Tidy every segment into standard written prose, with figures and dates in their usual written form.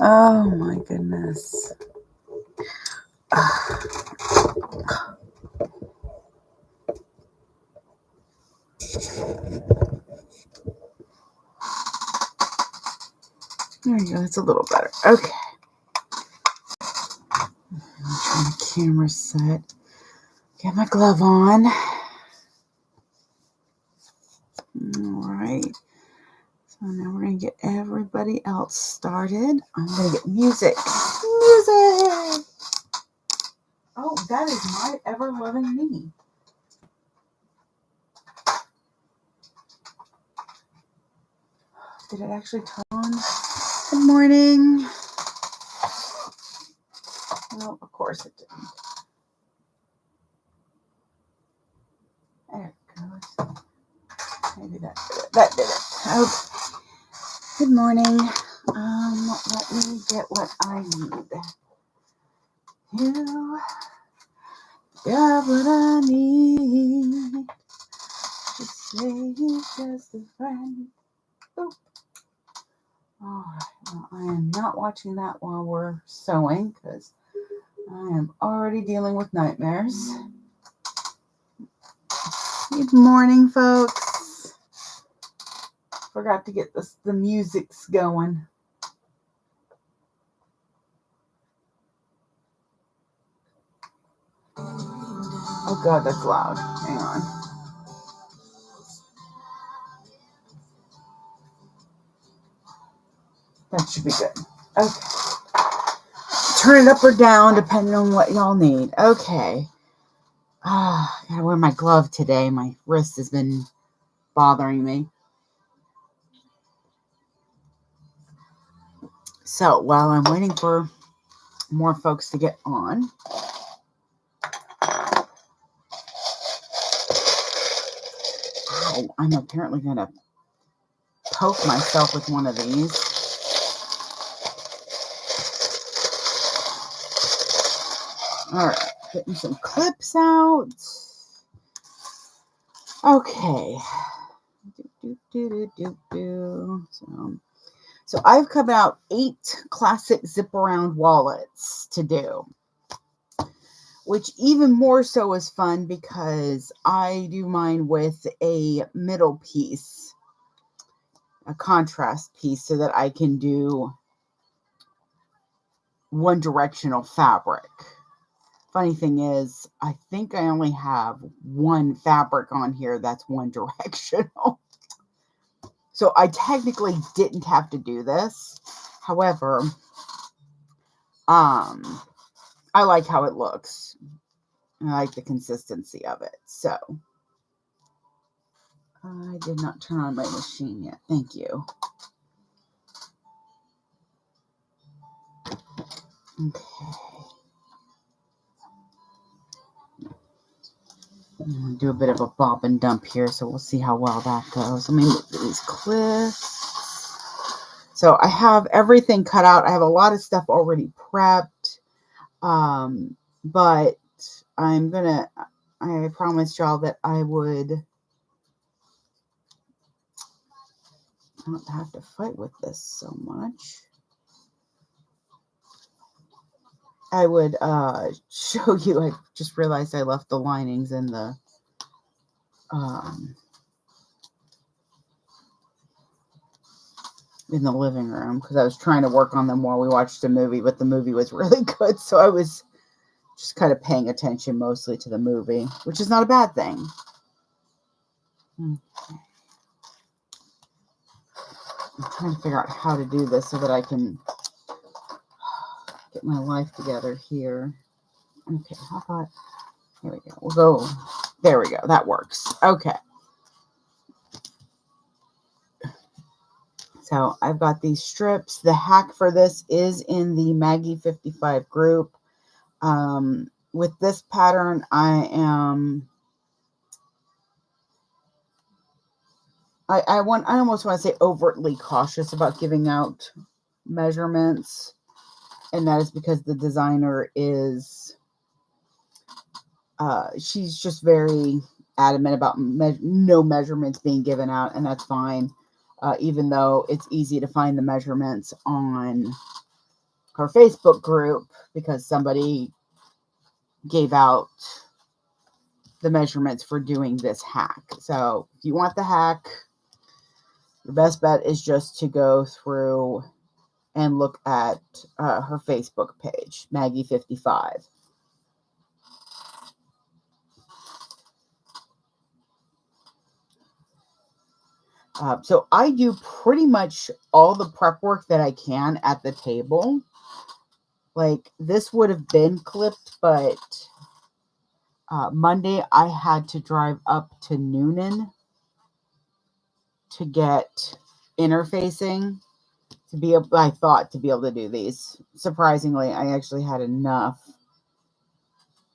Oh my goodness. There you go. That's a little better. Okay. I'm trying the camera set. Get my glove on. All right. So now we're going to get everybody else started. I'm going to get music. Music! Oh, that is my ever-loving me. Did it actually turn on? Good morning. No, of course it didn't. There it goes. Maybe that did it. That did it. Okay. Good morning. Let me get what I need. You got what I need. Just say you're just a friend. Boop. All right. Well, I am not watching that while we're sewing because I am already dealing with nightmares. Good morning, folks. Forgot to get the music's going. Oh God, that's loud. Hang on. That should be good. Okay. Turn it up or down depending on what y'all need. Okay. I gotta wear my glove today. My wrist has been bothering me. So while I'm waiting for more folks to get on, I'm apparently gonna poke myself with one of these. All right, getting some clips out. Okay. So I've come out 8 classic zip around wallets to do, which even more so is fun because I do mine with a middle piece, a contrast piece, so that I can do one directional fabric. Funny thing is, I think I only have one fabric on here that's one directional. So I technically didn't have to do this. However, I like how it looks. I like the consistency of it. So I did not turn on my machine yet. Thank you. Okay. I'm going to do a bit of a bob and dump here, so we'll see how well that goes. Let me move these clips. So I have everything cut out. I have a lot of stuff already prepped. But I promised y'all that I would not have to fight with this so much. I would show you. I just realized I left the linings in the living room because I was trying to work on them while we watched a movie, but the movie was really good, so I was just kind of paying attention mostly to the movie, which is not a bad thing. Okay. I'm trying to figure out how to do this so that I can get my life together here. Okay, how about, here we go. We'll go, there we go. That works. Okay. So I've got these strips. The hack for this is in the Maggie 55 group. With this pattern, I almost want to say overtly cautious about giving out measurements. And that is because the designer is, she's just very adamant about no measurements being given out, and that's fine. Even though it's easy to find the measurements on her Facebook group because somebody gave out the measurements for doing this hack. So if you want the hack, your best bet is just to go through and look at her Facebook page, Maggie55. So I do pretty much all the prep work that I can at the table. Like this would have been clipped, but Monday I had to drive up to Noonan to get interfacing to be able, I thought, to be able to do these. Surprisingly, I actually had enough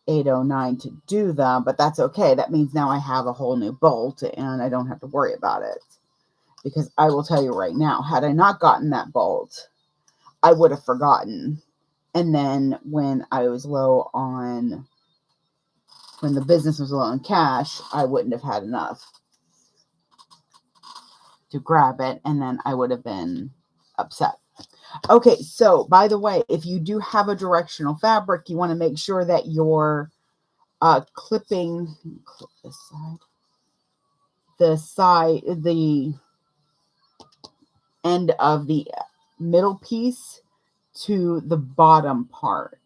809 to do them, but that's okay. That means now I have a whole new bolt and I don't have to worry about it. Because I will tell you right now, had I not gotten that bolt, I would have forgotten. And then when I was low on, when the business was low on cash, I wouldn't have had enough to grab it. And then I would have been upset. Okay, so by the way, if you do have a directional fabric, you want to make sure that you're clipping the end of the middle piece to the bottom part.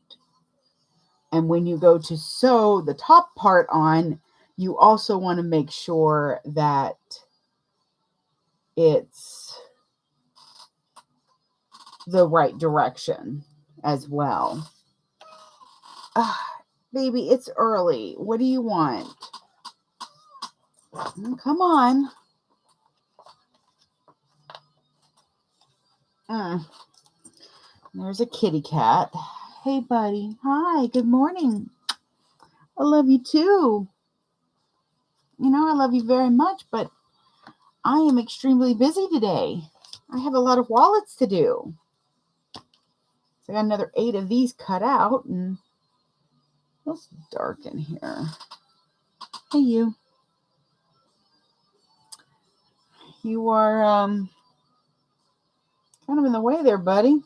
And when you go to sew the top part on, you also want to make sure that it's the right direction as well. Baby, it's early. What do you want? Come on. There's a kitty cat. Hey, buddy. Hi, good morning. I love you too. You know, I love you very much, but I am extremely busy today. I have a lot of wallets to do. So I got another 8 of these cut out, and it's dark in here. Hey, you. You are kind of in the way there, buddy.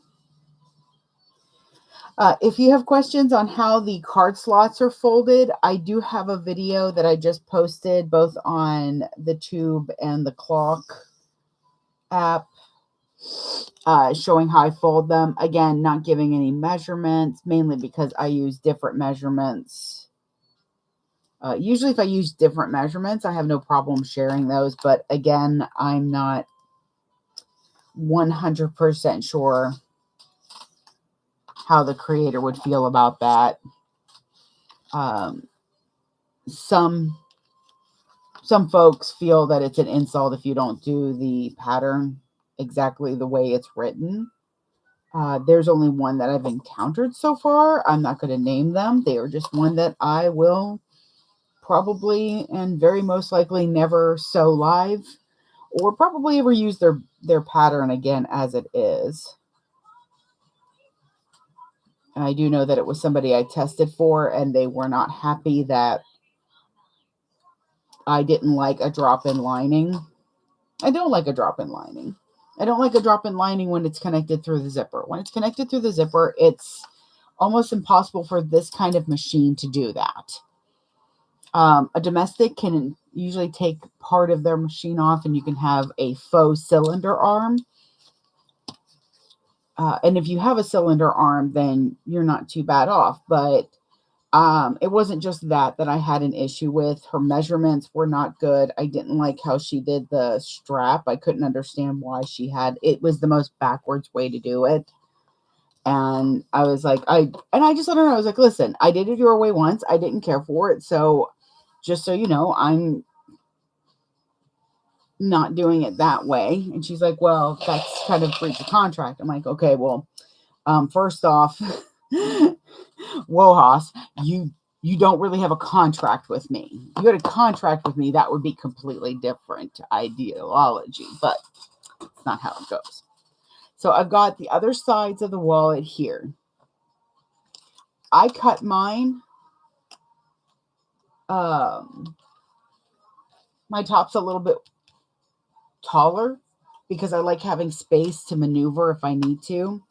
If you have questions on how the card slots are folded, I do have a video that I just posted both on the Tube and the Clock app showing how I fold them. Again, not giving any measurements, mainly because I use different measurements. Usually if I use different measurements, I have no problem sharing those. But again, I'm not 100% sure how the creator would feel about that. Some folks feel that it's an insult if you don't do the pattern exactly the way it's written. There's only one that I've encountered so far. I'm not going to name them. They are just one that I will probably and very most likely never sew live or probably ever use their pattern again as it is. And I do know that it was somebody I tested for, and they were not happy that I didn't like a drop-in lining. I don't like a drop-in lining. I don't like a drop-in lining when it's connected through the zipper. When it's connected through the zipper, it's almost impossible for this kind of machine to do that. A domestic can usually take part of their machine off, and you can have a faux cylinder arm. And if you have a cylinder arm, then you're not too bad off. But it wasn't just that I had an issue with. Her measurements were not good. I didn't like how she did the strap. I couldn't understand why she had, it was the most backwards way to do it. And I was like, I just let her know, I was like, listen, I did it your way once. I didn't care for it. So just so you know, I'm not doing it that way. And she's like, well, that's kind of breach of contract. I'm like, okay, well, first off, Wohas, you don't really have a contract with me. If you had a contract with me, that would be completely different ideology, but it's not how it goes. So I've got the other sides of the wallet here. I cut mine. My top's a little bit taller because I like having space to maneuver if I need to.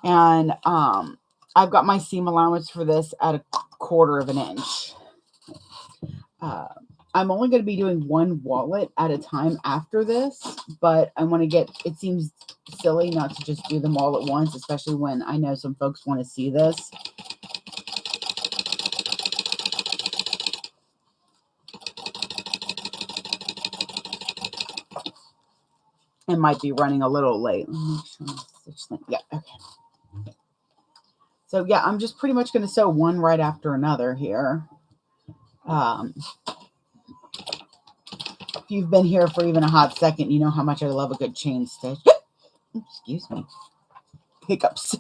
And I've got my seam allowance for this at 1/4 of an inch. I'm only going to be doing one wallet at a time after this, but I want to get, it seems silly not to just do them all at once, especially when I know some folks want to see this. It might be running a little late. Yeah, okay. So yeah, I'm just pretty much going to sew one right after another here. If you've been here for even a hot second, you know how much I love a good chain stitch. Excuse me. Hiccups.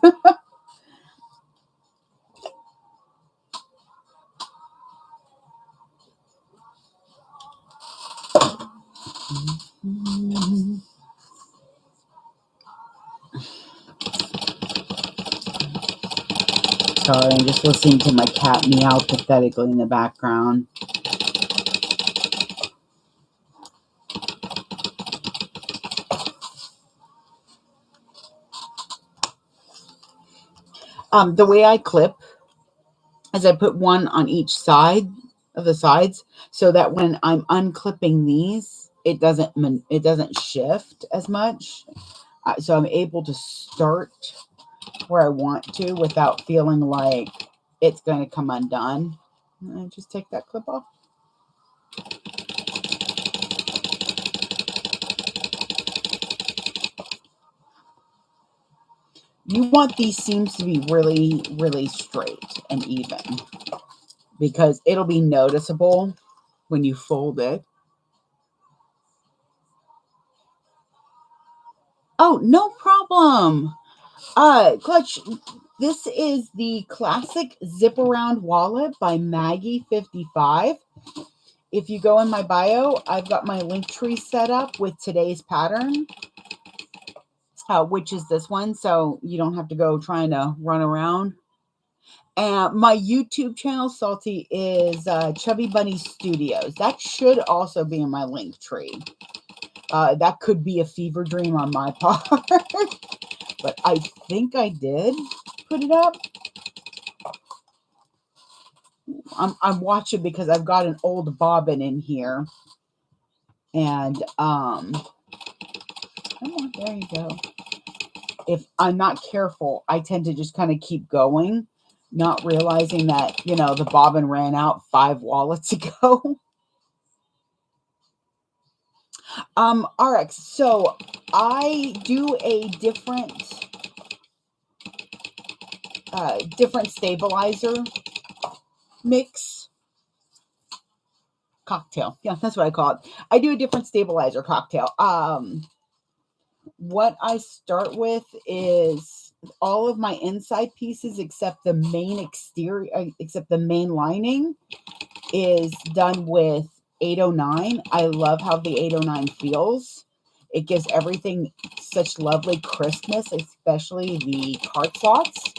Sorry, I'm just listening to my cat meow pathetically in the background. The way I clip is I put one on each side of the sides so that when I'm unclipping these, it doesn't shift as much. So I'm able to start where I want to without feeling like it's going to come undone. And just take that clip off. You want these seams to be really, really straight and even because it'll be noticeable when you fold it. Oh, no problem. Clutch, this is the classic zip around wallet by Maggie55. If you go in my bio, I've got my link tree set up with today's pattern, which is this one, so you don't have to go trying to run around. And my YouTube channel, Salty, is Chubby Bunny Studios. That should also be in my link tree. That could be a fever dream on my part, but I think I did put it up. I'm watching because I've got an old bobbin in here, and come on, there you go. If I'm not careful, I tend to just kind of keep going, not realizing that, you know, the bobbin ran out 5 wallets ago. RX, so I do a different stabilizer mix cocktail. Yeah, that's what I call it. I do a different stabilizer cocktail. What I start with is all of my inside pieces except the main exterior, except the main lining is done with 809. I love how the 809 feels. It gives everything such lovely crispness, especially the card slots.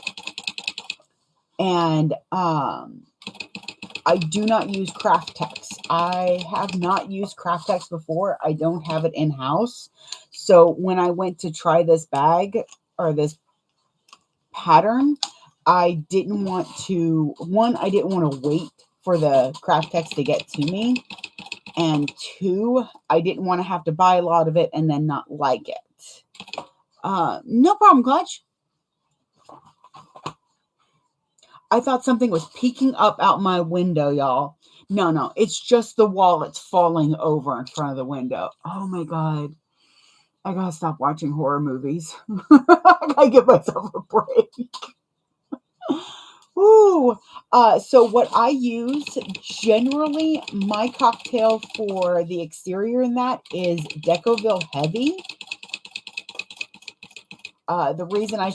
And I do not use Craft Tex. I have not used Craft Tex before. I don't have it in-house. So when I went to try this bag or this pattern, I didn't want to, one, I didn't want to wait for the Craft Tex to get to me. And 2, I didn't want to have to buy a lot of it and then not like it. No problem, Clutch. I thought something was peeking up out my window, y'all. No, it's just the wallets falling over in front of the window. Oh my God. I gotta stop watching horror movies. I gotta give myself a break. Ooh. So what I use, generally, my cocktail for the exterior in that is Decoville Heavy. The reason I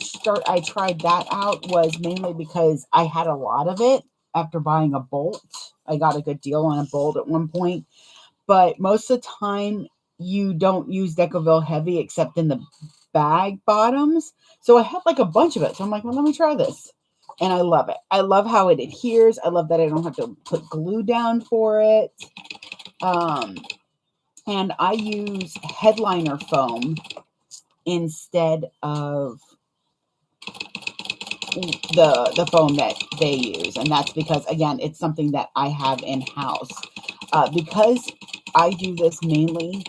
tried that out was mainly because I had a lot of it after buying a bolt. I got a good deal on a bolt at one point, but most of the time you don't use Decoville Heavy except in the bag bottoms. So I had like a bunch of it. So I'm like, well, let me try this. And I love it. I love how it adheres. I love that I don't have to put glue down for it. And I use headliner foam instead of the foam that they use. And that's because, again, it's something that I have in-house. Because I do this mainly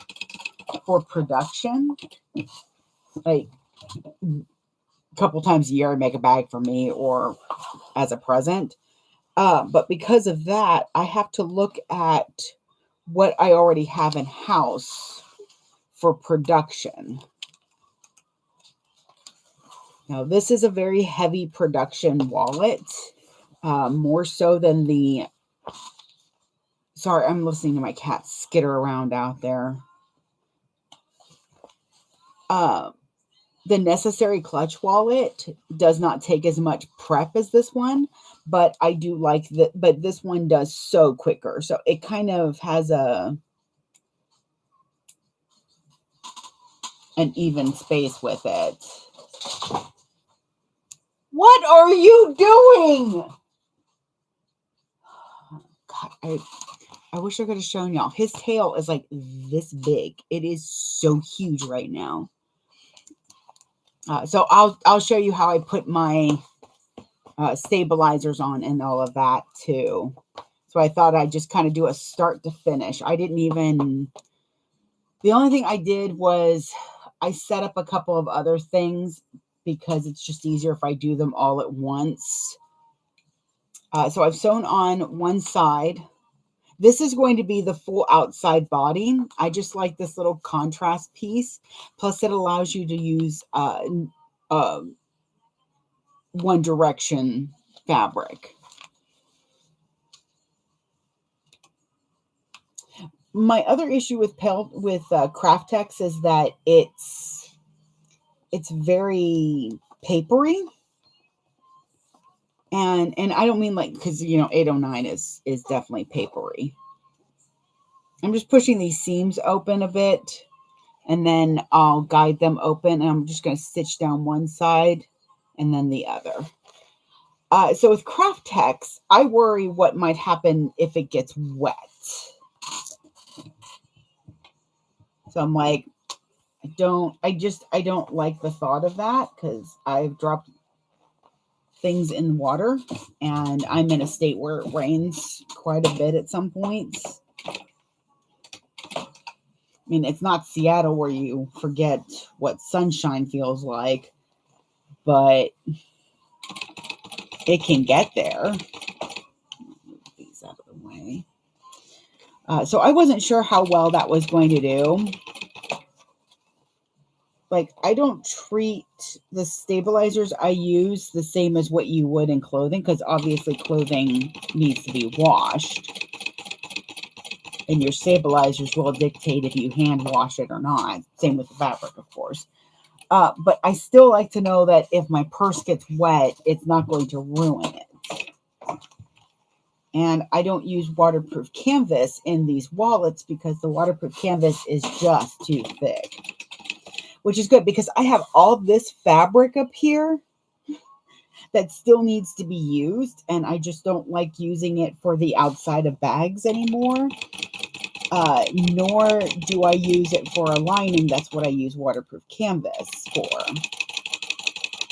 for production, like a couple times a year I make a bag for me or as a present. But because of that, I have to look at what I already have in house for production. Now, this is a very heavy production wallet, more so than the. Sorry, I'm listening to my cat skitter around out there. The necessary clutch wallet does not take as much prep as this one, but I do like that. But this one does so quicker, so it kind of has an even space with it. What are you doing? God, I wish I could have shown y'all. His tail is like this big. It is so huge right now. So I'll show you how I put my stabilizers on and all of that too. So I thought I'd just kind of do a start to finish. I didn't even, the only thing I did was I set up a couple of other things because it's just easier if I do them all at once. So I've sewn on one side. This is going to be the full outside body. I just like this little contrast piece. Plus it allows you to use one direction fabric. My other issue with Craftex is that it's very papery, and I don't mean like, because 809 is definitely papery. I'm just pushing these seams open a bit, and then I'll guide them open, and I'm just going to stitch down one side and then the other. So with Craftex, I worry what might happen if it gets wet. So I'm like, I don't like the thought of that, because I've dropped things in water and I'm in a state where it rains quite a bit at some points. I mean, it's not Seattle where you forget what sunshine feels like, but it can get there. Move these out of the way. So I wasn't sure how well that was going to do. Like, I don't treat the stabilizers I use the same as what you would in clothing, because obviously clothing needs to be washed. And your stabilizers will dictate if you hand wash it or not. Same with the fabric, of course. But I still like to know that if my purse gets wet, it's not going to ruin it. And I don't use waterproof canvas in these wallets because the waterproof canvas is just too thick. Which is good, because I have all this fabric up here that still needs to be used, and I just don't like using it for the outside of bags anymore. Nor do I use it for a lining. That's what I use waterproof canvas for.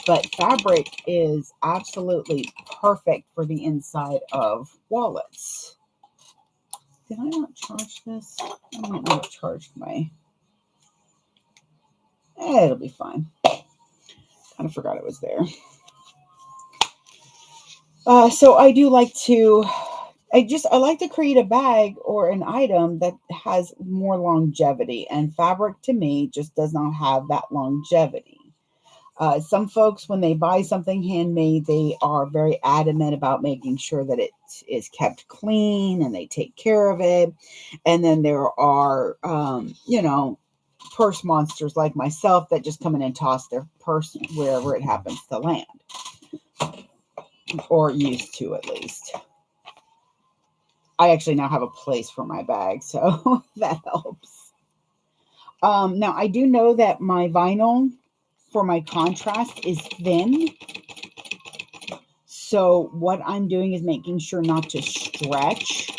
But fabric is absolutely perfect for the inside of wallets. Did I not charge this? I might not have charged my... It'll be fine. Kind of forgot it was there. So I do like to... I like to create a bag or an item that has more longevity, and fabric to me just does not have that longevity. Some folks, when they buy something handmade, they are very adamant about making sure that it is kept clean and they take care of it. And then there are, purse monsters like myself that just come in and toss their purse wherever it happens to land, or used to at least. I actually now have a place for my bag, so that helps. Now, I do know that my vinyl for my contrast is thin. So what I'm doing is making sure not to stretch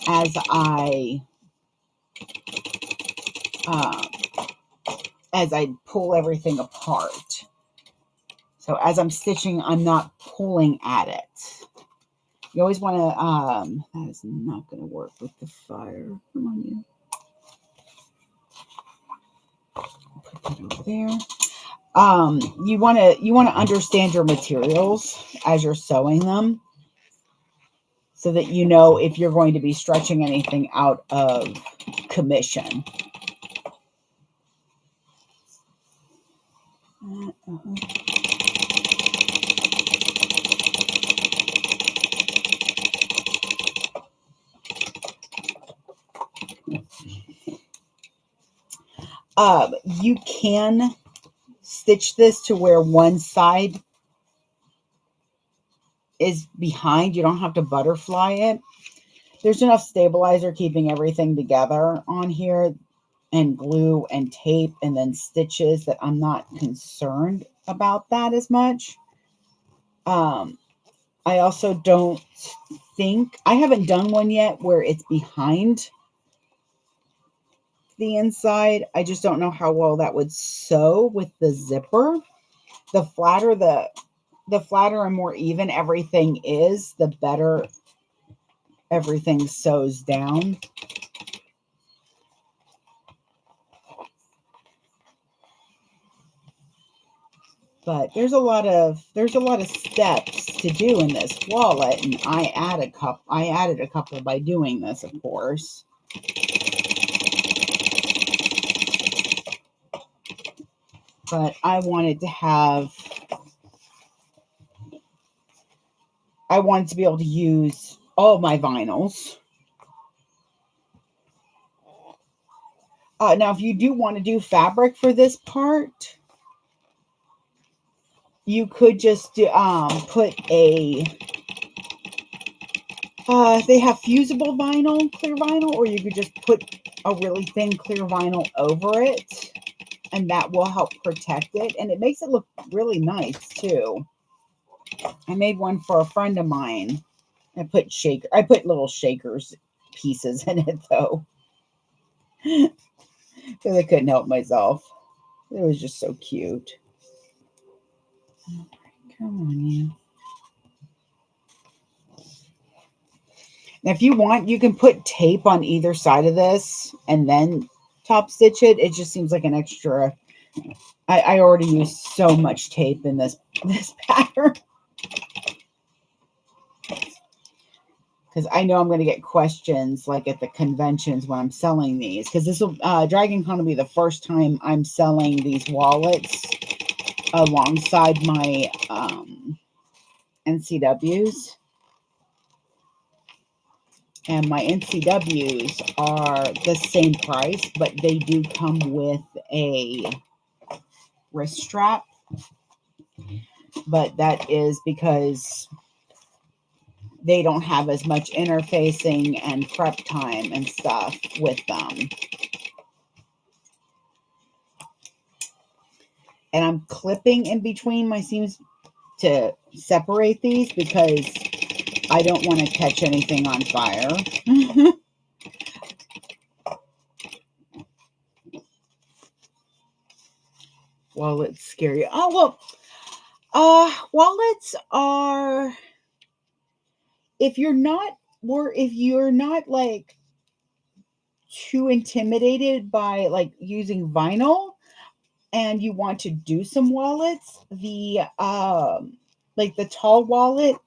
as I pull everything apart. So as I'm stitching, I'm not pulling at it. You always want to, that is not going to work with the fire. Come on, you. Put that over there. You want to understand your materials as you're sewing them, so that you know if you're going to be stretching anything out of commission. You can stitch this to where one side is behind. You don't have to butterfly it. There's enough stabilizer keeping everything together on here, and glue and tape and then stitches, that I'm not concerned about that as much. I also don't think, I haven't done one yet where it's behind the inside. I just don't know how well that would sew with the zipper. The flatter and more even everything is, the better everything sews down. But there's a lot of steps to do in this wallet, and I added a couple by doing this, of course. But I wanted to be able to use all my vinyls. Now, if you do want to do fabric for this part, you could just put a, they have fusible vinyl, clear vinyl, or you could just put a really thin clear vinyl over it, and that will help protect it. And it makes it look really nice too. I made one for a friend of mine. I put little shakers pieces in it though, because I couldn't help myself. It was just so cute. Come on, you. Now, if you want, you can put tape on either side of this and then top stitch it. It just seems like an extra. I already used so much tape in this pattern, because I know I'm going to get questions like at the conventions when I'm selling these, because this will Dragon Con will be the first time I'm selling these wallets alongside my NCWs. And my NCWs are the same price, but they do come with a wrist strap. But that is because they don't have as much interfacing and prep time and stuff with them. And I'm clipping in between my seams to separate these, because I don't want to catch anything on fire. Wallets scary. Oh, well, wallets are, if you're not like too intimidated by like using vinyl and you want to do some wallets, the like the tall wallet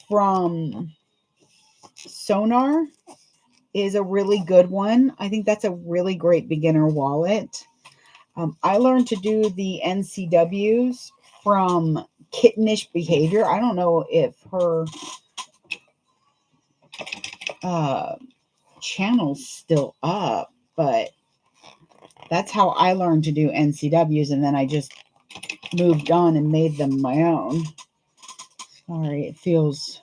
from Sonar is a really good one. I think that's a really great beginner wallet. I learned to do the NCWs from Kittenish Behavior. I don't know if her channel's still up, but that's how I learned to do NCWs, and then I just moved on and made them my own. Sorry, it feels...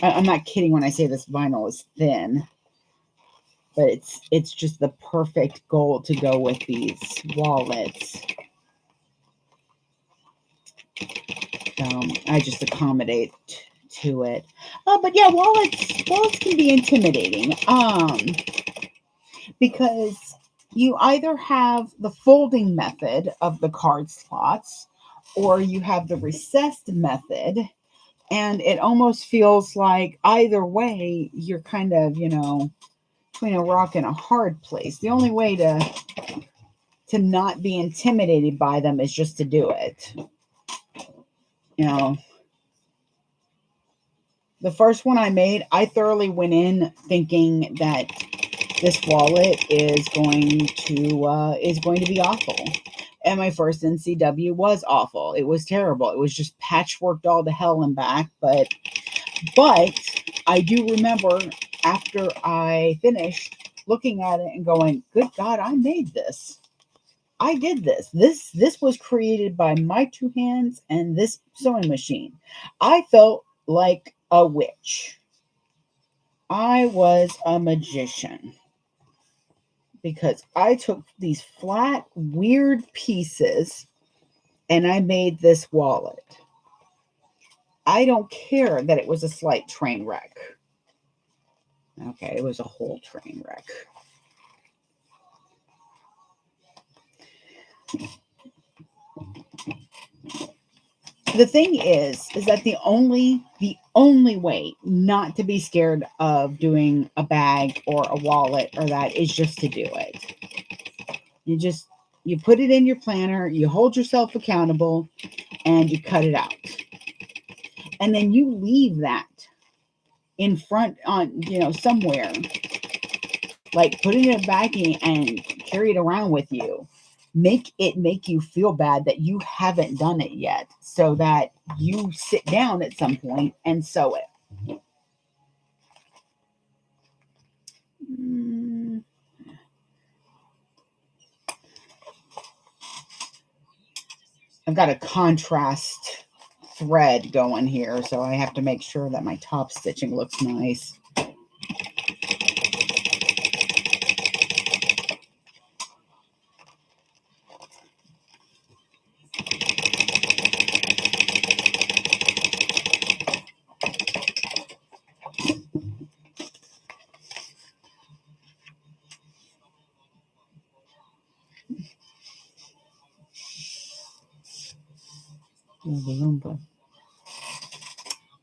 I'm not kidding when I say this vinyl is thin, but it's just the perfect gold to go with these wallets. I just accommodate to it. But yeah, wallets can be intimidating. Because You either have the folding method of the card slots, or you have the recessed method. And it almost feels like either way, you're kind of, between a rock and a hard place. The only way to not be intimidated by them is just to do it. The first one I made, I thoroughly went in thinking that this wallet is going to be awful. And my first NCW was awful. It was terrible. It was just patchworked all to hell and back. But I do remember after I finished looking at it and going, good God, I made this. I did this. This was created by my two hands and this sewing machine. I felt like a witch. I was a magician because I took these flat, weird pieces and I made this wallet. I don't care that it was a slight train wreck. Okay, it was a whole train wreck. The thing is that the only way not to be scared of doing a bag or a wallet or that is just to do it. You put it in your planner, you hold yourself accountable, and you cut it out. And then you leave that in front on, somewhere, like put it in a baggie and carry it around with you. Make you feel bad that you haven't done it yet, so that you sit down at some point and sew it. I've got a contrast thread going here, so I have to make sure that my top stitching looks nice.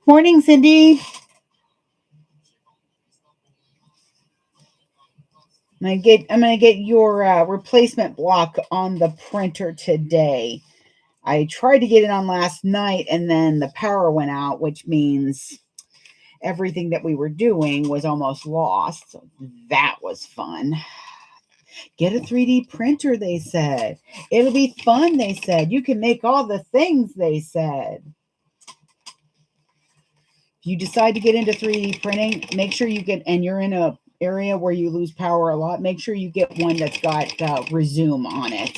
Morning, Cindy. I'm gonna get your replacement block on the printer today. I tried to get it on last night and then the power went out, which means everything that we were doing was almost lost. So that was fun. Get a 3D printer, they said. It'll be fun, they said. You can make all the things, they said. If you decide to get into 3D printing, make sure you get, and you're in a area where you lose power a lot, make sure you get one that's got resume on it.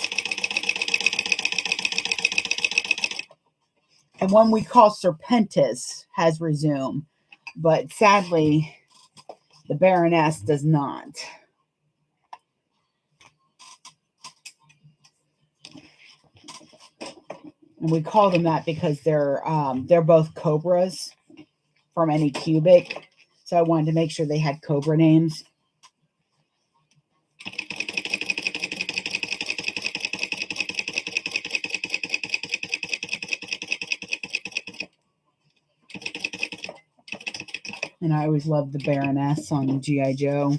And one we call Serpentis has resume, but sadly, the Baroness does not. And we call them that because they're both cobras from Anycubic. So I wanted to make sure they had cobra names. And I always loved the Baroness on G.I. Joe.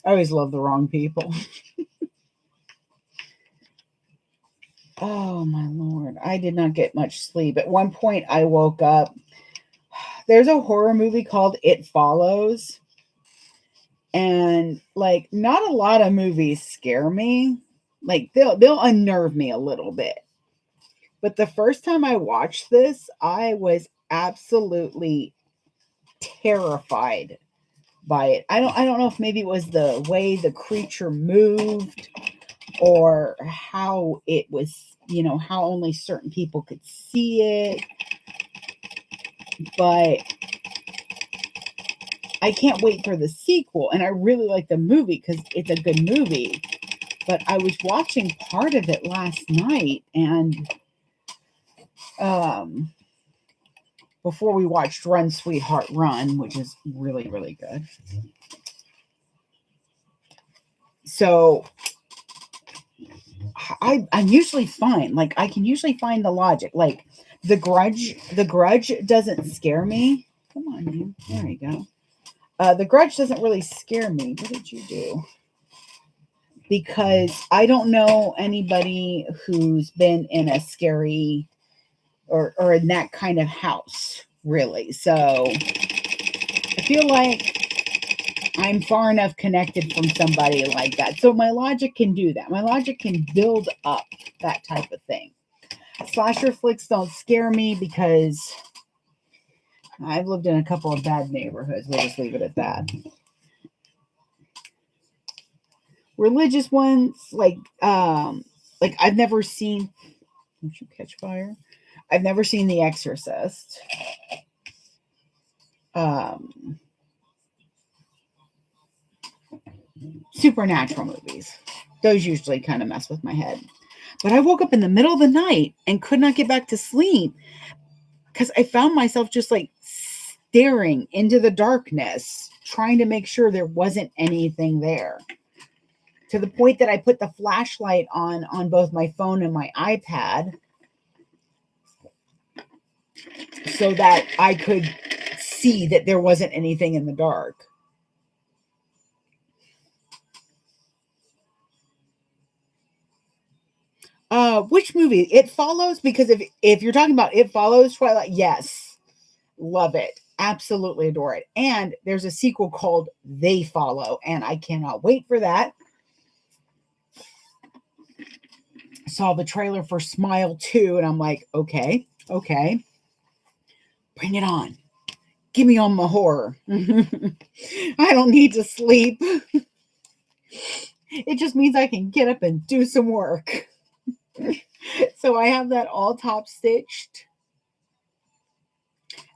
I always loved the wrong people. Oh, my Lord. I did not get much sleep. At one point, I woke up. There's a horror movie called It Follows. And, like, not a lot of movies scare me. Like, they'll unnerve me a little bit. But the first time I watched this, I was absolutely terrified by it. I don't know if maybe it was the way the creature moved or how it was, how only certain people could see it. But I can't wait for the sequel. And I really like the movie because it's a good movie. But I was watching part of it last night and before we watched Run, Sweetheart, Run, which is really, really good. So I'm usually fine. Like I can usually find the logic. Like the grudge doesn't scare me. Come on, man. There you go. The grudge doesn't really scare me. What did you do? Because I don't know anybody who's been in a scary or in that kind of house, really. So I feel like I'm far enough connected from somebody like that. So my logic can do that. My logic can build up that type of thing. Slasher flicks don't scare me because I've lived in a couple of bad neighborhoods. We'll just leave it at that. Religious ones, like I've never seen. Don't you catch fire? I've never seen The Exorcist. Um, Supernatural movies. Those usually kind of mess with my head. But I woke up in the middle of the night and could not get back to sleep because I found myself just like staring into the darkness, trying to make sure there wasn't anything there. To the point that I put the flashlight on both my phone and my iPad so that I could see that there wasn't anything in the dark. Which movie? It Follows? Because if you're talking about It Follows Twilight, yes. Love it. Absolutely adore it. And there's a sequel called They Follow, and I cannot wait for that. Saw the trailer for Smile 2, and I'm like, okay. Bring it on. Give me on my horror. I don't need to sleep. It just means I can get up and do some work. So I have that all top stitched.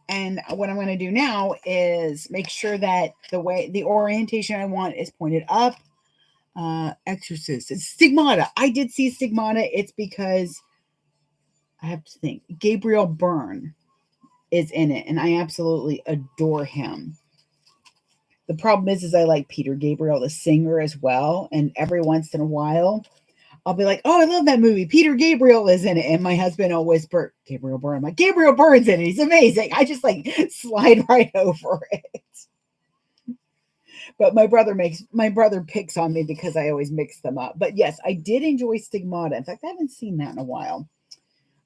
And what I'm going to do now is make sure that the orientation I want is pointed up. Exorcist. It's Stigmata. I did see Stigmata. It's because I have to think. Gabriel Byrne is in it, and I absolutely adore him. The problem is I like Peter Gabriel, the singer, as well. And every once in a while, I'll be like, "Oh, I love that movie. Peter Gabriel is in it," and my husband will whisper, "Gabriel Byrne." I'm like, "Gabriel Byrne's in it. He's amazing." I just like slide right over it. But my brother picks on me because I always mix them up. But yes, I did enjoy Stigmata. In fact, I haven't seen that in a while.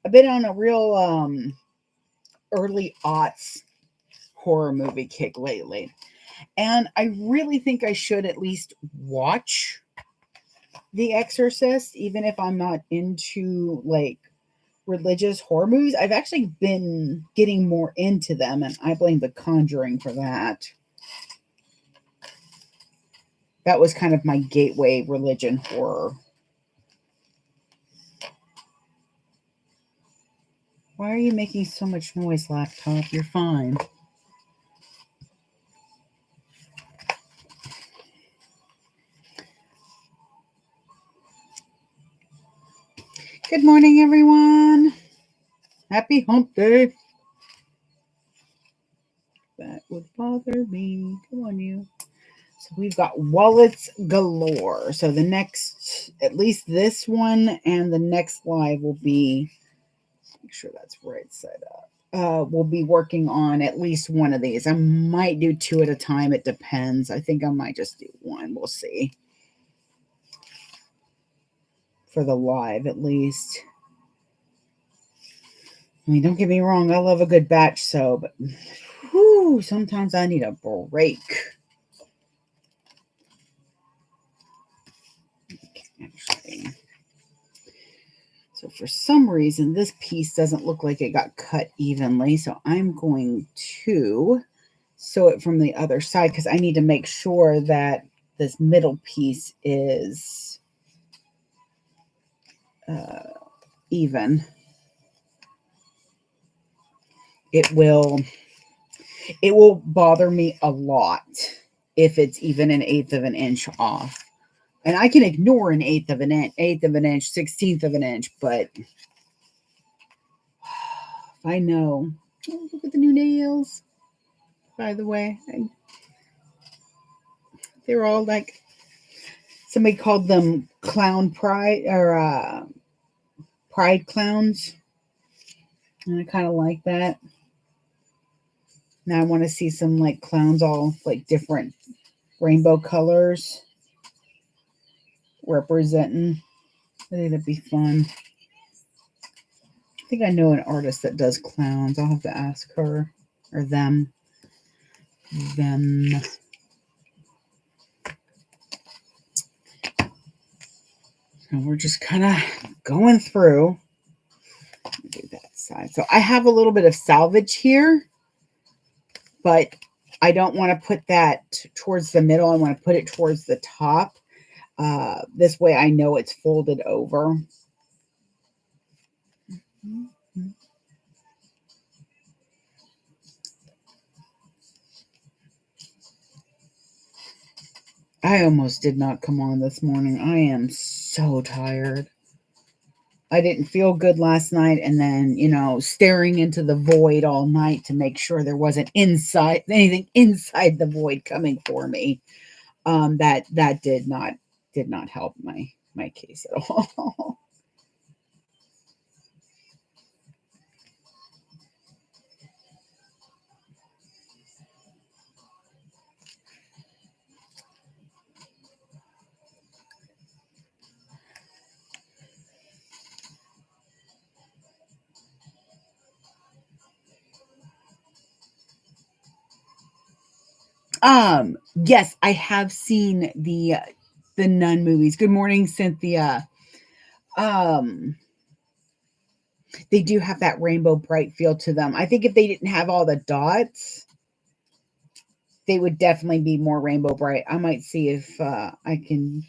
I've been on a real early aughts horror movie kick lately. And I really think I should at least watch The Exorcist, even if I'm not into like religious horror movies. I've actually been getting more into them, and I blame The Conjuring for that. That was kind of my gateway religion horror. Why are you making so much noise, laptop? You're fine. Good morning, everyone. Happy hump day. That would bother me. Come on, you. So we've got wallets galore. So the next, at least this one and the next live will be, make sure that's right side up. We'll be working on at least one of these. I might do two at a time. It depends. I think I might just do one. We'll see. For the live, at least. I mean, don't get me wrong. I love a good batch sew, but whew, sometimes I need a break. Actually. So for some reason, this piece doesn't look like it got cut evenly. So I'm going to sew it from the other side because I need to make sure that this middle piece is even. It will bother me a lot if it's even an eighth of an inch off. And I can ignore an eighth of an inch, 16th of an inch, but I know. Oh, look at the new nails, by the way. They're all like Somebody called them clown pride or pride clowns. And I kind of like that. Now I want to see some like clowns all like different rainbow colors representing. I think that'd be fun. I think I know an artist that does clowns. I'll have to ask her or them. Them. And we're just kind of going through. Do that side. So I have a little bit of salvage here, but I don't want to put that towards the middle. I want to put it towards the top. This way I know it's folded over. I almost did not come on this morning. I am so tired. I didn't feel good last night, and then, staring into the void all night to make sure there wasn't anything inside the void coming for me. That did not help my case at all. Yes, I have seen the Nun movies. Good morning, Cynthia. They do have that rainbow bright feel to them. I think if they didn't have all the dots, they would definitely be more rainbow bright. I might see if I can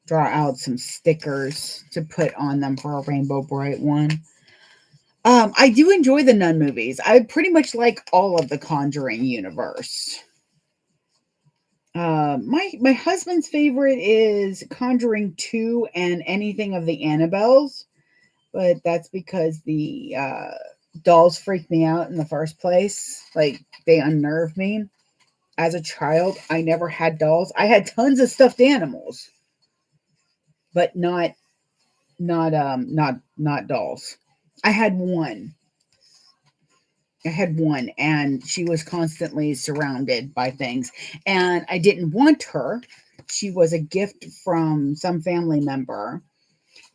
draw out some stickers to put on them for a rainbow bright one. I do enjoy the Nun movies. I pretty much like all of the Conjuring universe. My husband's favorite is Conjuring 2 and anything of the Annabelles, but that's because the dolls freaked me out in the first place. Like, they unnerved me. As a child, I never had dolls. I had tons of stuffed animals, but not dolls. I had one, and she was constantly surrounded by things, and I didn't want her. She was a gift from some family member,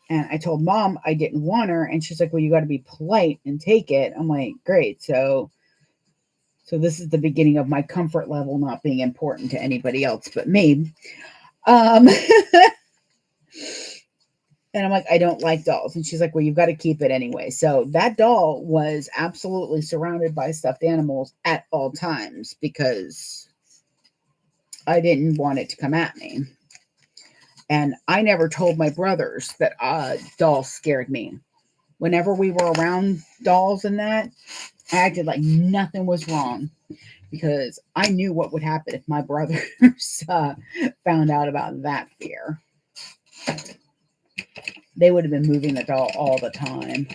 and I told Mom I didn't want her, and she's like, well, you got to be polite and take it. I'm like, great. So this is the beginning of my comfort level not being important to anybody else but me. And I'm like, I don't like dolls. And she's like, well, you've got to keep it anyway. So that doll was absolutely surrounded by stuffed animals at all times because I didn't want it to come at me. And I never told my brothers that dolls scared me. Whenever we were around dolls and that, I acted like nothing was wrong because I knew what would happen if my brothers found out about that fear. They would have been moving the doll all the time.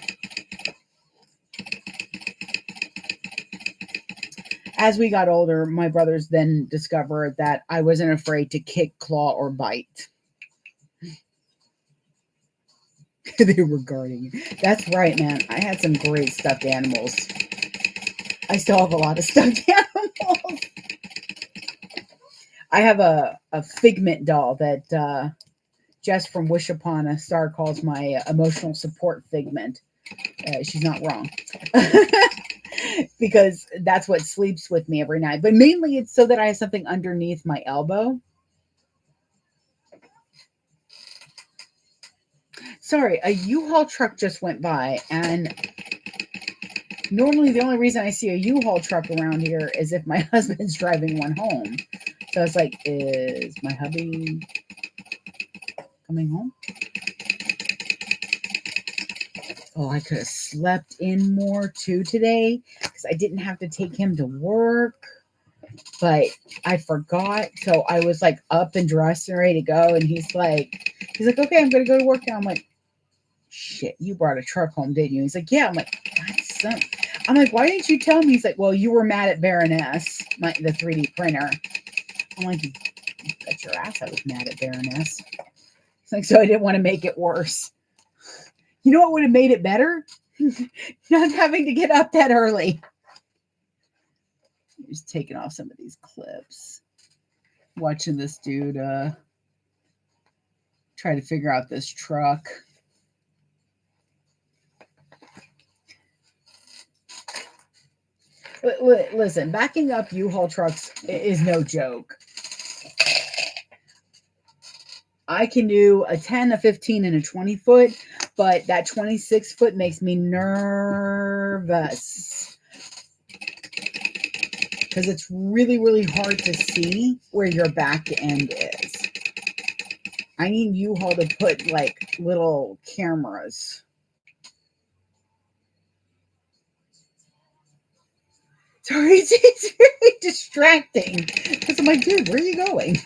As we got older, my brothers then discovered that I wasn't afraid to kick, claw, or bite. They were guarding. That's right, man. I had some great stuffed animals. I still have a lot of stuffed animals. I have a Figment doll that Jess from Wish Upon a Star calls my emotional support Figment. She's not wrong. Because that's what sleeps with me every night. But mainly it's so that I have something underneath my elbow. Sorry, a U-Haul truck just went by, and normally the only reason I see a U-Haul truck around here is if my husband's driving one home. So it's like, is my hubby coming home? Oh, I could have slept in more too today because I didn't have to take him to work, but I forgot. So I was like up and dressed and ready to go. And he's like, okay, I'm going to go to work now. I'm like, shit, you brought a truck home, didn't you? He's like, yeah. I'm like, that's something. I'm like, why didn't you tell me? He's like, well, you were mad at Baroness, the 3D printer. I'm like, Bet your ass I was mad at Baroness. It's like, so I didn't want to make it worse. You know what would have made it better? Not having to get up that early. Just taking off some of these clips. Watching this dude try to figure out this truck. Listen, backing up U-Haul trucks is no joke. I can do a 10, a 15, and a 20 foot, but that 26 foot makes me nervous. Because it's really, really hard to see where your back end is. I need U-Haul to put like little cameras. Sorry, it's very distracting. Because I'm like, dude, where are you going?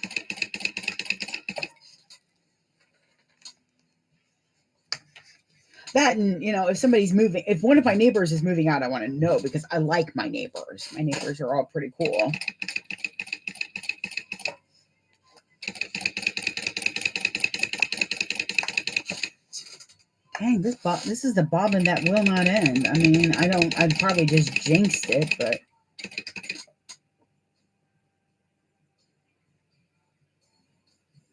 That, and if somebody's moving, if one of my neighbors is moving out, I want to know, because I like my neighbors. My neighbors are all pretty cool. Dang, this is the bobbin that will not end. I mean, I'd probably just jinxed it, but.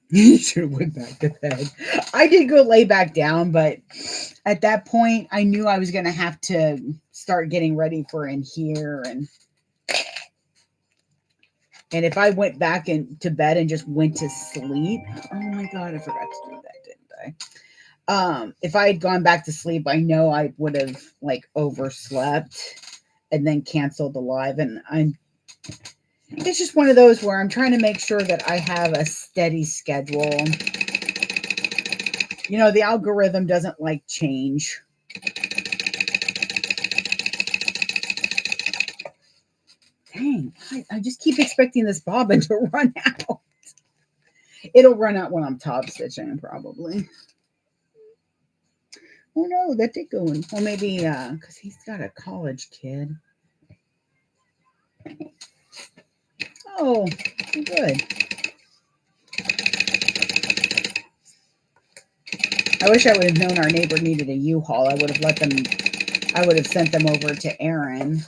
You should have went back to bed. I did go lay back down, but at that point, I knew I was going to have to start getting ready for in here. And if I went back to bed and just went to sleep, oh my God, I forgot to do that, didn't I? If I had gone back to sleep, I know I would have like overslept and then canceled the live. And it's just one of those where I'm trying to make sure that I have a steady schedule. The algorithm doesn't like change. Dang, I just keep expecting this bobbin to run out. It'll run out when I'm top stitching, probably. Oh no, that did go in. Well, maybe because he's got a college kid. Oh, good. I wish I would have known our neighbor needed a U-Haul. I would have sent them over to Aaron.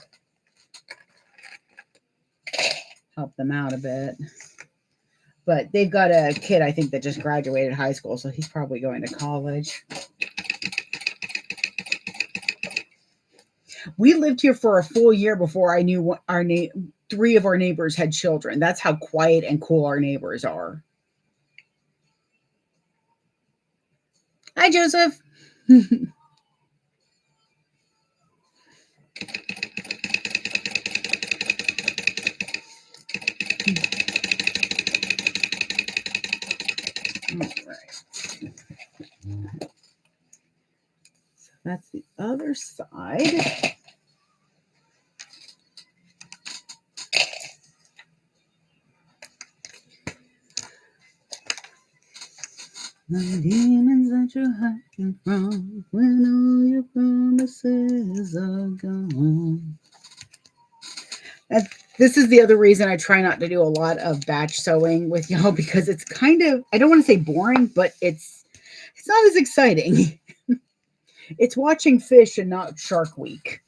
Help them out a bit. But they've got a kid, I think, that just graduated high school, so he's probably going to college. We lived here for a full year before I knew what three of our neighbors had children. That's how quiet and cool our neighbors are. Hi, Joseph. All right. So that's the other side. The demons that you're hiding from, when all your promises are gone. This is the other reason I try not to do a lot of batch sewing with y'all, because it's kind of, I don't want to say boring, but it's not as exciting. It's watching fish and not Shark Week.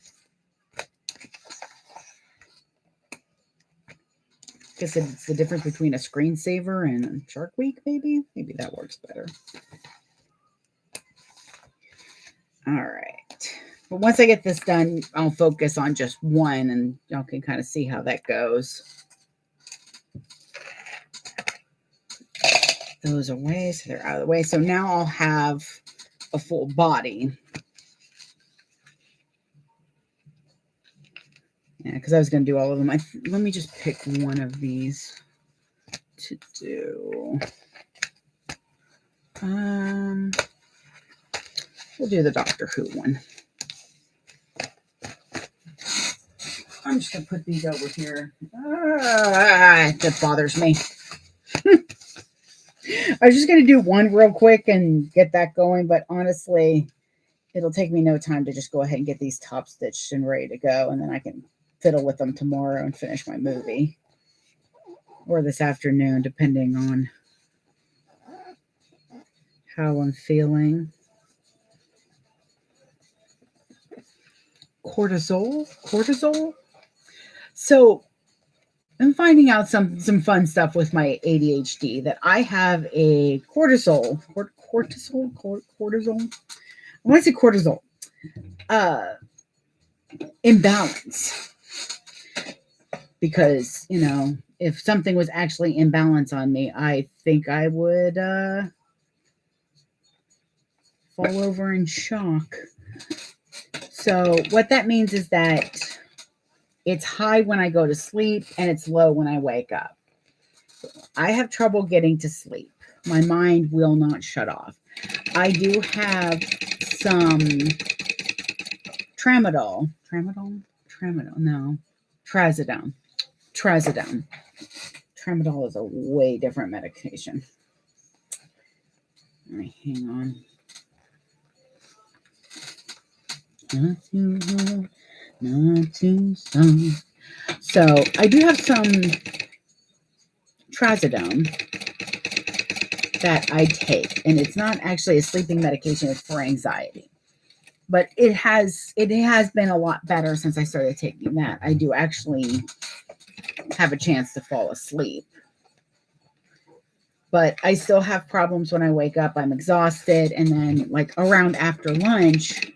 Guess it's the difference between a screensaver and Shark Week, maybe? Maybe that works better. All right. But once I get this done, I'll focus on just one, and y'all can kind of see how that goes. Those away, so they're out of the way. So now I'll have a full body. Yeah, because I was going to do all of them. Let me just pick one of these to do. We'll do the Doctor Who one. I'm just going to put these over here. That bothers me. I was just going to do one real quick and get that going, but honestly, it'll take me no time to just go ahead and get these top stitched and ready to go, and then I can fiddle with them tomorrow and finish my movie. or this afternoon, depending on how I'm feeling. Cortisol. So I'm finding out some fun stuff with my ADHD, that I have a cortisol. I want to say cortisol imbalance, because if something was actually imbalance on me, I think I would fall over in shock. So what that means is that it's high when I go to sleep and it's low when I wake up. I have trouble getting to sleep. My mind will not shut off. I do have some trazodone. Tramadol is a way different medication. All right, hang on. Not too strong. So I do have some trazodone that I take, and it's not actually a sleeping medication, it's for anxiety. But it has been a lot better since I started taking that. I do actually have a chance to fall asleep. But I still have problems when I wake up. I'm exhausted, and then like around after lunch,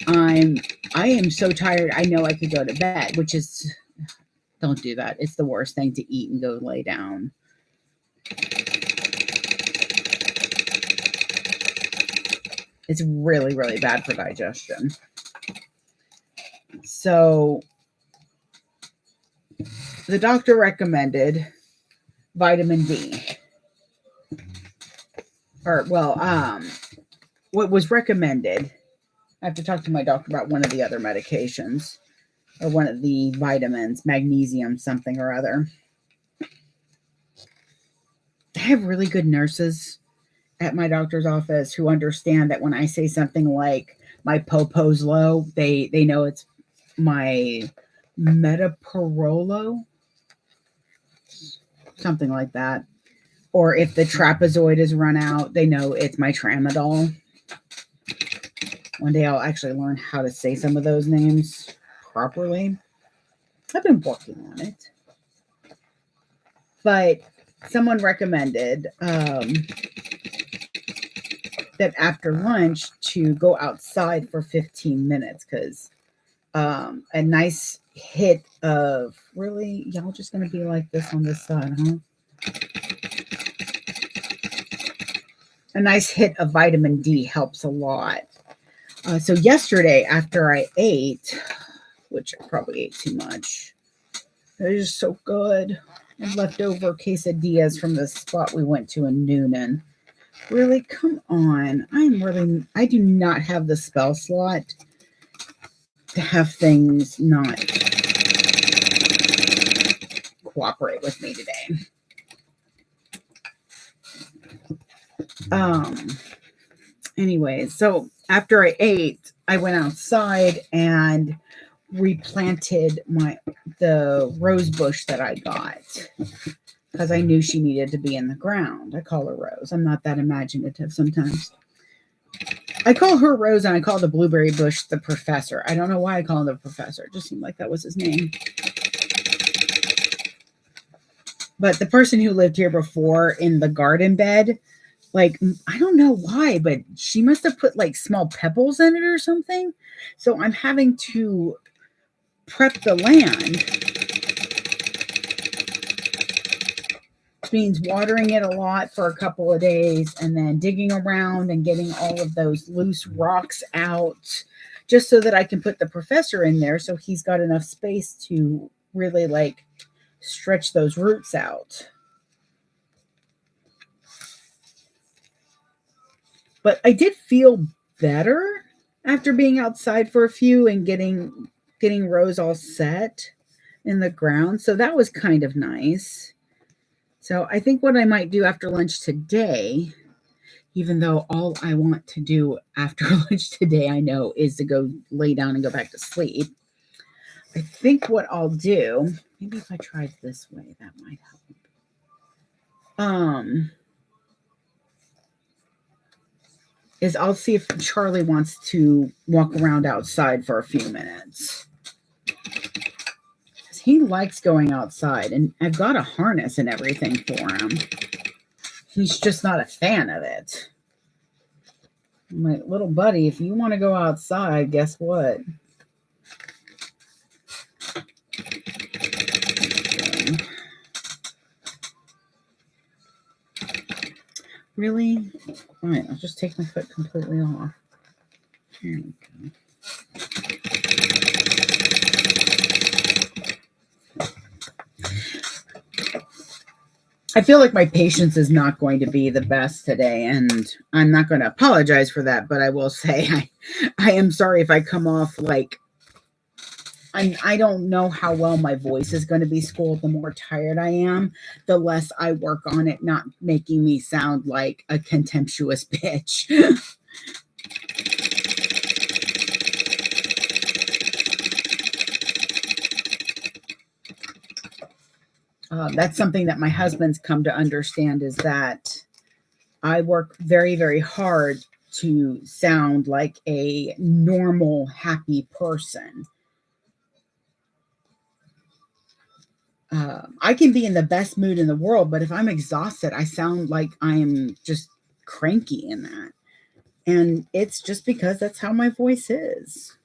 I am so tired. I know I could go to bed, which is, don't do that. It's the worst thing to eat and go lay down. It's really, really bad for digestion. So the doctor recommended vitamin D. Or, well, what was recommended, I have to talk to my doctor about one of the other medications, or one of the vitamins, magnesium something or other. I have really good nurses at my doctor's office who understand that when I say something like my popo's low, they know it's my metoprolol, something like that. Or if the trapezoid is run out, they know it's my tramadol. One day I'll actually learn how to say some of those names properly. I've been working on it. But someone recommended that after lunch to go outside for 15 minutes, because a nice hit of, really, y'all just going to be like this on this side, huh? A nice hit of vitamin D helps a lot. So yesterday after I ate, which I probably ate too much, it was just so good. And leftover quesadillas from the spot we went to in Noonan. Really, come on. I do not have the spell slot to have things not cooperate with me today. Anyways, so after I ate, I went outside and replanted the rose bush that I got, because I knew she needed to be in the ground. I call her Rose. I'm not that imaginative sometimes. I call her Rose, and I call the blueberry bush the Professor. I don't know why I call him the Professor. It just seemed like that was his name. But the person who lived here before in the garden bed, like, I don't know why, but she must have put like small pebbles in it or something. So I'm having to prep the land, which means watering it a lot for a couple of days and then digging around and getting all of those loose rocks out, just so that I can put the Professor in there so he's got enough space to really like stretch those roots out. But I did feel better after being outside for a few and getting Rose all set in the ground. So that was kind of nice. So I think what I might do after lunch today, even though all I want to do after lunch today, I know, is to go lay down and go back to sleep. I think what I'll do, maybe if I tried this way, that might help. Is I'll see if Charlie wants to walk around outside for a few minutes. He likes going outside, and I've got a harness and everything for him. He's just not a fan of it. My little buddy, if you want to go outside, guess what? Really? Fine, I'll just take my foot completely off. Here we go. I feel like my patience is not going to be the best today, and I'm not going to apologize for that, but I will say I am sorry if I come off like I don't know how well my voice is going to be schooled. The more tired I am, the less I work on it not making me sound like a contemptuous bitch. That's something that my husband's come to understand, is that I work very, very hard to sound like a normal, happy person. I can be in the best mood in the world, but if I'm exhausted, I sound like I'm just cranky in that. And it's just because that's how my voice is.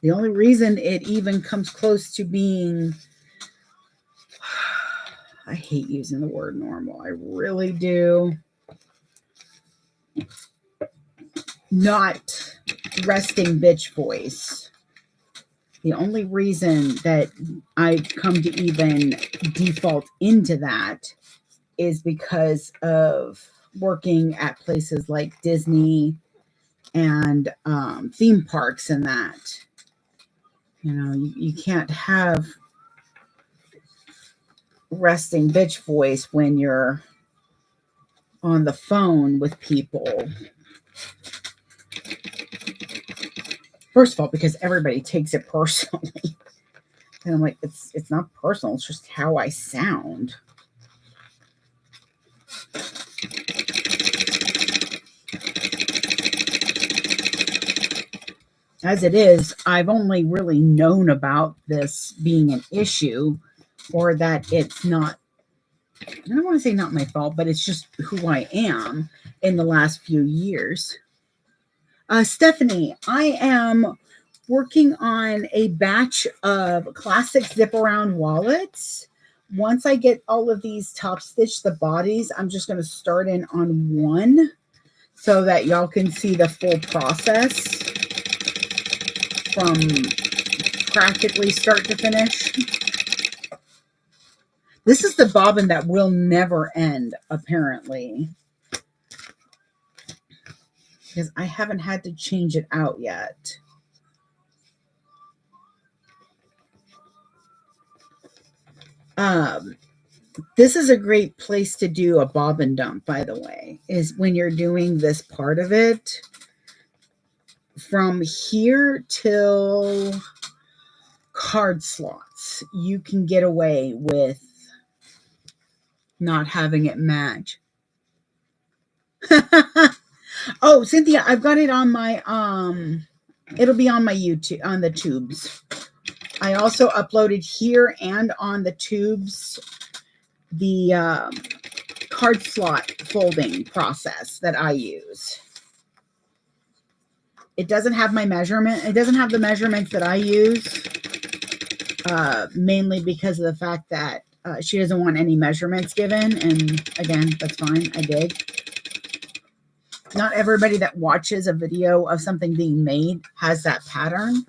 The only reason it even comes close to being, I hate using the word normal. I really do. Not resting bitch voice. The only reason that I come to even default into that is because of working at places like Disney and theme parks and that. You know, you can't have resting bitch voice when you're on the phone with people. First of all, because everybody takes it personally. And I'm like, it's not personal, it's just how I sound. As it is, I've only really known about this being an issue, or that it's not, I don't want to say not my fault, but it's just who I am in the last few years. Stephanie, I am working on a batch of classic zip around wallets. Once I get all of these top stitched, the bodies, I'm just going to start in on one so that y'all can see the full process from practically start to finish. This is the bobbin that will never end, apparently, because I haven't had to change it out yet. This is a great place to do a bobbin dump, by the way, is when you're doing this part of it. From here till card slots, you can get away with not having it match. Oh, Cynthia, I've got it on my, it'll be on my YouTube, on the tubes. I also uploaded here and on the tubes the card slot folding process that I use. It doesn't have my measurement. It doesn't have the measurements that I use, mainly because of the fact that she doesn't want any measurements given. And again, that's fine. I did. Not everybody that watches a video of something being made has that pattern.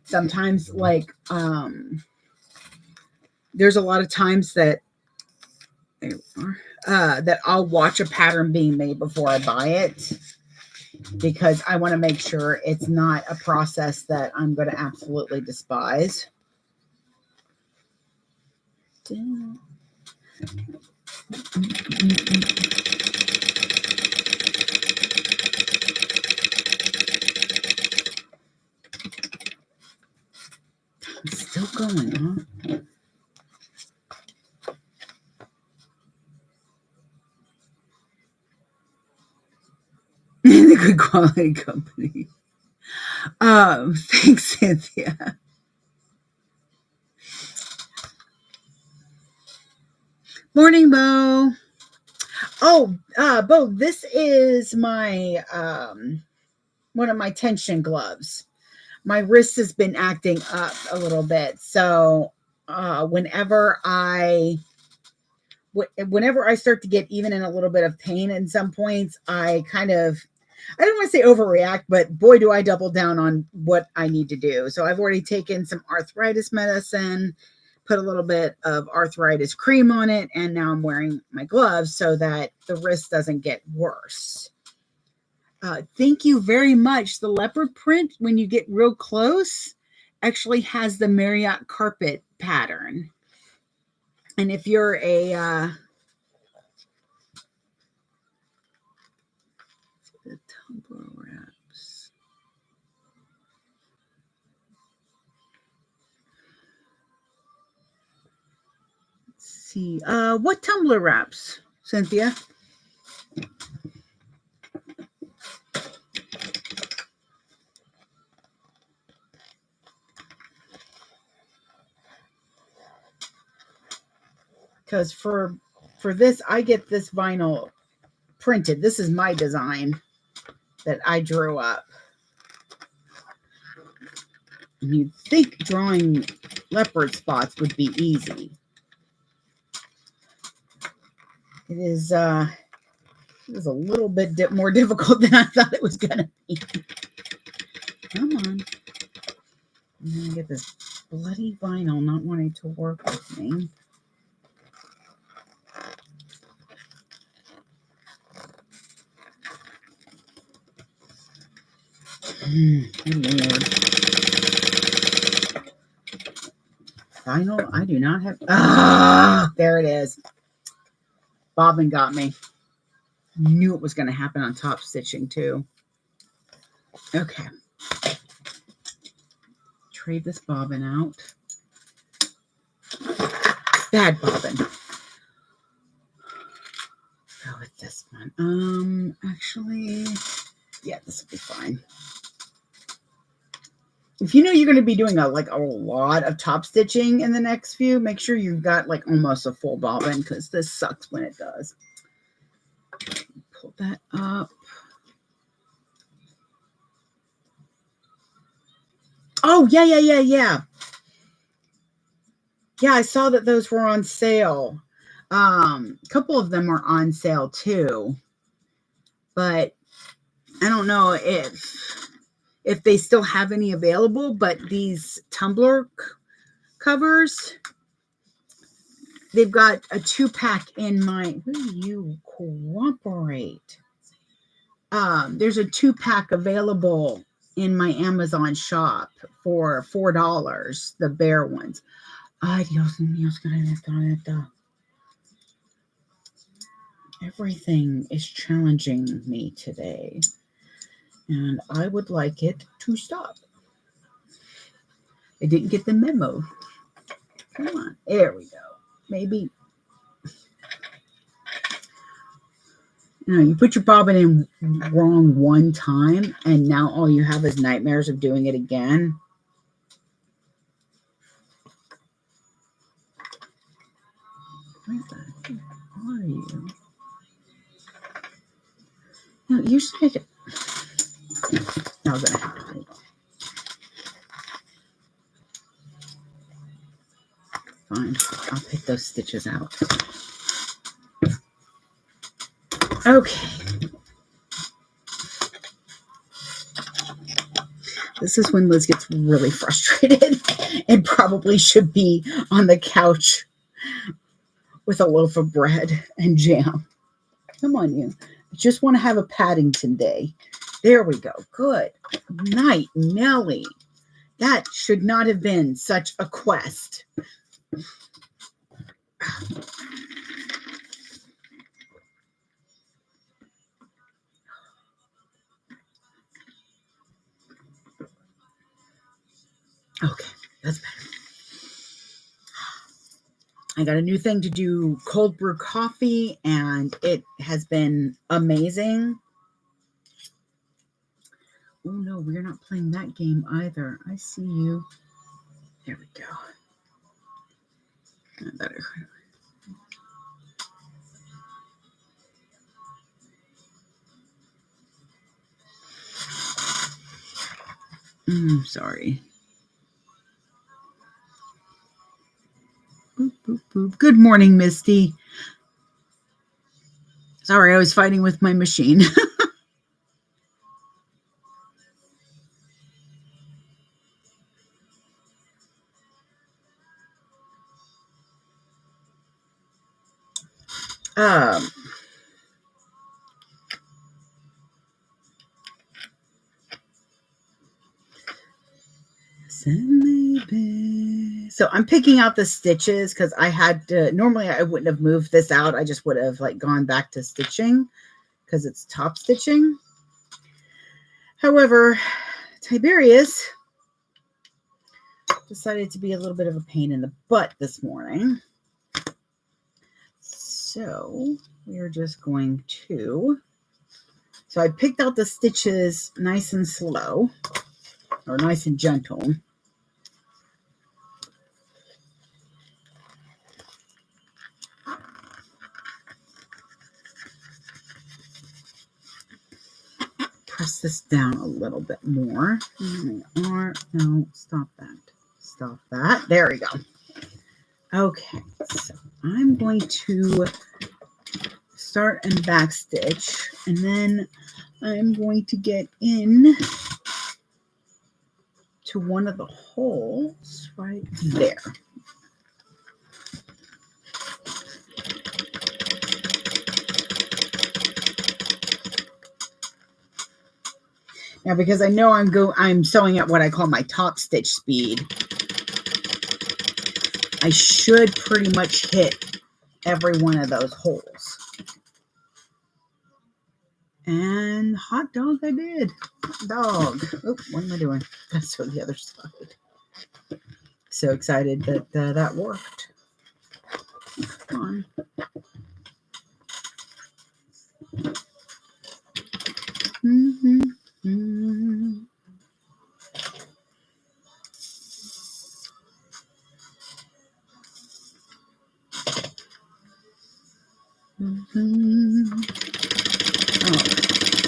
Sometimes, like, there's a lot of times that that I'll watch a pattern being made before I buy it, because I want to make sure it's not a process that I'm going to absolutely despise. a good quality company. Thanks, Cynthia. Morning, Bo. Oh, Bo, this is my one of my tension gloves. My wrist has been acting up a little bit, so whenever I start to get even in a little bit of pain in some points, I don't want to say overreact, but boy, do I double down on what I need to do. So I've already taken some arthritis medicine, put a little bit of arthritis cream on it, and now I'm wearing my gloves so that the wrist doesn't get worse. Thank you very much. The leopard print, when you get real close, actually has the Marriott carpet pattern. And if you're a the tumbler wraps. Let's see. What tumbler wraps, Cynthia? Because for this, I get this vinyl printed. This is my design that I drew up. And you'd think drawing leopard spots would be easy. It is a little bit more difficult than I thought it was going to be. Come on. I'm going to get this bloody vinyl not wanting to work with me. Lord. Vinyl, I do not have. There it is. Bobbin got me. Knew it was going to happen on top stitching too. Okay. Trade this bobbin out. Bad bobbin. Go with this one. Actually, yeah, this will be fine. If you know you're going to be doing a lot of top stitching in the next few, make sure you've got like almost a full bobbin, because this sucks when it does. Pull that up. Oh, yeah. Yeah, I saw that those were on sale. A couple of them are on sale too. But I don't know if they still have any available, but these tumbler covers, they've got a 2-pack in my, will you cooperate? There's a 2-pack available in my Amazon shop for $4, the bear ones. Ay, Dios mío, everything is challenging me today, and I would like it to stop. I didn't get the memo. Come on, there we go. Maybe. You put your bobbin in wrong one time, and now all you have is nightmares of doing it again. Where the heck are you? No, usually I was gonna have to hold on. Fine, I'll pick those stitches out. Okay. This is when Liz gets really frustrated and probably should be on the couch with a loaf of bread and jam. Come on, you. I just want to have a Paddington day. There we go. Good night, Nellie. That should not have been such a quest. Okay, that's better. I got a new thing to do, cold brew coffee, and it has been amazing. Oh no, we're not playing that game either. I see you. There we go. Sorry. Boop, boop, boop. Good morning, Misty. Sorry, I was fighting with my machine. So I'm picking out the stitches because I had to, normally I wouldn't have moved this out. I just would have like gone back to stitching because it's top stitching. However, Tiberius decided to be a little bit of a pain in the butt this morning. So we're just going to, so I picked out the stitches nice and slow, or nice and gentle. Press this down a little bit more. No, stop that. Stop that. There we go. Okay, so I'm going to start and back stitch, and then I'm going to get in to one of the holes right there. Now, because I know I'm sewing at what I call my top stitch speed, I should pretty much hit every one of those holes. And hot dog I did. Hot dog. Oh, what am I doing? Let's go to the other side. So excited that that worked. Come on. Oh,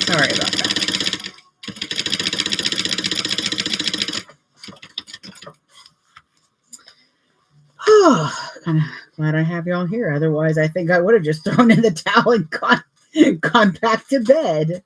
sorry about that. Oh, kind of glad I have y'all here. Otherwise, I think I would have just thrown in the towel and gone back to bed.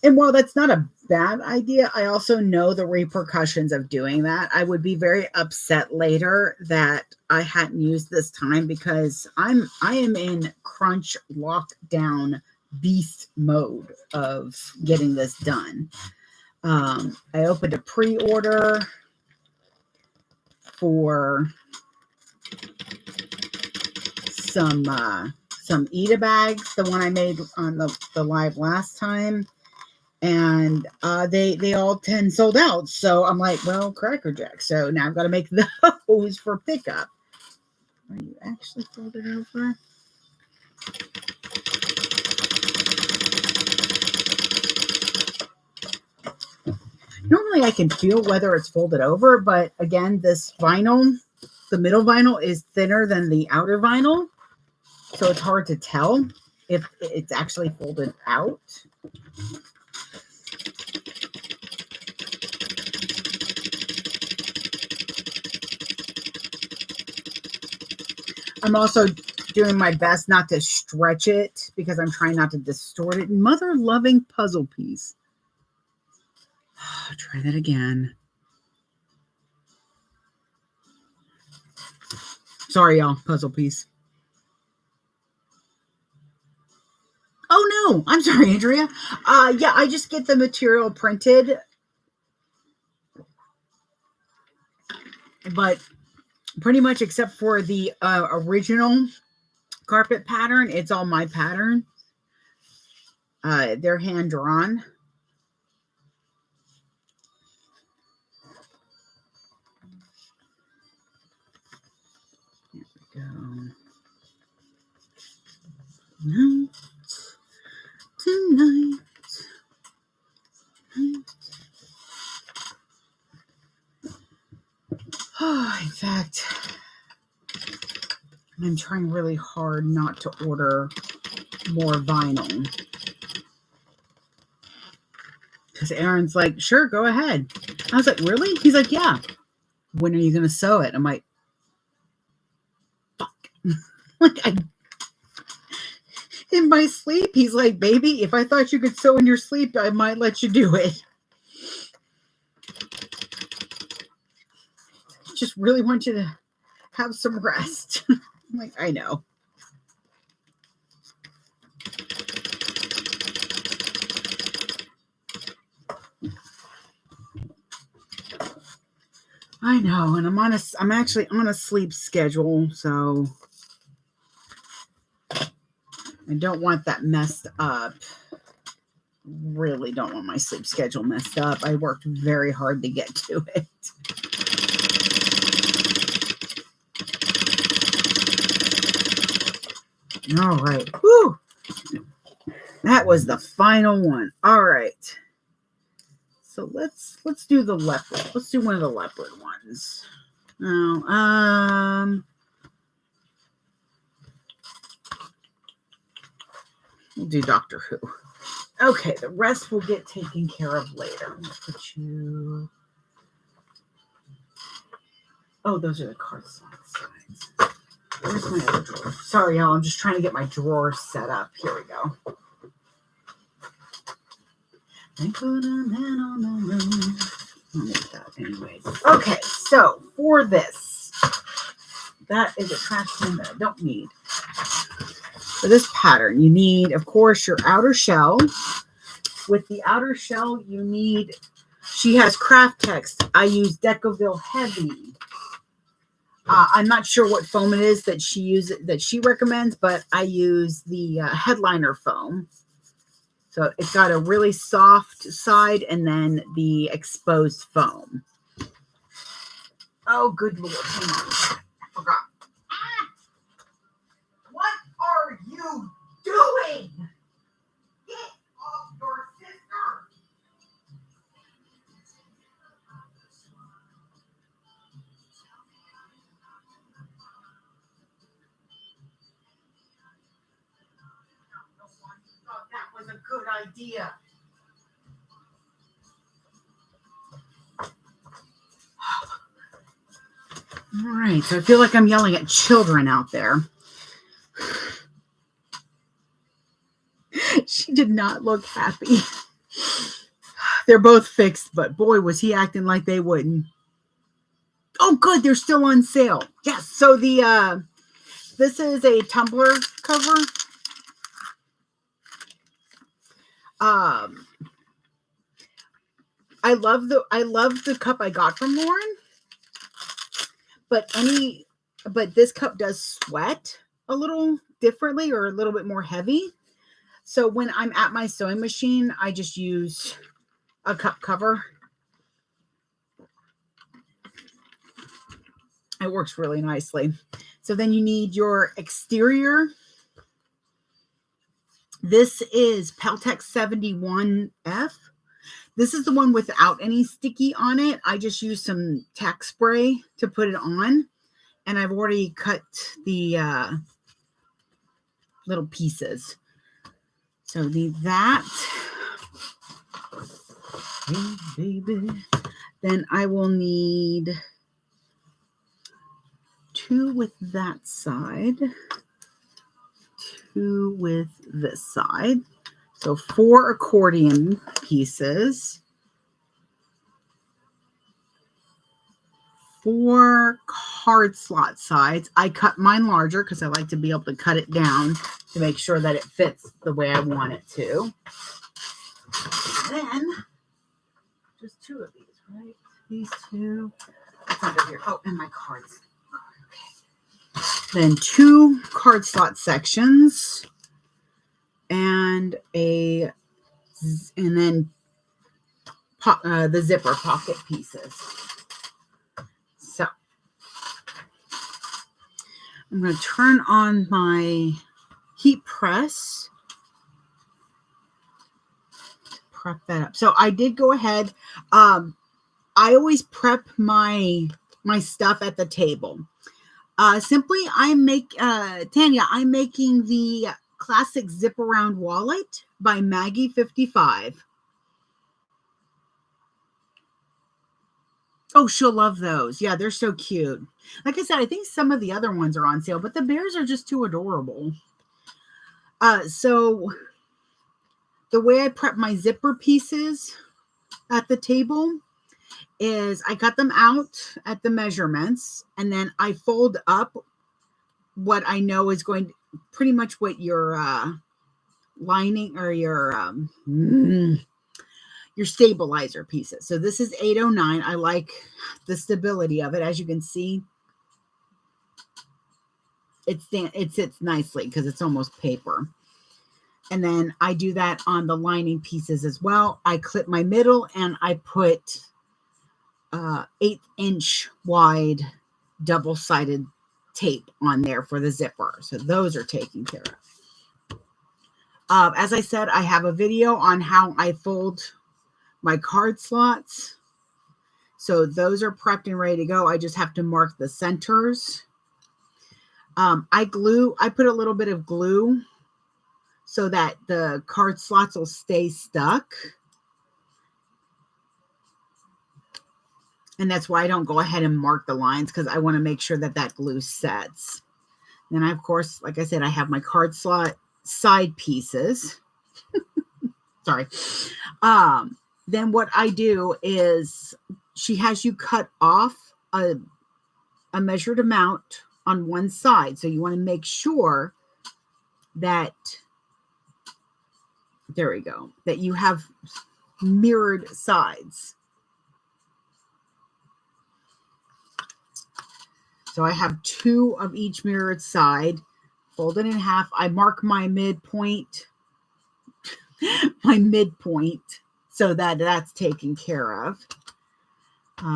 And while that's not a bad idea, I also know the repercussions of doing that. I would be very upset later that I hadn't used this time because I am in crunch lockdown beast mode of getting this done. I opened a pre-order for some Eda bags, the one I made on the live last time. And they all 10 sold out. So I'm like, well, Cracker Jack. So now I've got to make those for pickup. Are you actually folded over? Normally I can feel whether it's folded over, but again, this vinyl, the middle vinyl is thinner than the outer vinyl. So it's hard to tell if it's actually folded out. I'm also doing my best not to stretch it because I'm trying not to distort it. Mother-loving puzzle piece. Try that again. Sorry, y'all. Puzzle piece. Oh, no. I'm sorry, Andrea. Yeah, I just get the material printed. But pretty much except for the original carpet pattern, it's all my pattern. They're hand drawn. There we go. Tonight. In fact, I'm trying really hard not to order more vinyl. Because Aaron's like, sure, go ahead. I was like, really? He's like, yeah. When are you going to sew it? I'm like, fuck. In my sleep, he's like, baby, if I thought you could sew in your sleep, I might let you do it. Just really want you to have some rest. I'm like, I know. I know, and I'm actually on a sleep schedule, so I don't want that messed up. Really don't want my sleep schedule messed up. I worked very hard to get to it. All right. Whew. That was the final one. All right. So let's do the leopard. Let's do one of the leopard ones. No, we'll do Doctor Who. Okay, the rest will get taken care of later. I'm gonna put you. Oh, those are the card sides. Where's my other drawer? Sorry, y'all. I'm just trying to get my drawer set up. Here we go. They put a man on the moon. I'll make that anyways. Okay, so for this, that is a trash can that I don't need. For this pattern, you need, of course, your outer shell. With the outer shell, you need, she has craft text. I use Decoville Heavy. I'm not sure what foam it is that she recommends, but I use the headliner foam. So it's got a really soft side and then the exposed foam. Oh, good Lord. Hang on. I forgot. What are you doing? Get off your sister. That was a good idea. All right, so I feel like I'm yelling at children out there. She did not look happy. They're both fixed, but boy, was he acting like they wouldn't. Oh, good, they're still on sale. Yes, so the this is a tumbler cover. I love the cup I got from Lauren, but this cup does sweat a little differently or a little bit more heavy. So when I'm at my sewing machine, I just use a cup cover. It works really nicely. So then you need your exterior. This is Peltex 71F. This is the one without any sticky on it. I just used some tack spray to put it on. And I've already cut the little pieces. So need that. Hey, baby. Then I will need 2 with that side. 2 with this side. So 4 accordion pieces. 4 card slot sides. I cut mine larger because I like to be able to cut it down to make sure that it fits the way I want it to. Then, just 2 of these, right? These 2. What's under here? Oh, and my cards. Okay. Then 2 card slot sections. And then the zipper pocket pieces. So I'm going to turn on my heat press. Prep that up. So I did go ahead. I always prep my my stuff at the table. Simply, I'm making the classic zip around wallet by Maggie55. Oh, she'll love those. Yeah, they're so cute. Like I said, I think some of the other ones are on sale, but the bears are just too adorable. So the way I prep my zipper pieces at the table is I cut them out at the measurements, and then I fold up what I know is going to pretty much what your lining or your stabilizer pieces. So this is 809. I like the stability of it. As you can see, it sits nicely because it's almost paper. And then I do that on the lining pieces as well. I clip my middle and I put 1/8-inch wide double-sided tape on there for the zipper. So those are taken care of. As I said, I have a video on how I fold my card slots. So those are prepped and ready to go. I just have to mark the centers. I put a little bit of glue so that the card slots will stay stuck. And that's why I don't go ahead and mark the lines, because I want to make sure that that glue sets. Then I, of course, like I said, I have my card slot side pieces. Sorry. Then what I do is she has you cut off a measured amount on one side. So you want to make sure that, there we go, that you have mirrored sides. So I have 2 of each mirrored side, folded in half. I mark my midpoint, so that that's taken care of.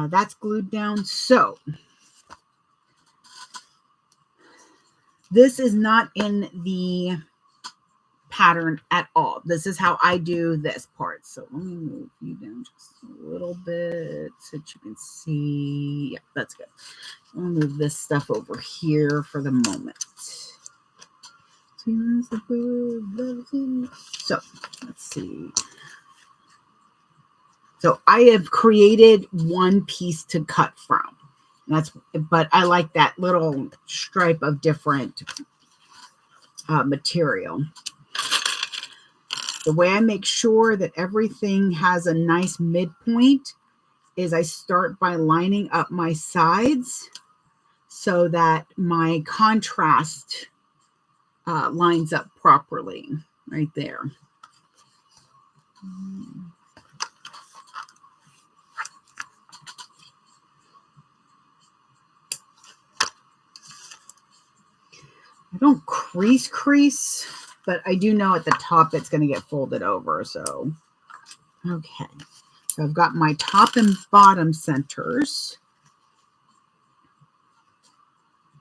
That's glued down. So this is not in the pattern at all. This is how I do this part. So let me move you down just a little bit so that you can see. Yeah, that's good. I'll move this stuff over here for the moment. So let's see. So I have created one piece to cut from. But I like that little stripe of different material. The way I make sure that everything has a nice midpoint is I start by lining up my sides so that my contrast lines up properly right there. I don't crease, but I do know at the top it's going to get folded over. So, okay. So I've got my top and bottom centers.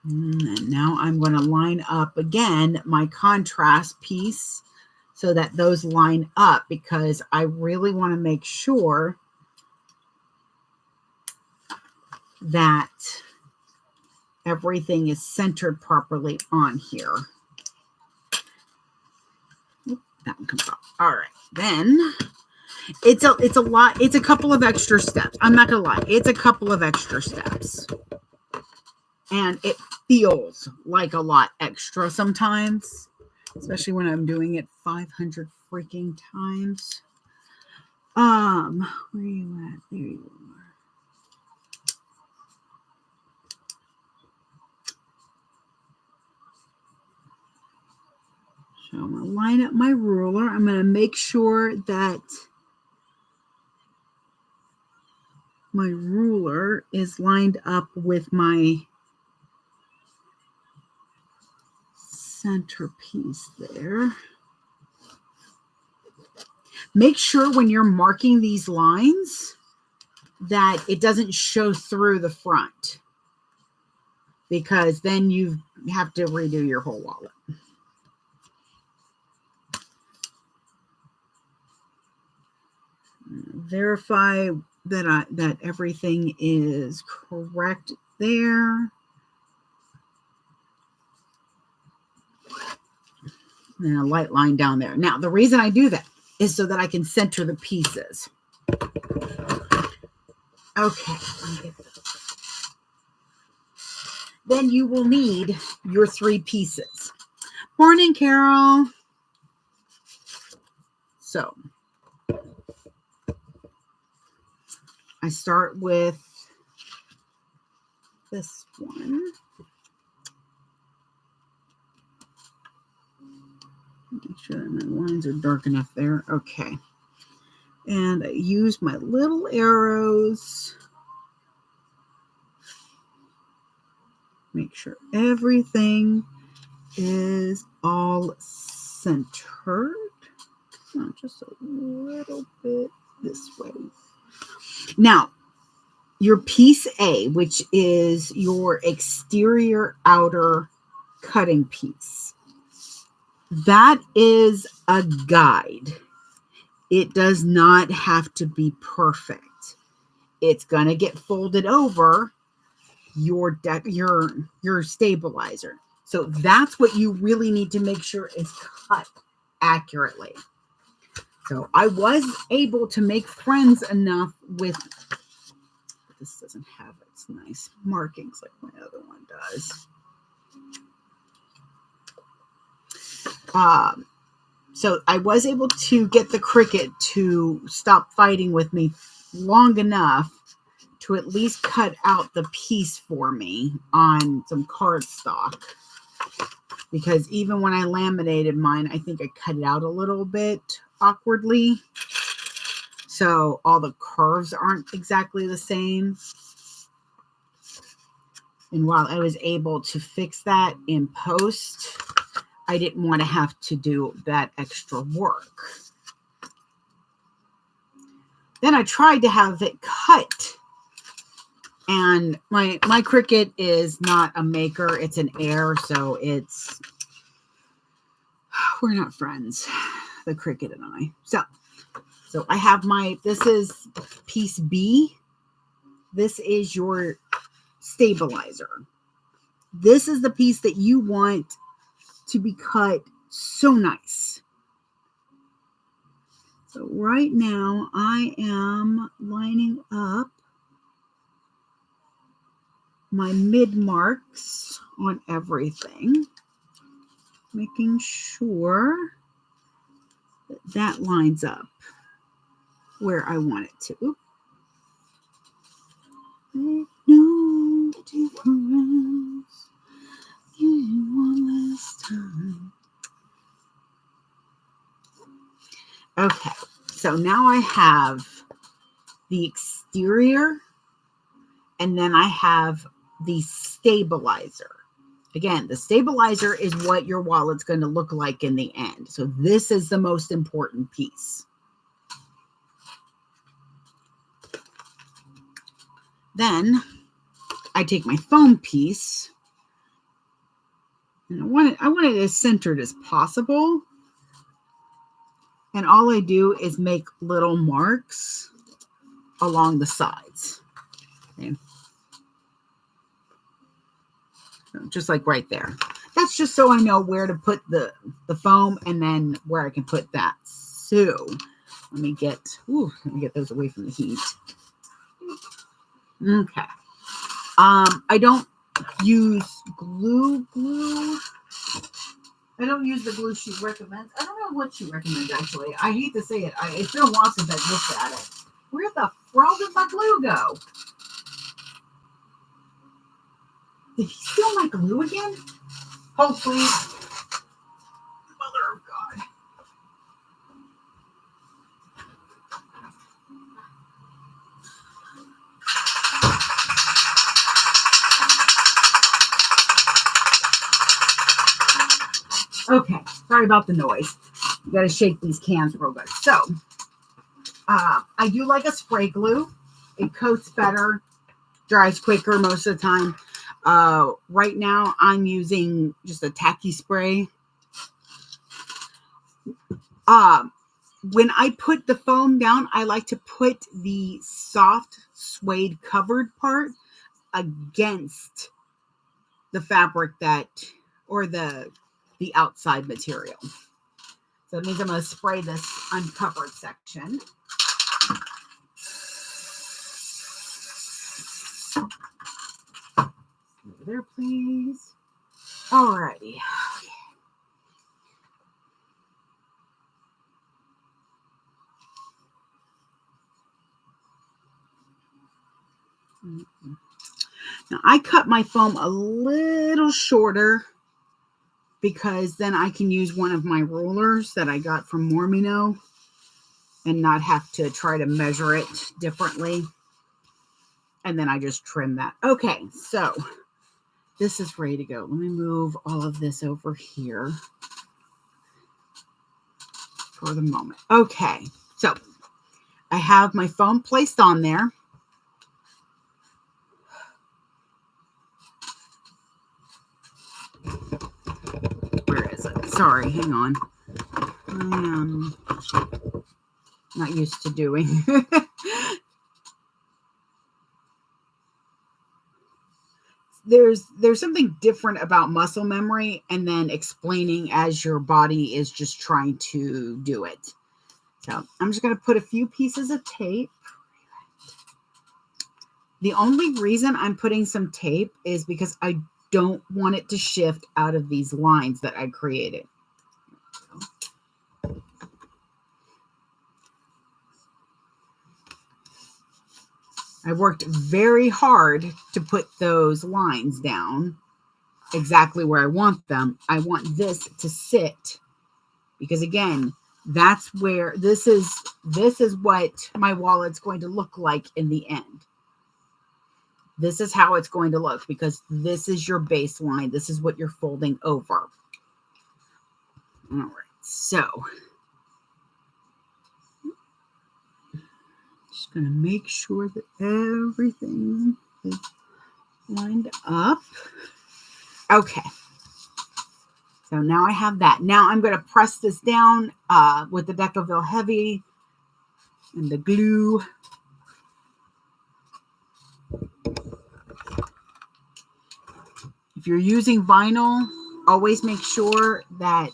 And now I'm going to line up again my contrast piece so that those line up, because I really want to make sure that everything is centered properly on here. That one comes off. All right, then it's a lot. It's a couple of extra steps. I'm not gonna lie, it's a couple of extra steps, and it feels like a lot extra sometimes, especially when I'm doing it 500 freaking times. Where are you at? There you are. So I'm going to line up my ruler. I'm going to make sure that my ruler is lined up with my centerpiece there. Make sure when you're marking these lines that it doesn't show through the front, because then you have to redo your whole wallet. Verify that everything is correct there. And a light line down there. Now, the reason I do that is so that I can center the pieces. Okay. Then you will need your 3 pieces. Morning, Carol. So, I start with this one. Make sure that my lines are dark enough there. Okay. And I use my little arrows. Make sure everything is all centered. Not just a little bit this way. Now, your piece A, which is your exterior outer cutting piece, that is a guide. It does not have to be perfect. It's going to get folded over your stabilizer. So that's what you really need to make sure is cut accurately. So I was able to make friends enough with, this doesn't have its nice markings like my other one does. So I was able to get the Cricut to stop fighting with me long enough to at least cut out the piece for me on some cardstock. Because even when I laminated mine, I think I cut it out a little bit awkwardly. So all the curves aren't exactly the same. And while I was able to fix that in post, I didn't want to have to do that extra work. Then I tried to have it cut. And my Cricut is not a maker, it's an Air, so we're not friends, the Cricut and I. So I have this is piece B. This is your stabilizer. This is the piece that you want to be cut so nice. So right now I am lining up my mid marks on everything, making sure that lines up where I want it to. Make no difference. Give you one last time. Okay, so now I have the exterior, and then I have the stabilizer. Again, the stabilizer is what your wallet's going to look like in the end. So this is the most important piece. Then I take my foam piece, and I want it as centered as possible. And all I do is make little marks along the sides. Okay. Just like right there. That's just so I know where to put the foam and then where I can put that. So let me get those away from the heat. Okay. I don't use glue. I don't use the glue she recommends. I don't know what she recommends, actually. I hate to say it. It's been a while since I've looked at it. Where the frog did my glue go? Did he steal my glue again? Hopefully. Mother of God. Okay, sorry about the noise. You got to shake these cans real good. So, I do like a spray glue. It coats better, dries quicker most of the time. Right now, I'm using just a tacky spray. when I put the foam down, I like to put the soft suede covered part against the fabric or the outside material. So that means I'm going to spray this uncovered section. Over there, please. Alrighty. Now I cut my foam a little shorter because then I can use one of my rulers that I got from Mormino and not have to try to measure it differently. And then I just trim that. Okay, so this is ready to go. Let me move all of this over here for the moment. Okay, so I have my foam placed on there. Where is it? Sorry, hang on. I am not used to doing. There's something different about muscle memory and then explaining as your body is just trying to do it. So I'm just going to put a few pieces of tape. The only reason I'm putting some tape is because I don't want it to shift out of these lines that I created. I worked very hard to put those lines down exactly where I want them. I want this to sit because, again, that's where this is what my wallet's going to look like in the end. This is how it's going to look because this is your baseline. This is what you're folding over. All right, so just going to make sure that everything is lined up. Okay. So now I have that. Now I'm going to press this down with the Decaville Heavy and the glue. If you're using vinyl, always make sure that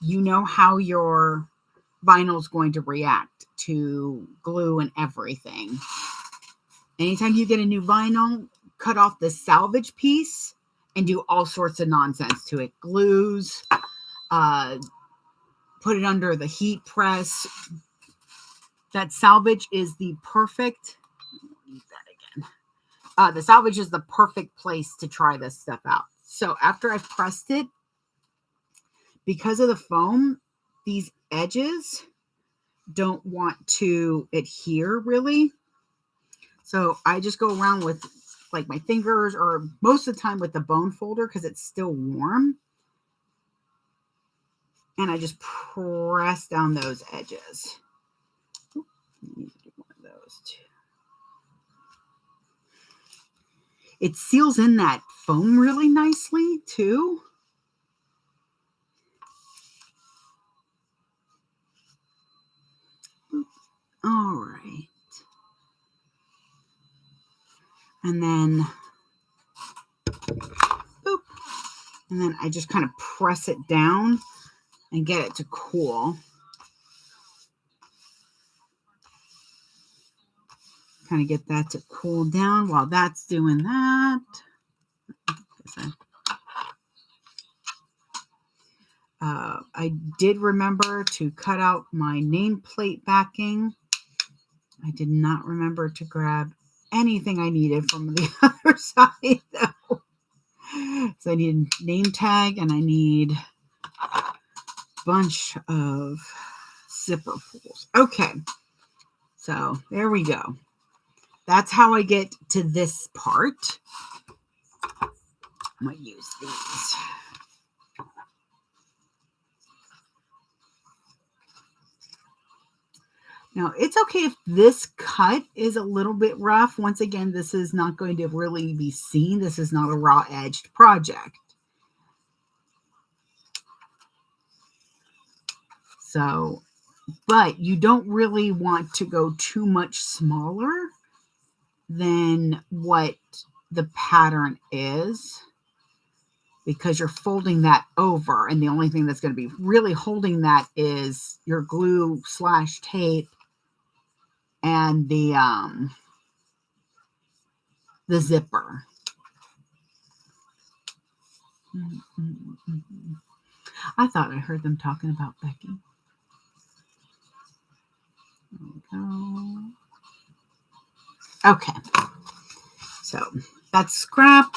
you know how your vinyl is going to react to glue and everything. Anytime you get a new vinyl, cut off the salvage piece and do all sorts of nonsense to it. Glues, put it under the heat press. That salvage is the perfect, use that again. The salvage is the perfect place to try this stuff out. So after I've pressed it, because of the foam, these edges don't want to adhere really. So I just go around with like my fingers or most of the time with the bone folder because it's still warm. And I just press down those edges. Ooh, I need to do one of those too. It seals in that foam really nicely too. All right. And then, boop, and then I just kind of press it down and get it to cool. Kind of get that to cool down while that's doing that. I did remember to cut out my nameplate backing. I did not remember to grab anything I needed from the other side, though. So I need a name tag and I need a bunch of zipper pulls. Okay, so there we go. That's how I get to this part. I'm going to use these. Now, it's okay if this cut is a little bit rough. Once again, this is not going to really be seen. This is not a raw-edged project. So but you don't really want to go too much smaller than what the pattern is, because you're folding that over, and the only thing that's going to be really holding that is your glue / tape and the zipper. I thought I heard them talking about Becky. There we go. Okay, so that's scrap.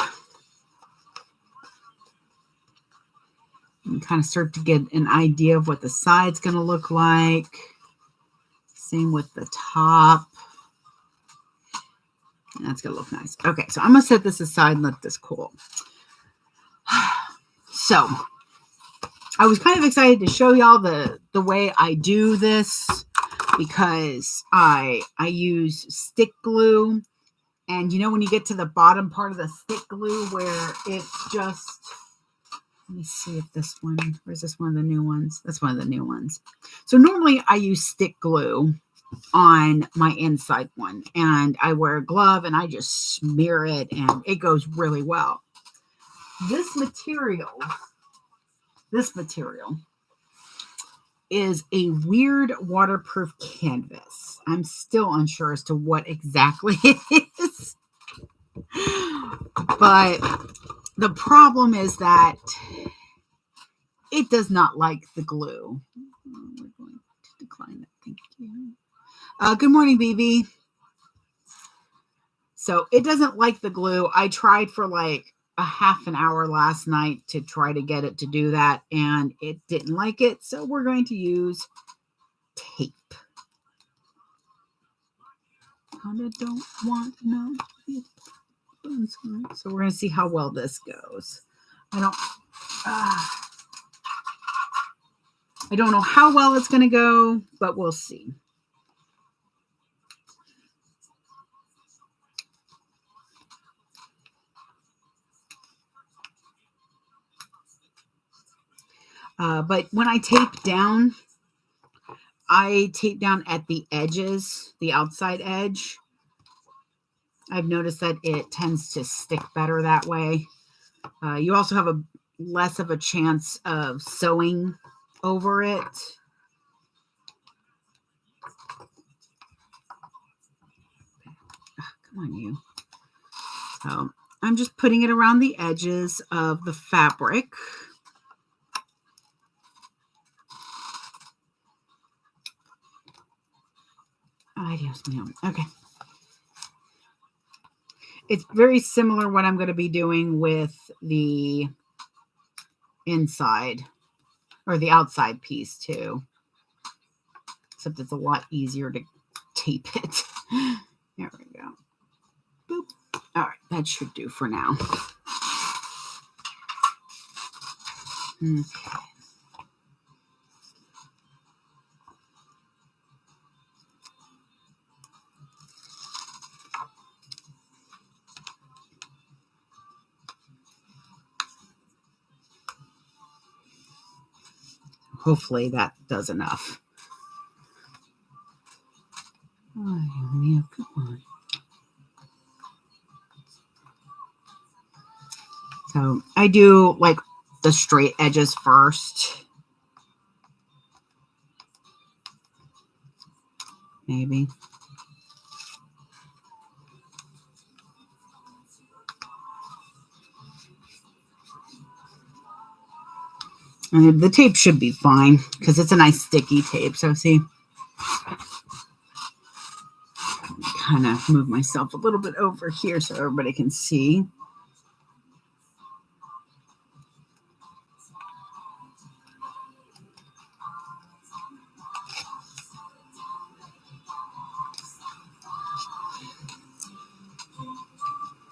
You kind of start to get an idea of what the side's going to look like. Same with the top. And that's going to look nice. Okay, so I'm going to set this aside and let this cool. So I was kind of excited to show y'all the way I do this, because I use stick glue. And you know, when you get to the bottom part of the stick glue where it's just, let me see if this one, where's this one of the new ones? That's one of the new ones. So normally I use stick glue on my inside one, and I wear a glove and I just smear it and it goes really well. This material is a weird waterproof canvas. I'm still unsure as to what exactly it is. But the problem is that it does not like the glue. We're going to decline that. Thank you. Good morning, BB. So it doesn't like the glue. I tried for like a half an hour last night to try to get it to do that, and it didn't like it. So we're going to use tape. I don't want no. So we're going to see how well this goes. I don't know how well it's going to go, but we'll see. But when I tape down, I tape down at the edges, the outside edge. I've noticed that it tends to stick better that way. You also have a less of a chance of sewing over it. Come on, you. So I'm just putting it around the edges of the fabric. Okay. It's very similar what I'm going to be doing with the inside or the outside piece too. Except it's a lot easier to tape it. There we go. Boop. All right, that should do for now. Okay. Hopefully that does enough. Oh, yeah, come on. So I do like the straight edges first. Maybe. And the tape should be fine because it's a nice sticky tape. So see, kind of move myself a little bit over here so everybody can see.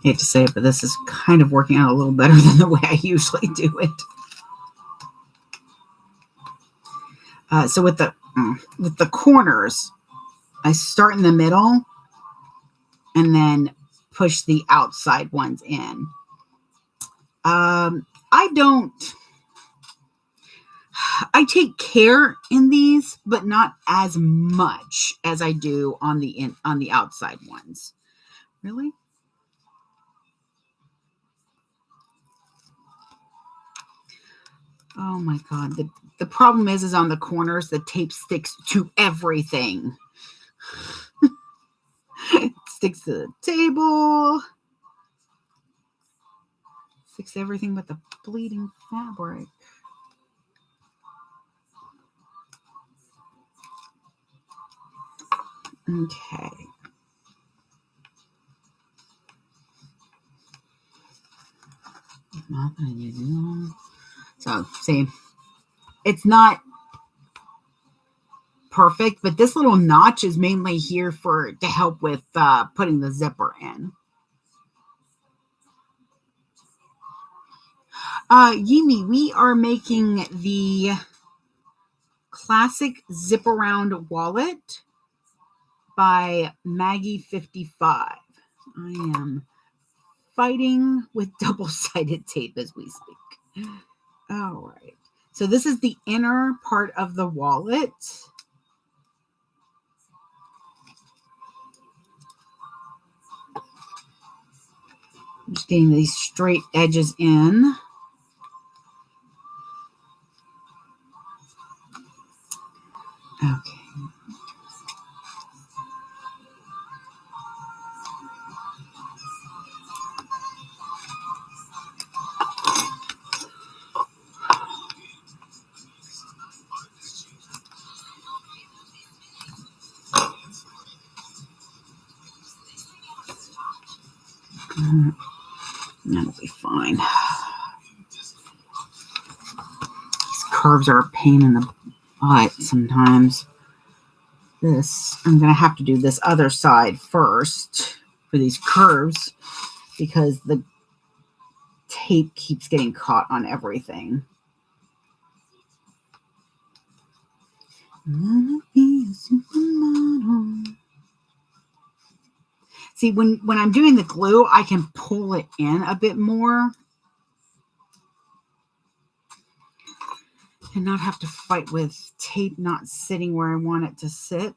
I hate to say it, but this is kind of working out a little better than the way I usually do it. So with the corners, I start in the middle and then push the outside ones in. I don't I take care in these, but not as much as I do on the outside ones. Really? Oh my God. The problem is on the corners, the tape sticks to everything. It sticks to the table. Sticks to everything but the bleeding fabric. Okay. So, see, it's not perfect, but this little notch is mainly here to help with putting the zipper in. Yimi, we are making the classic zip around wallet by Maggie55. I am fighting with double-sided tape as we speak. All right. So this is the inner part of the wallet. I'm just getting these straight edges in. Okay. That'll be fine. These curves are a pain in the butt sometimes. I'm going to have to do this other side first for these curves because the tape keeps getting caught on everything. Be a supermodel. See, when I'm doing the glue, I can pull it in a bit more and not have to fight with tape not sitting where I want it to sit.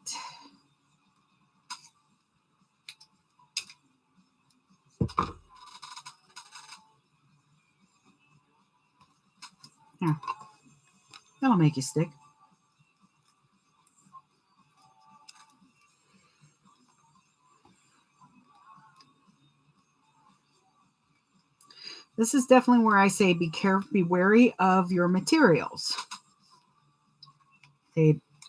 Yeah, that'll make you stick. This is definitely where I say be careful, be wary of your materials.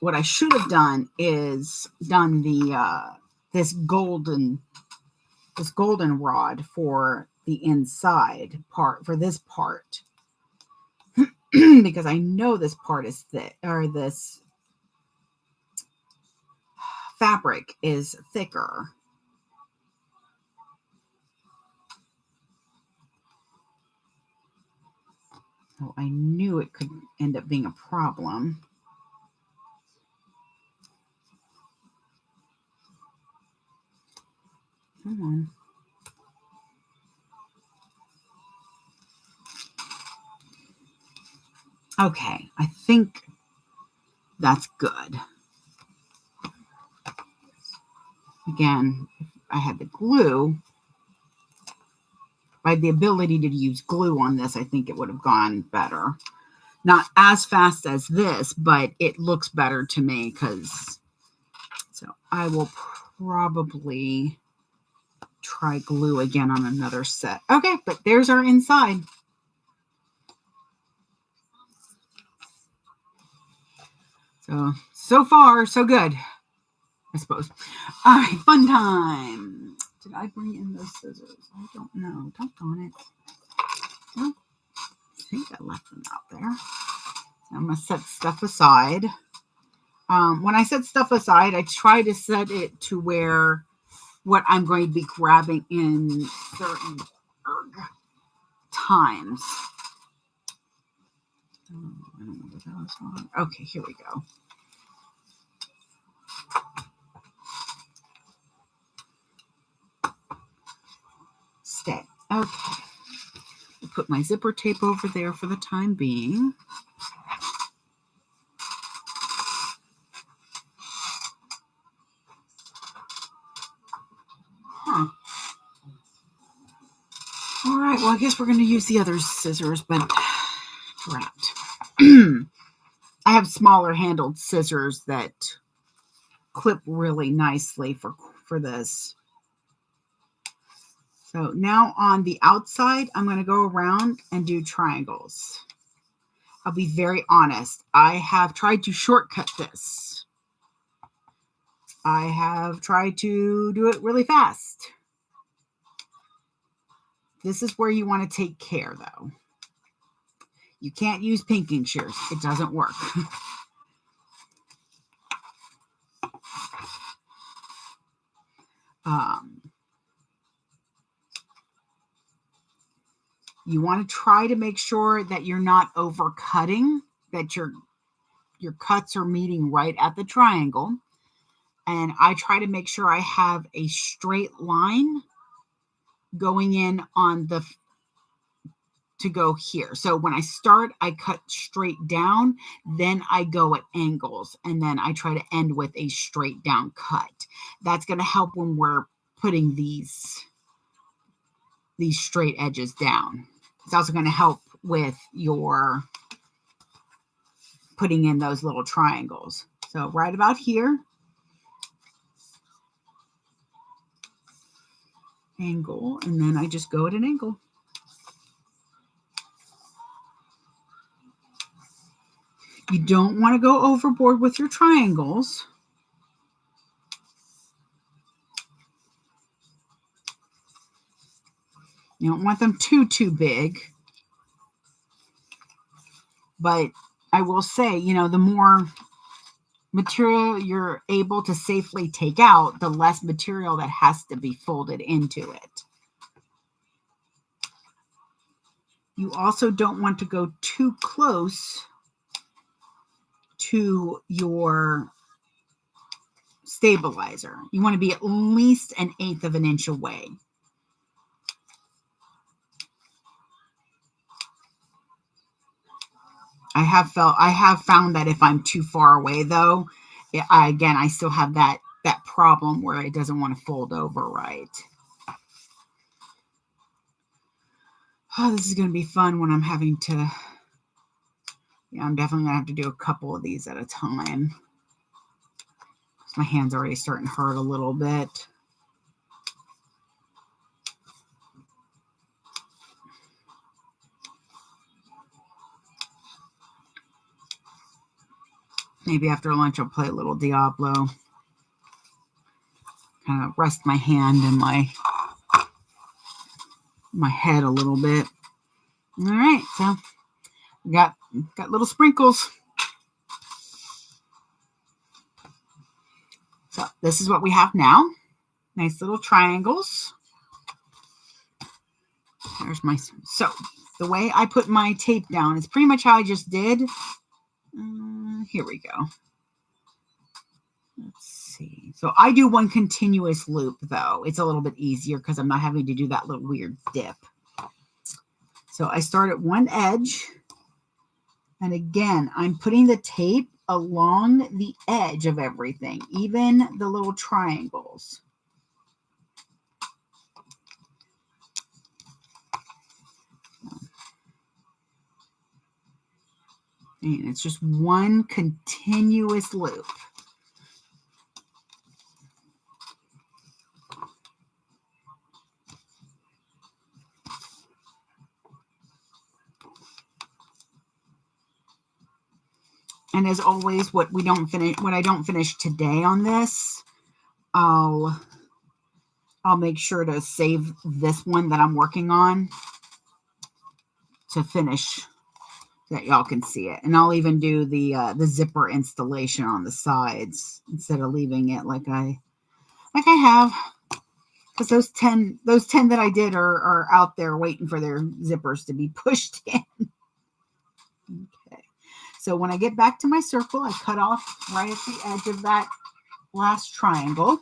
What I should have done is done the this golden rod for the inside part, for this part. Because I know this part is thick, or this fabric is thicker. So I knew it could end up being a problem. Come on. Okay, I think that's good. Again, if I had the glue, by the ability to use glue on this, I think it would have gone better. Not as fast as this, but it looks better to me so I will probably try glue again on another set. Okay, but there's our inside. So far, so good, I suppose. All right, fun time. Did I bring in those scissors? I don't know. Doggone it. Well, I think I left them out there. So I'm going to set stuff aside. When I set stuff aside, I try to set it to where what I'm going to be grabbing in certain times. I don't know what that was wrong. Okay, here we go. Stay. Okay. I'll put my zipper tape over there for the time being. well, I guess we're going to use the other scissors, but drat. I have smaller handled scissors that clip really nicely for this. So now on the outside, I'm going to go around and do triangles. I'll be very honest. I have tried to shortcut this. I have tried to do it really fast. This is where you want to take care, though. You can't use pinking shears. It doesn't work. You want to try to make sure that you're not overcutting, that your cuts are meeting right at the triangle. And I try to make sure I have a straight line going in on the to go here. So when I start, I cut straight down, then I go at angles, and then I try to end with a straight down cut. That's going to help when we're putting these straight edges down. It's also going to help with your putting in those little triangles. So right about here, angle, and then I just go at an angle. You don't want to go overboard with your triangles. You don't want them too big. But I will say, you know, the more material you're able to safely take out, the less material that has to be folded into it. You also don't want to go too close to your stabilizer. You want to be at least 1/8 of an inch away. I have found that if I'm too far away, though, I still have that problem where it doesn't want to fold over right. Oh, this is going to be fun when I'm having to, yeah, I'm definitely going to have to do a couple of these at a time. My hand's already starting to hurt a little bit. Maybe after lunch I'll play a little Diablo. Kind of rest my hand and my head a little bit. All right, so we got little sprinkles. So this is what we have now. Nice little triangles. There's my, so the way I put my tape down is pretty much how I just did. Here we go. Let's see. So I do one continuous loop, though. It's a little bit easier because I'm not having to do that little weird dip. So I start at one edge. And again, I'm putting the tape along the edge of everything, even the little triangles. And it's just one continuous loop. And as always, what I don't finish today on this, I'll make sure to save this one that I'm working on to finish, that y'all can see it. And I'll even do the zipper installation on the sides instead of leaving it like I have, because those 10 that I did are out there waiting for their zippers to be pushed in. Okay. So when I get back to my circle, I cut off right at the edge of that last triangle.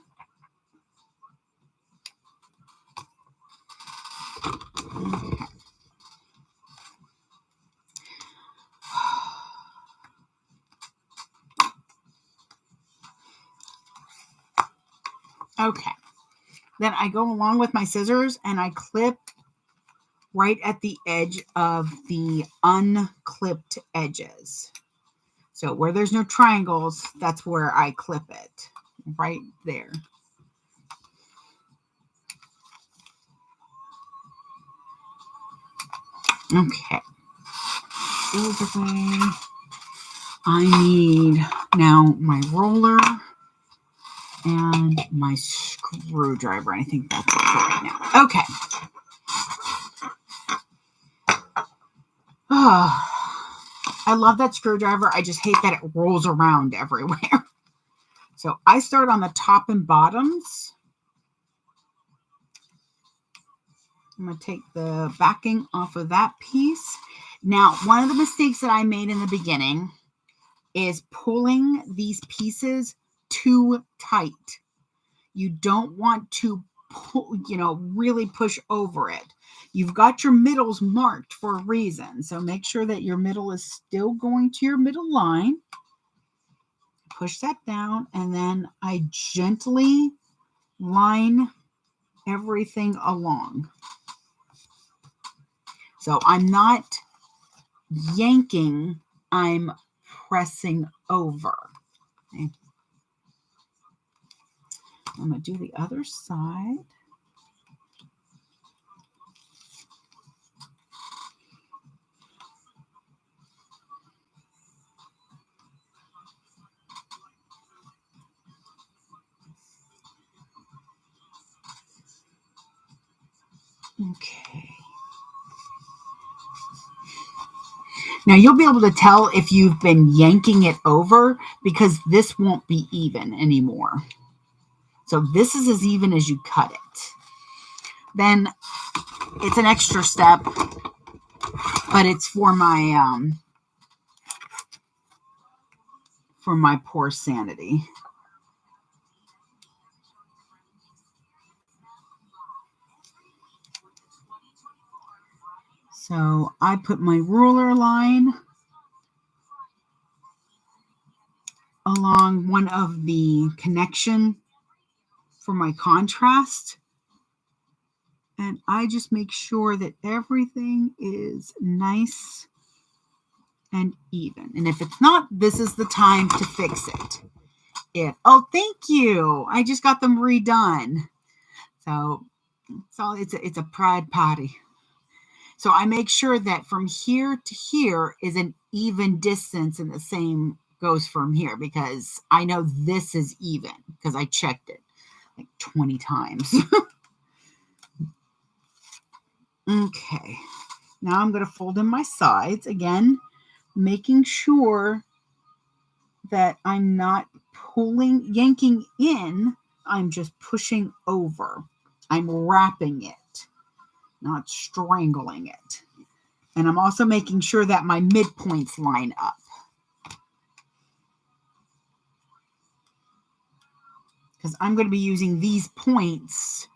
Okay. Then I go along with my scissors and I clip right at the edge of the unclipped edges. So where there's no triangles, that's where I clip it, right there. Okay. Those away. I need now my roller and my screwdriver. I think that's it for right now. Okay. Oh, I love that screwdriver. I just hate that it rolls around everywhere. So I start on the top and bottoms. I'm going to take the backing off of that piece. Now, one of the mistakes that I made in the beginning is pulling these pieces too tight. You don't want to pull, really push over it. You've got your middles marked for a reason. So make sure that your middle is still going to your middle line. Push that down, and then I gently line everything along. So I'm not yanking, I'm pressing over. Okay. I'm going to do the other side. Okay. Now you'll be able to tell if you've been yanking it over because this won't be even anymore. So this is as even as you cut it. Then it's an extra step, but it's for my poor sanity. So I put my ruler line along one of the connection for my contrast. And I just make sure that everything is nice and even. And if it's not, this is the time to fix it. Oh, thank you. I just got them redone. So it's a pride party. So I make sure that from here to here is an even distance, and the same goes from here because I know this is even because I checked it like 20 times. Okay. Now I'm going to fold in my sides again, making sure that I'm not yanking in. I'm just pushing over. I'm wrapping it, not strangling it. And I'm also making sure that my midpoints line up. Because I'm going to be using these points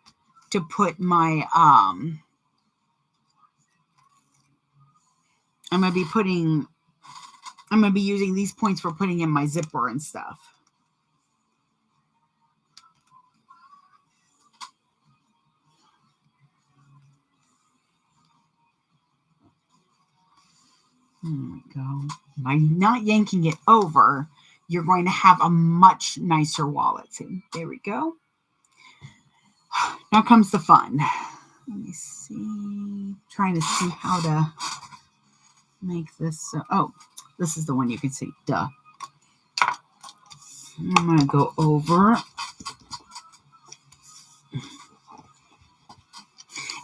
to put my, I'm going to be using these points for putting in my zipper and stuff. There we go. By not yanking it over, you're going to have a much nicer wallet. See, there we go. Now comes the fun. Let me see. Trying to see how to make this. Oh, this is the one you can see. Duh. I'm going to go over.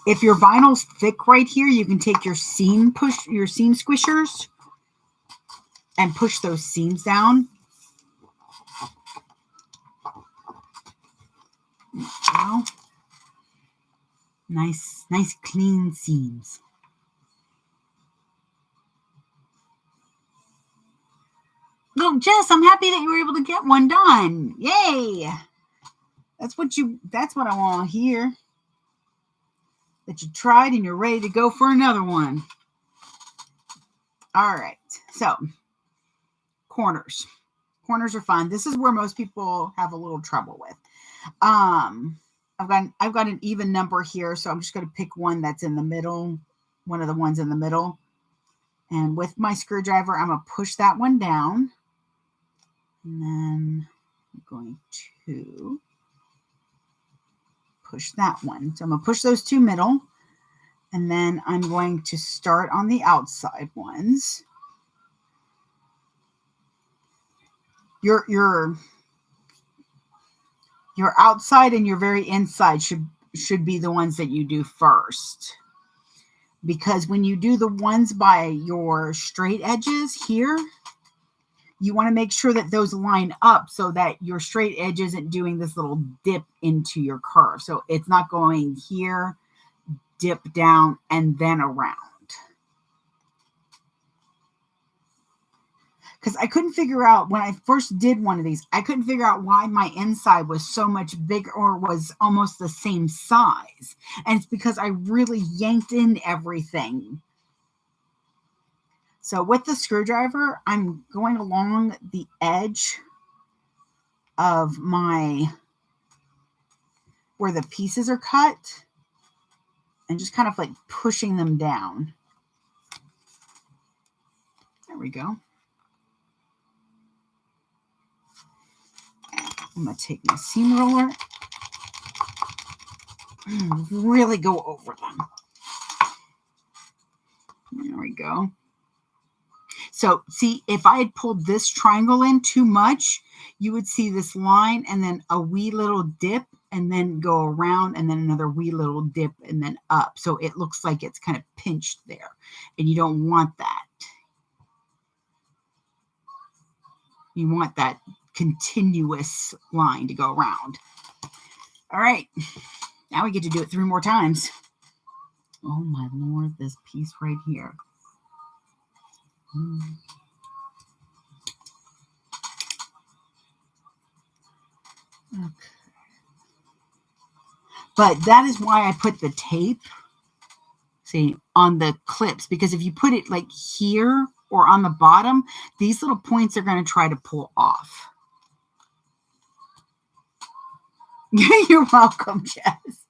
If your vinyl's thick right here, you can take your seam squishers and push those seams down. There we go. Nice clean seams. Oh, Jess, I'm happy that you were able to get one done. Yay! That's what I want to hear. That you tried and you're ready to go for another one. All right. So, corners. Corners are fun. This is where most people have a little trouble with. I've got an even number here, so I'm just going to pick one that's in the middle. one of the ones in the middle. And with my screwdriver, I'm going to push that one down. And then I'm going to push that one. So I'm going to push those two middle. And then I'm going to start on the outside ones. Your outside and your very inside should be the ones that you do first. Because when you do the ones by your straight edges here, you want to make sure that those line up so that your straight edge isn't doing this little dip into your curve. So it's not going here, dip down, and then around. Because I couldn't figure out, when I first did one of these, I couldn't figure out why my inside was so much bigger or was almost the same size. And it's because I really yanked in everything. So with the screwdriver, I'm going along the edge of where the pieces are cut and just kind of like pushing them down. There we go. I'm going to take my seam roller and really go over them. There we go. So see, if I had pulled this triangle in too much, you would see this line and then a wee little dip and then go around and then another wee little dip and then up. So it looks like it's kind of pinched there, and you don't want that. You want that continuous line to go around. All right, now we get to do it 3 more times. Oh my Lord, this piece right here. Okay. But that is why I put the tape, see, on the clips, because if you put it like here or on the bottom, these little points are going to try to pull off. You're welcome, Jess.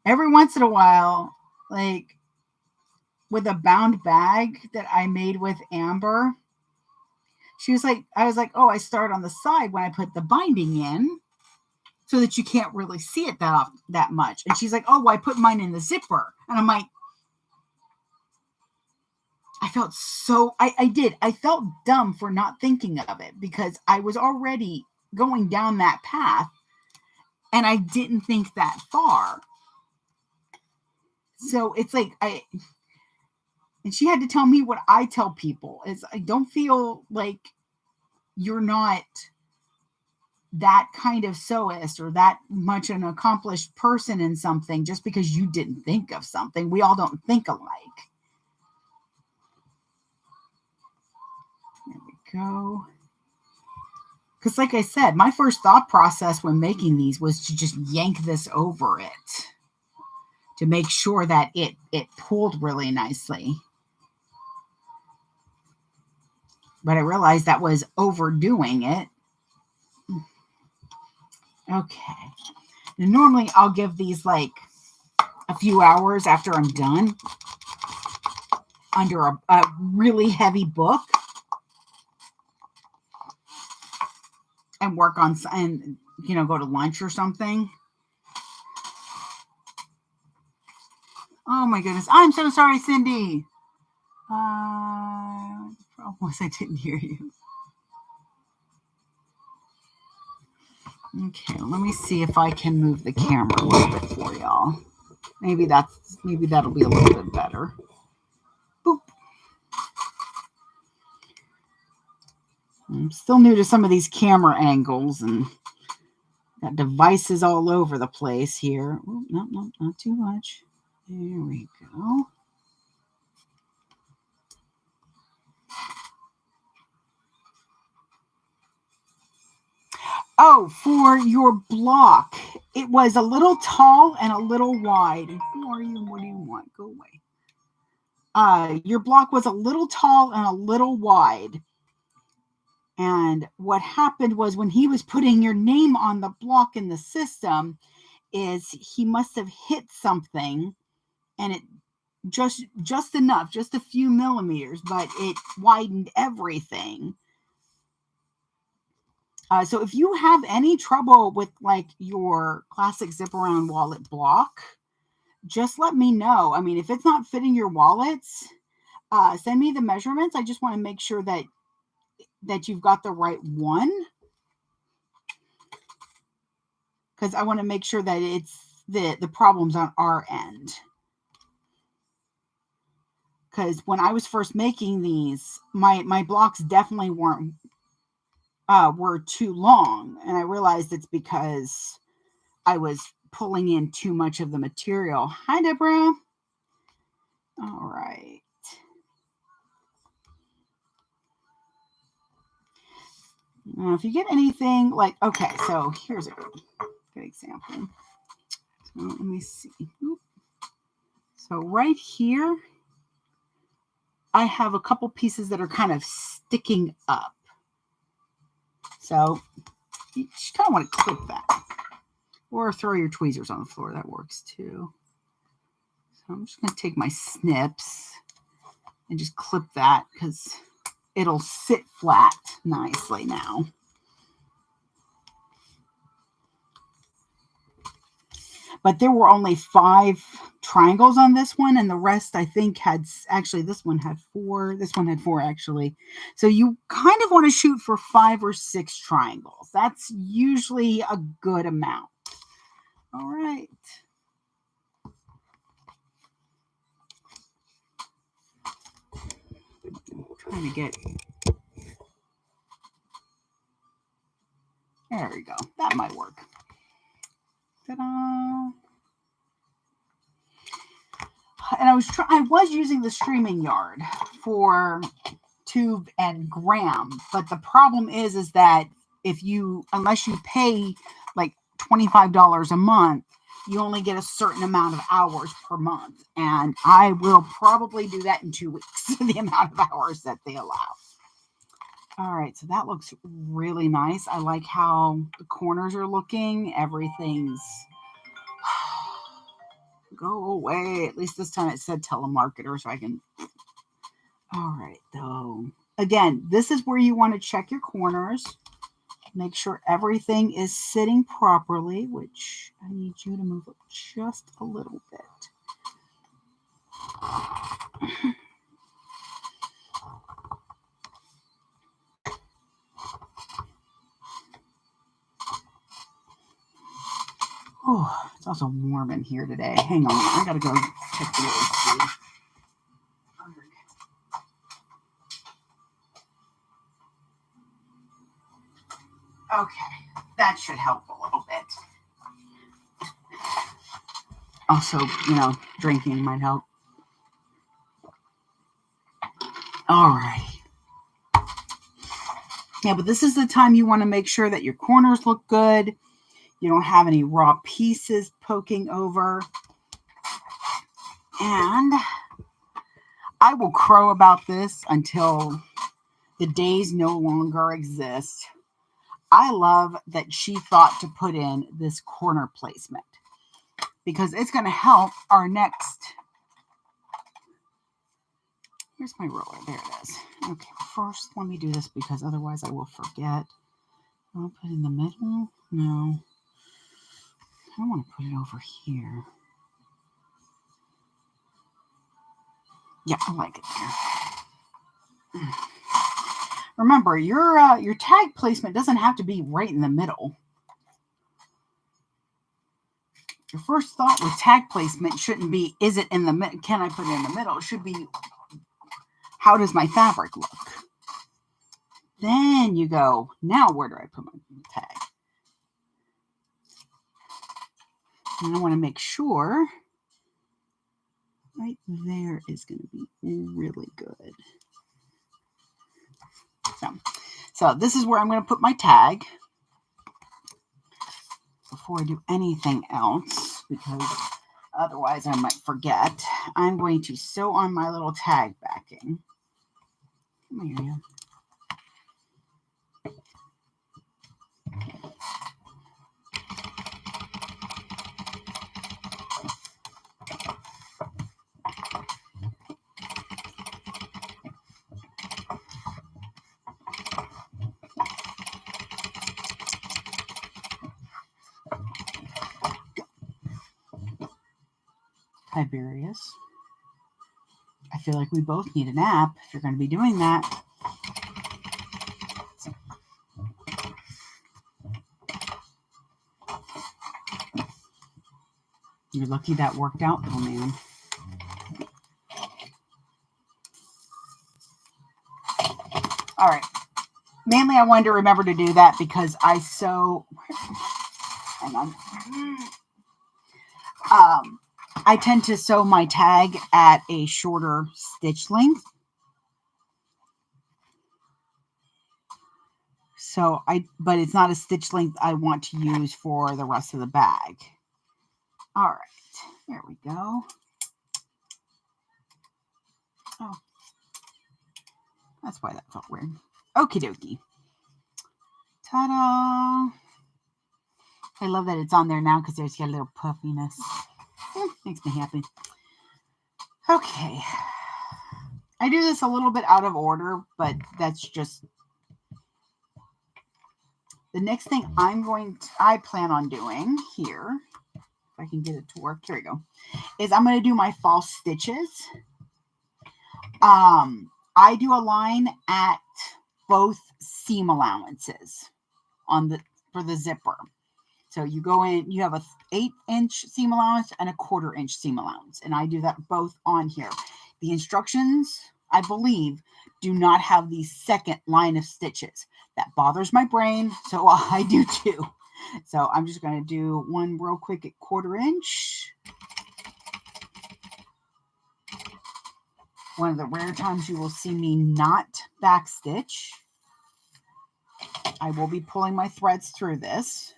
Every once in a while, like with a bound bag that I made with Amber, she was like, I was like, oh, I start on the side when I put the binding in so that you can't really see it that much. And she's like, oh, well, I put mine in the zipper. And I'm like, I felt so, I did. I felt dumb for not thinking of it because I was already going down that path and I didn't think that far. So it's like, and she had to tell me what I tell people is I don't feel like you're not that kind of sewist or that much an accomplished person in something just because you didn't think of something. We all don't think alike. There we go. Because like I said, my first thought process when making these was to just yank this over it to make sure that it pulled really nicely. But I realized that was overdoing it. Okay. And normally I'll give these like a few hours after I'm done under a really heavy book and work on, and you know, go to lunch or something. Oh my goodness. I'm so sorry, Cindy. The problem was I didn't hear you. Okay, let me see if I can move the camera a little bit for y'all. Maybe that'll be a little bit better. Boop. I'm still new to some of these camera angles and got devices all over the place here. Oh, no, not too much. There we go. Oh, for your block, it was a little tall and a little wide. Who are you? What do you want? Go away. Your block was a little tall and a little wide. And what happened was when he was putting your name on the block in the system is he must have hit something and it just enough, just a few millimeters, but it widened everything. So if you have any trouble with like your classic zip around wallet block, just let me know. I mean, if it's not fitting your wallets, send me the measurements. I just want to make sure that you've got the right one, because I want to make sure that it's the problems on our end. Because when I was first making these, my blocks definitely were too long, and I realized it's because I was pulling in too much of the material. Hi, Deborah. All right. Now, if you get anything like, okay, so here's a good example. So let me see. So right here, I have a couple pieces that are kind of sticking up. So you just kind of want to clip that. Or throw your tweezers on the floor. That works too. So I'm just going to take my snips and just clip that because it'll sit flat nicely now. But there were only 5 triangles on this one, and the rest I think had, actually this one had 4. This one had 4 actually. So you kind of want to shoot for 5 or 6 triangles. That's usually a good amount. All right. I'm trying to get, there we go. That might work. Ta-da. And I was using the StreamYard for tube and gram, but the problem is that unless you pay like $25 a month, you only get a certain amount of hours per month, and I will probably do that in 2 weeks, the amount of hours that they allow. All right, so that looks really nice. I like how the corners are looking. Everything's go away. At least this time it said telemarketer, so I can. All right, though. Again, this is where you want to check your corners. Make sure everything is sitting properly, which I need you to move up just a little bit. Oh, it's also warm in here today. Hang on, I gotta go check the AC. Okay, that should help a little bit. Also, drinking might help. All right. Yeah, but this is the time you want to make sure that your corners look good. You don't have any raw pieces poking over. And I will crow about this until the days no longer exist. I love that she thought to put in this corner placement because it's going to help our next. Here's my ruler. There it is. Okay, first let me do this because otherwise I will forget. I'll put it in the middle. No. I want to put it over here. Yeah, I like it there. Remember, your tag placement doesn't have to be right in the middle. Your first thought with tag placement shouldn't be, is it in the middle? Can I put it in the middle? It should be, how does my fabric look? Then you go, now where do I put my tag? And I want to make sure right there is going to be really good. So this is where I'm going to put my tag before I do anything else, because otherwise I might forget. I'm going to sew on my little tag backing. Come here, you. Tiberius. I feel like we both need a nap if you're going to be doing that. You're lucky that worked out, little man. All right. Mainly, I wanted to remember to do that because I sew. Hang on. I tend to sew my tag at a shorter stitch length. But it's not a stitch length I want to use for the rest of the bag. All right, there we go. Oh, that's why that felt weird. Okie dokie. Ta-da! I love that it's on there now because there's got a little puffiness. Makes me happy. Okay. I do this a little bit out of order, but that's just the next thing I plan on doing here, if I can get it to work, here we go, is I'm going to do my false stitches. I do a line at both seam allowances for the zipper. So you go in, you have a 8-inch seam allowance and a 1/4-inch seam allowance. And I do that both on here. The instructions, I believe, do not have the second line of stitches. That bothers my brain, so I do too. So I'm just going to do one real quick at 1/4-inch. One of the rare times you will see me not backstitch. I will be pulling my threads through this.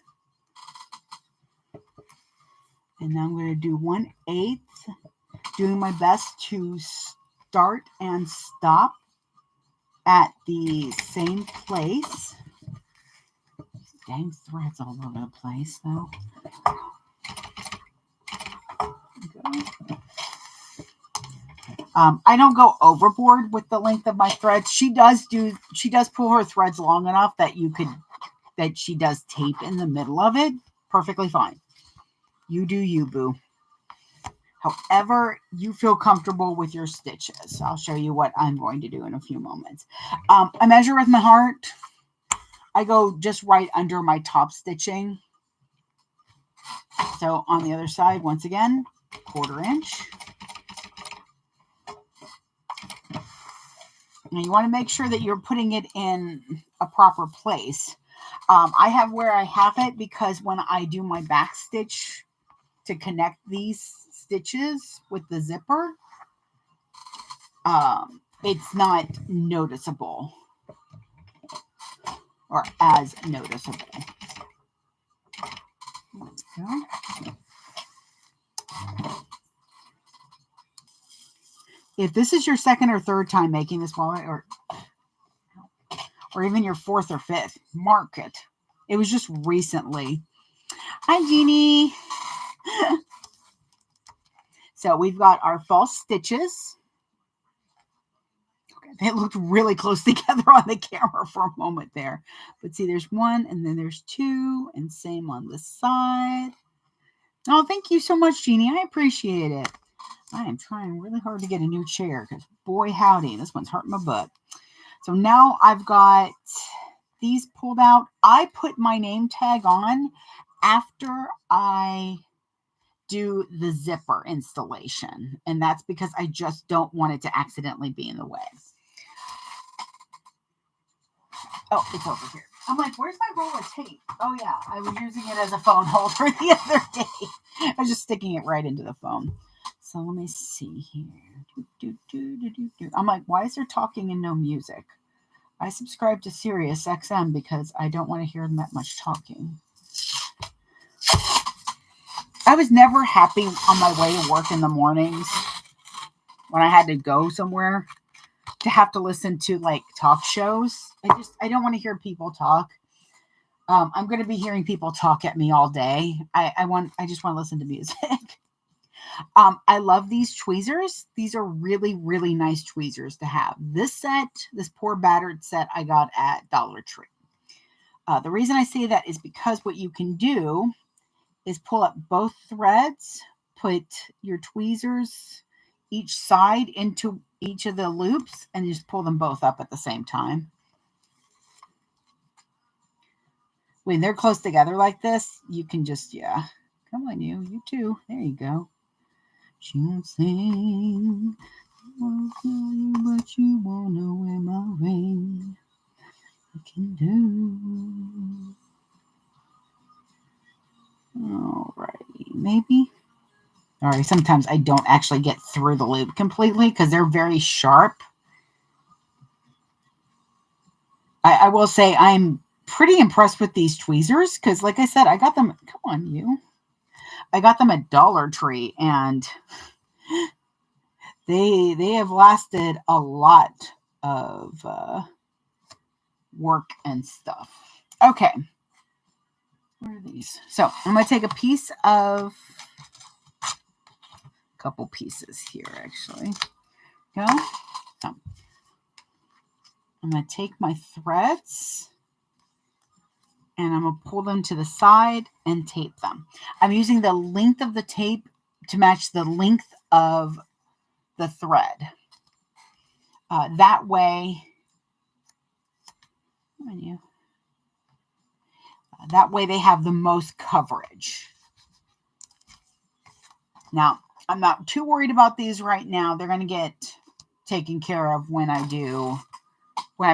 And now I'm going to do 1/8, doing my best to start and stop at the same place. Dang threads all over the place, though. I don't go overboard with the length of my threads. She does pull her threads long enough that she does tape in the middle of it. Perfectly fine. You do you, boo. However you feel comfortable with your stitches. I'll show you what I'm going to do in a few moments. I measure with my heart. I go just right under my top stitching. So on the other side, once again, 1/4-inch. Now you want to make sure that you're putting it in a proper place. I have where I have it because when I do my back stitch to connect these stitches with the zipper, it's not noticeable or as noticeable. There we go. If this is your second or third time making this wallet, or even your fourth or fifth, mark it. It was just recently. Hi, Jeannie. So we've got our false stitches. Okay, they looked really close together on the camera for a moment there. But see, there's one, and then there's two, and same on the side. Oh, thank you so much, Jeannie. I appreciate it. I am trying really hard to get a new chair because, boy, howdy, this one's hurting my butt. So now I've got these pulled out. I put my name tag on after I do the zipper installation. And that's because I just don't want it to accidentally be in the way. Oh, it's over here. I'm like, where's my roll of tape? Oh, yeah, I was using it as a phone holder the other day. I was just sticking it right into the phone. So let me see here. I'm like, why is there talking and no music? I subscribe to Sirius XM because I don't want to hear that much talking. I was never happy on my way to work in the mornings when I had to go somewhere to have to listen to like talk shows. I don't want to hear people talk. I'm going to be hearing people talk at me all day. I just want to listen to music. I love these tweezers. These are really, really nice tweezers to have. This poor battered set I got at Dollar Tree. The reason I say that is because what you can do is pull up both threads, put your tweezers each side into each of the loops and just pull them both up at the same time. When they're close together like this, you can just, yeah. Come on, you too. There you go. She won't sing. Won't tell you what you wanna wear my ring. I can do. Alrighty, maybe. Alright, sometimes I don't actually get through the loop completely because they're very sharp. I will say I'm pretty impressed with these tweezers because, like I said, I got them. Come on, you. I got them at Dollar Tree, and they have lasted a lot of work and stuff. Okay. Where are these? So I'm going to take a piece of, a couple pieces here, actually. Go. So I'm going to take my threads and I'm going to pull them to the side and tape them. I'm using the length of the tape to match the length of the thread. That way, they have the most coverage. Now, I'm not too worried about these right now. They're going to get taken care of when I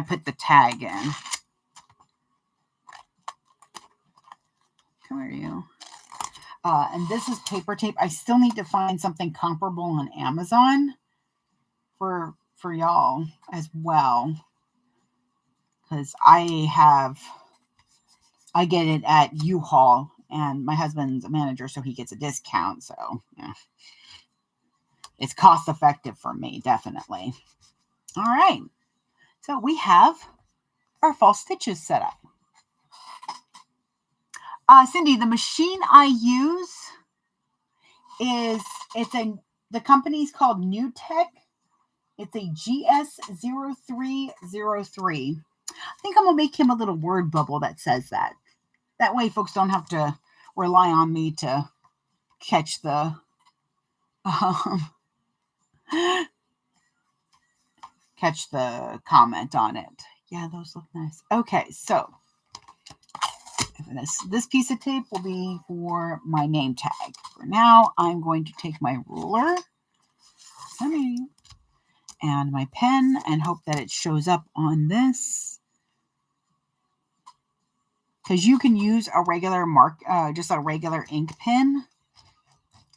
put the tag in. Come here, you. And this is paper tape. I still need to find something comparable on Amazon for y'all as well. Because I get it at U-Haul, and my husband's a manager, so he gets a discount. So, yeah. It's cost effective for me, definitely. All right. So we have our false stitches set up. Cindy, the machine I use the company's called New Tech. It's a GS0303. I think I'm going to make him a little word bubble that says that. That way folks don't have to rely on me to catch the comment on it. Yeah, those look nice. Okay, so this piece of tape will be for my name tag. For now, I'm going to take my ruler and my pen and hope that it shows up on this. Because you can use a regular just a regular ink pen.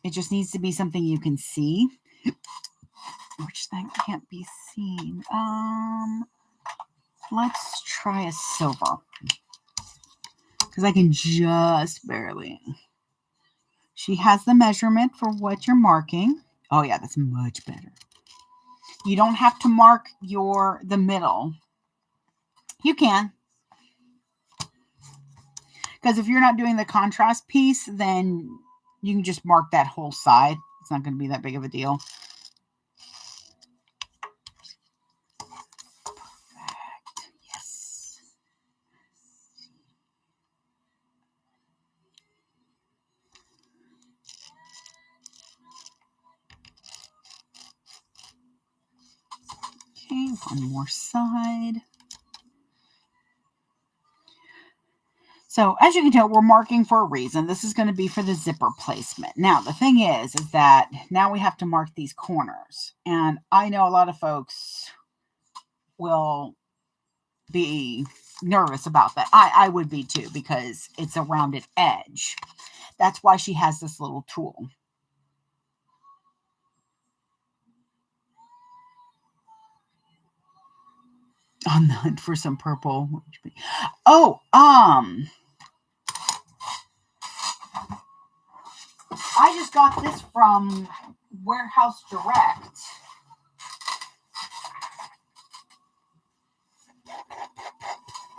It just needs to be something you can see. Which that can't be seen. Let's try a silver. Because I can just barely. She has the measurement for what you're marking. Oh yeah, that's much better. You don't have to mark the middle. You can. Because if you're not doing the contrast piece, then you can just mark that whole side. It's not going to be that big of a deal. Perfect. Yes. Okay, one more side. So as you can tell, we're marking for a reason. This is going to be for the zipper placement. Now, the thing is that now we have to mark these corners. And I know a lot of folks will be nervous about that. I would be too, because it's a rounded edge. That's why she has this little tool. On the hunt for some purple. Oh, I just got this from Warehouse Direct.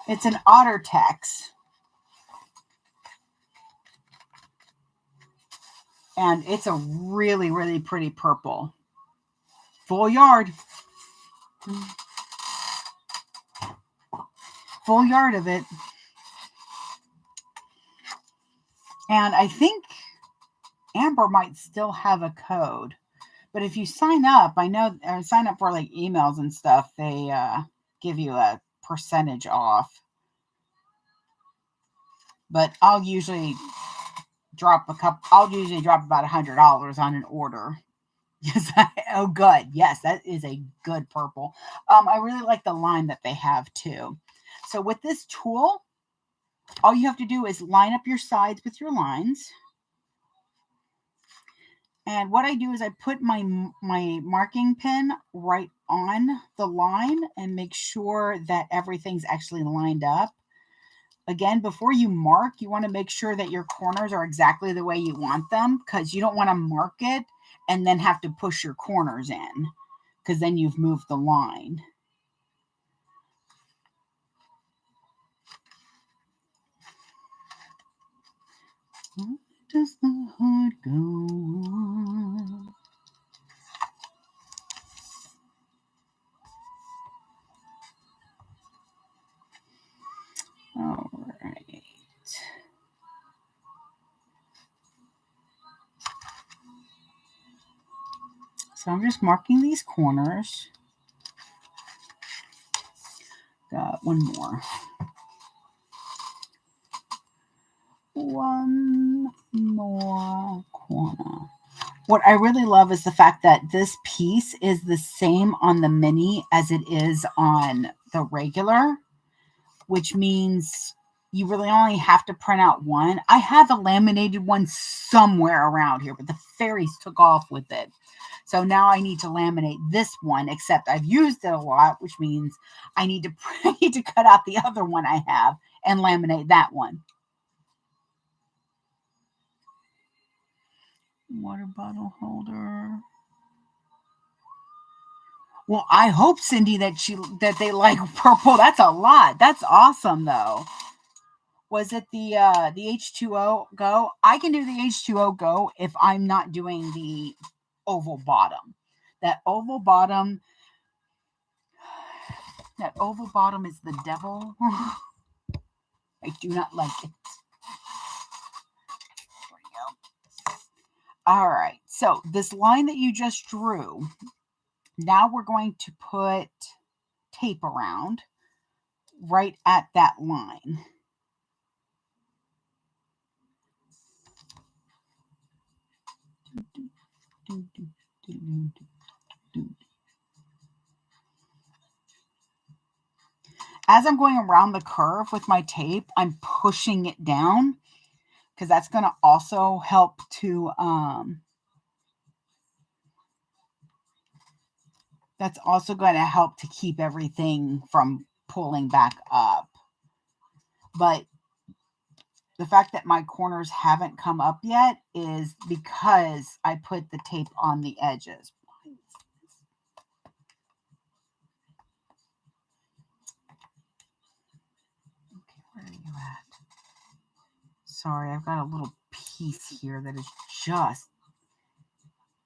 It's an OtterTex. And it's a really, really pretty purple. Full yard. Full yard of it. And I think Amber might still have a code. But if you sign up, I know, sign up for like emails and stuff, they give you a percentage off. But I'll usually drop about $100 on an order. Yes. Oh, good. Yes, that is a good purple. I really like the line that they have too. So with this tool, all you have to do is line up your sides with your lines. And what I do is I put my marking pin right on the line and make sure that everything's actually lined up. Again, before you mark, you want to make sure that your corners are exactly the way you want them, because you don't want to mark it and then have to push your corners in, because then you've moved the line. What does the heart go on? All right. So I'm just marking these corners. Got one more. One more corner. What I really love is the fact that this piece is the same on the mini as it is on the regular, which means you really only have to print out one. I have a laminated one somewhere around here, but the fairies took off with it. So now I need to laminate this one, except I've used it a lot, which means I need to cut out the other one I have and laminate that one. Water bottle holder. Well, I hope, Cindy, that they like purple. That's a lot. That's awesome, though. Was it the H2O Go? I can do the H2O Go if I'm not doing the oval bottom. That oval bottom is the devil. I do not like it. There we go. All right. So this line that you just drew, now we're going to put tape around right at that line. As I'm going around the curve with my tape, I'm pushing it down, because that's going to also help to keep everything from pulling back up. But the fact that my corners haven't come up yet is because I put the tape on the edges. Okay, where are you at? Sorry, I've got a little piece here that is just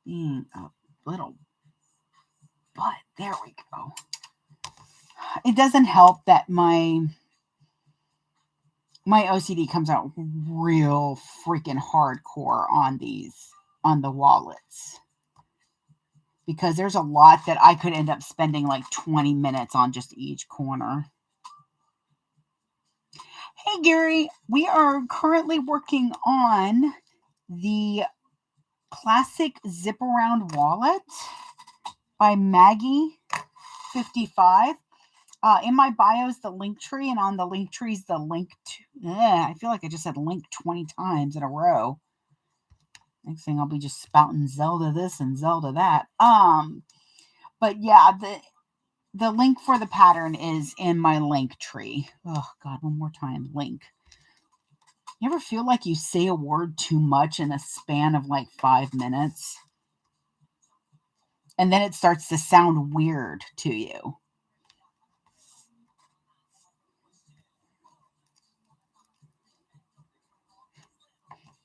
being a little butt. There we go. It doesn't help that my OCD comes out real freaking hardcore on the wallets, because there's a lot that I could end up spending like 20 minutes on just each corner. Hey, Gary, we are currently working on the classic zip around wallet by Maggie55. In my bio is the link tree, and on the link tree is the link to. I feel like I just said link 20 times in a row. Next thing I'll be just spouting Zelda this and Zelda that. But yeah, the link for the pattern is in my link tree. Oh God, one more time, link. You ever feel like you say a word too much in a span of like 5 minutes? And then it starts to sound weird to you.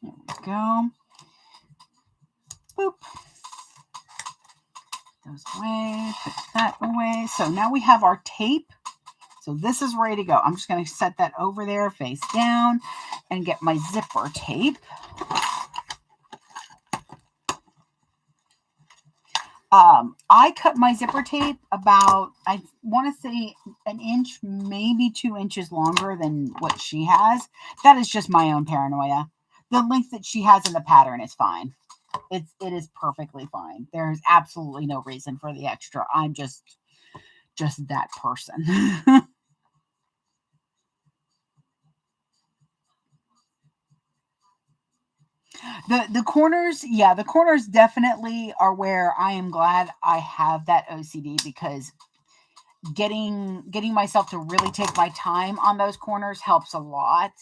There we go. Boop. Those away, put that away. So now we have our tape. So this is ready to go. I'm just going to set that over there face down and get my zipper tape. I cut my zipper tape about, I want to say, an inch, maybe 2 inches longer than what she has. That is just my own paranoia. The length that she has in the pattern is fine. It is perfectly fine. There's absolutely no reason for the extra. I'm just that person. The corners, yeah, the corners definitely are where I am glad I have that OCD, because getting myself to really take my time on those corners helps a lot.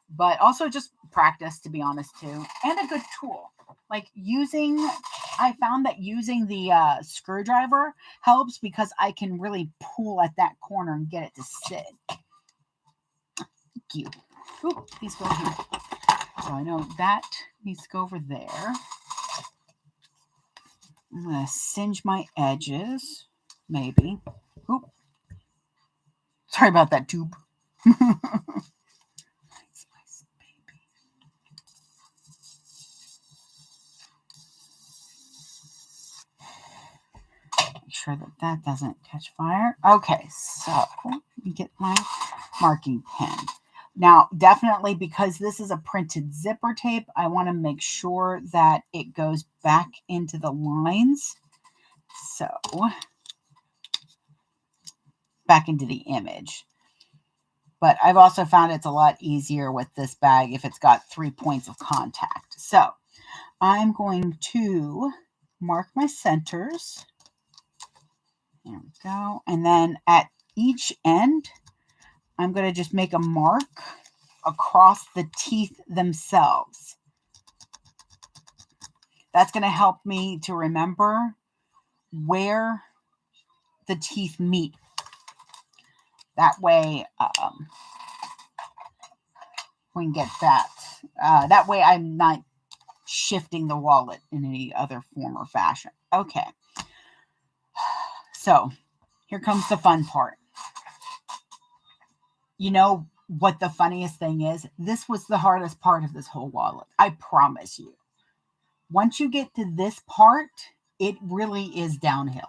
But also just practice, to be honest, too, and a good tool. Like I found that using the screwdriver helps, because I can really pull at that corner and get it to sit. Thank you. Oop, these go here. So I know that needs to go over there. I'm going to singe my edges, maybe. Oop. Sorry about that, tube. Make sure that doesn't catch fire. Okay, so let me get my marking pen. Now, definitely, because this is a printed zipper tape, I want to make sure that it goes back into the lines. So, back into the image. But I've also found it's a lot easier with this bag if it's got 3 points of contact. So, I'm going to mark my centers. There we go. And then at each end, I'm going to just make a mark across the teeth themselves. That's going to help me to remember where the teeth meet. That way, we can get that. That way, I'm not shifting the wallet in any other form or fashion. Okay. So, here comes the fun part. You know what the funniest thing is? This was the hardest part of this whole wallet. I promise you. Once you get to this part, it really is downhill.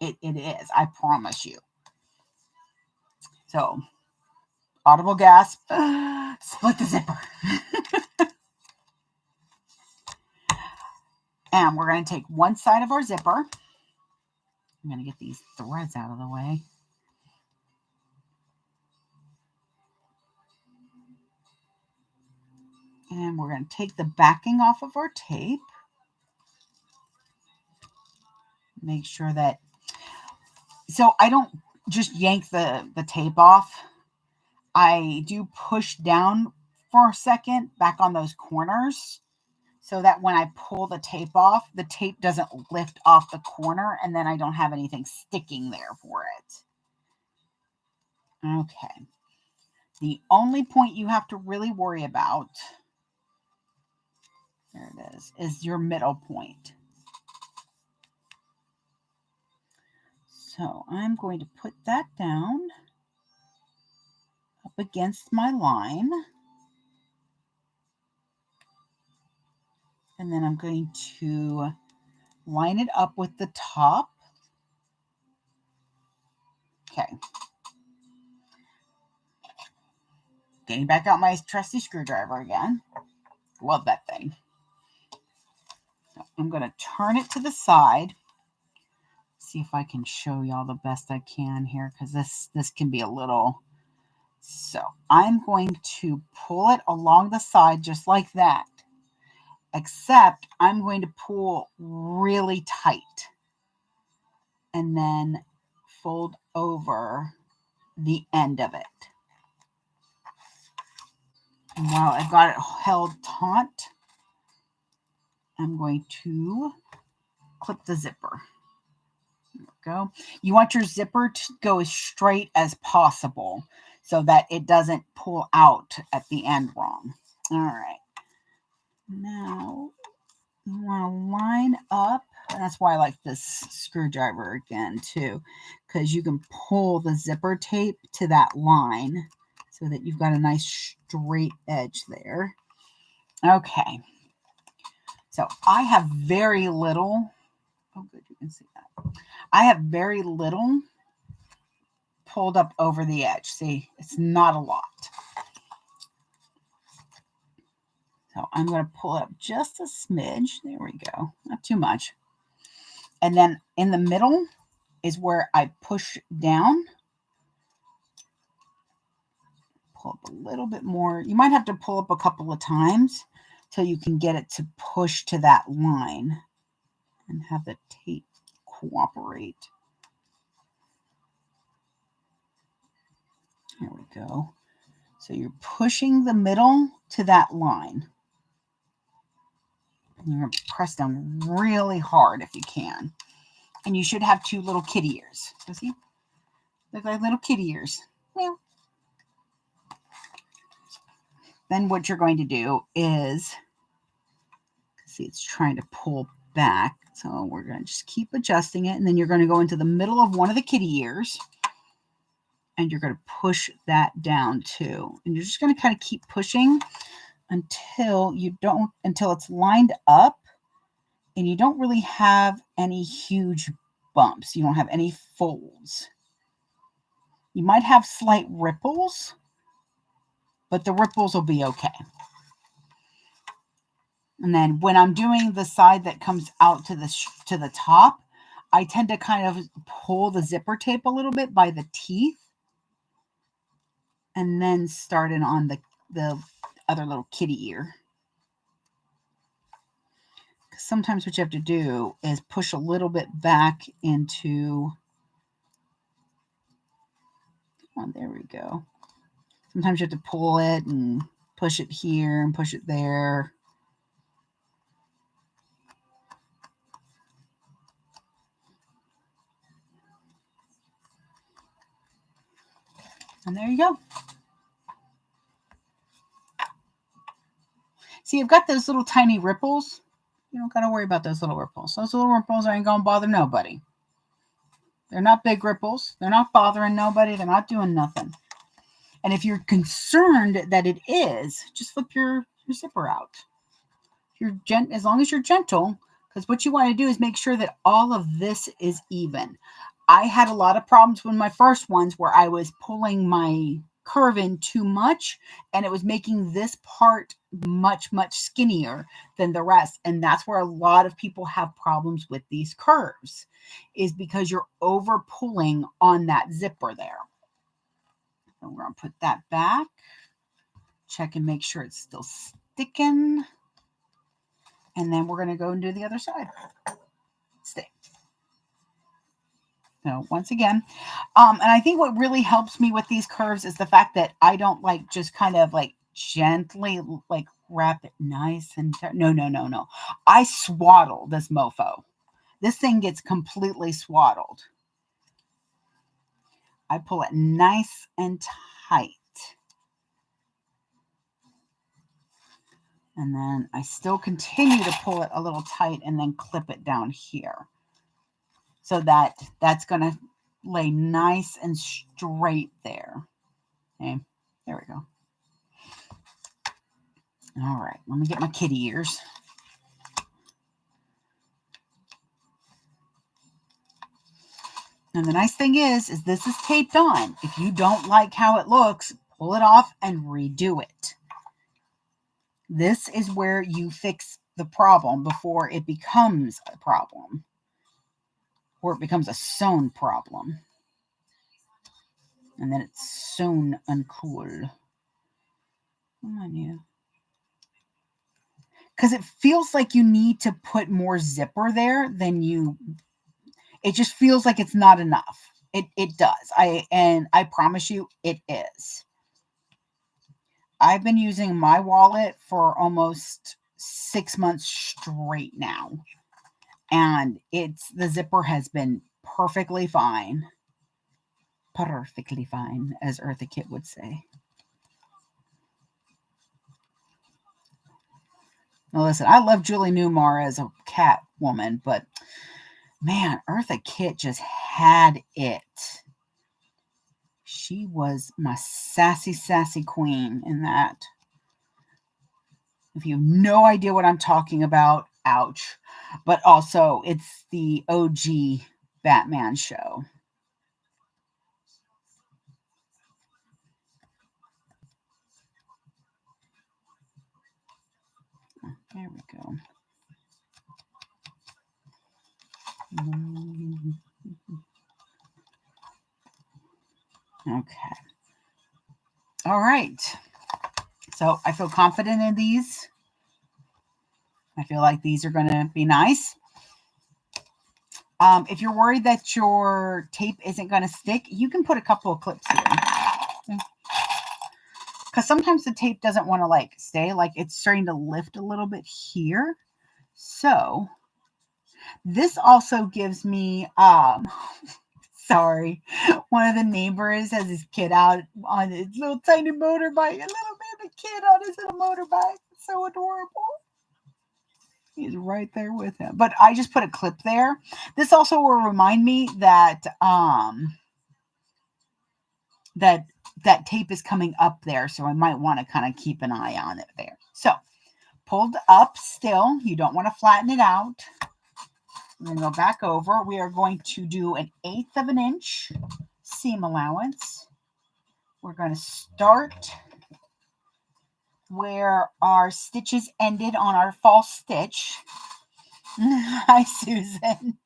It is. I promise you. So, audible gasp. Split the zipper. And we're going to take one side of our zipper. I'm going to get these threads out of the way. And we're going to take the backing off of our tape. Make sure that, so I don't just yank the tape off. I do push down for a second back on those corners, so that when I pull the tape off, the tape doesn't lift off the corner, and then I don't have anything sticking there for it. Okay. The only point you have to really worry about, there it is your middle point. So I'm going to put that down up against my line. And then I'm going to line it up with the top. Okay. Getting back out my trusty screwdriver again. Love that thing. So I'm going to turn it to the side. See if I can show y'all the best I can here, because this can be a little. So I'm going to pull it along the side just like that. Except I'm going to pull really tight. And then fold over the end of it. And while I've got it held taut, I'm going to clip the zipper. There we go. You want your zipper to go as straight as possible so that it doesn't pull out at the end wrong. All right. Now, you want to line up. And that's why I like this screwdriver again, too, because you can pull the zipper tape to that line so that you've got a nice straight edge there. Okay. So I have very little. Oh, good. You can see that. I have very little pulled up over the edge. See, it's not a lot. So I'm going to pull up just a smidge. There we go. Not too much. And then in the middle is where I push down. Pull up a little bit more. You might have to pull up a couple of times till you can get it to push to that line and have the tape cooperate. There we go. So you're pushing the middle to that line. And you're going to press down really hard if you can. And you should have two little kitty ears. So see? Look like little kitty ears. Well, then what you're going to do is, see, it's trying to pull back. So we're going to just keep adjusting it. And then you're going to go into the middle of one of the kitty ears. And you're going to push that down too. And you're just going to kind of keep pushing until it's lined up and you don't really have any huge bumps. You don't have any folds. You might have slight ripples, but the ripples will be okay. And then when I'm doing the side that comes out to the top, I tend to kind of pull the zipper tape a little bit by the teeth and then start it on the other little kitty ear. Sometimes what you have to do is push a little bit back into, oh, there we go. Sometimes you have to pull it and push it here and push it there. And there you go. See, you've got those little tiny ripples. You don't got to worry about those little ripples. Those little ripples ain't going to bother nobody. They're not big ripples. They're not bothering nobody. They're not doing nothing. And if you're concerned that it is, just flip your zipper out. As long as you're gentle, because what you want to do is make sure that all of this is even. I had a lot of problems with my first ones where I was pulling my curve in too much and it was making this part much skinnier than the rest. And that's where a lot of people have problems with these curves, is because you're over pulling on that zipper there. So we're going to put that back, check and make sure it's still sticking. And then we're going to go and do the other side. Stay. So once again, and I think what really helps me with these curves is the fact that I don't like just kind of like gently like wrap it nice and no. I swaddle this mofo. This thing gets completely swaddled. I pull it nice and tight. And then I still continue to pull it a little tight and then clip it down here. So that's going to lay nice and straight there. Okay, there we go. All right, let me get my kitty ears. And the nice thing is this is taped on. If you don't like how it looks, pull it off and redo it. This is where you fix the problem before it becomes a problem, or it becomes a sewn problem. And then it's sewn uncool. Come on, you. Because it feels like you need to put more zipper there than you. It just feels like it's not enough. It does. I promise you it is. I've been using my wallet for almost 6 months straight now. And the zipper has been perfectly fine. Perfectly fine, as Eartha Kitt would say. Now listen, I love Julie Newmar as a cat woman, but man, Eartha Kitt just had it. She was my sassy queen in that. If you have no idea what I'm talking about, ouch. But also, it's the OG Batman show. There we go. Okay. All right. So I feel confident in these. I feel like these are going to be nice. If you're worried that your tape isn't going to stick, you can put a couple of clips here. Because sometimes the tape doesn't want to like stay. Like it's starting to lift a little bit here. So this also gives me, sorry, one of the neighbors has his kid out on his little tiny motorbike. A little baby kid on his little motorbike. It's so adorable. He's right there with him. But I just put a clip there. This also will remind me that that tape is coming up there. So I might want to kind of keep an eye on it there. So pulled up still. You don't want to flatten it out. We're going to go back over. We are going to do 1/8 of an inch seam allowance. We're going to start where our stitches ended on our false stitch. Hi, Susan.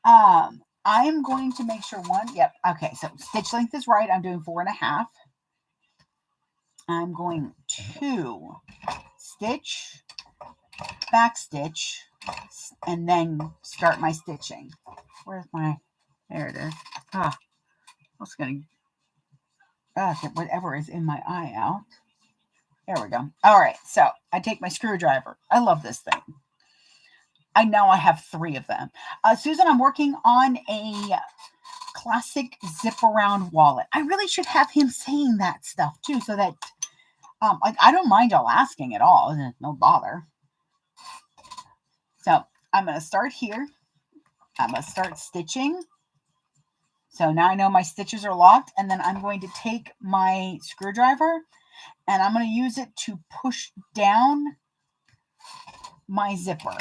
I'm going to make sure okay, so stitch length is right. I'm doing 4.5. I'm going to stitch, back stitch, and then start my stitching. Where's my, there it is. I was going to get whatever is in my eye out. There we go. All right, so I take my screwdriver. I love this thing. I know I have 3 of them. Susan, I'm working on a classic zip around wallet. I really should have him saying that stuff too, so that like I don't mind y'all asking at all. No bother. So I'm going to start here. I'm going to start stitching. So now I know my stitches are locked, and then I'm going to take my screwdriver and I'm going to use it to push down my zipper.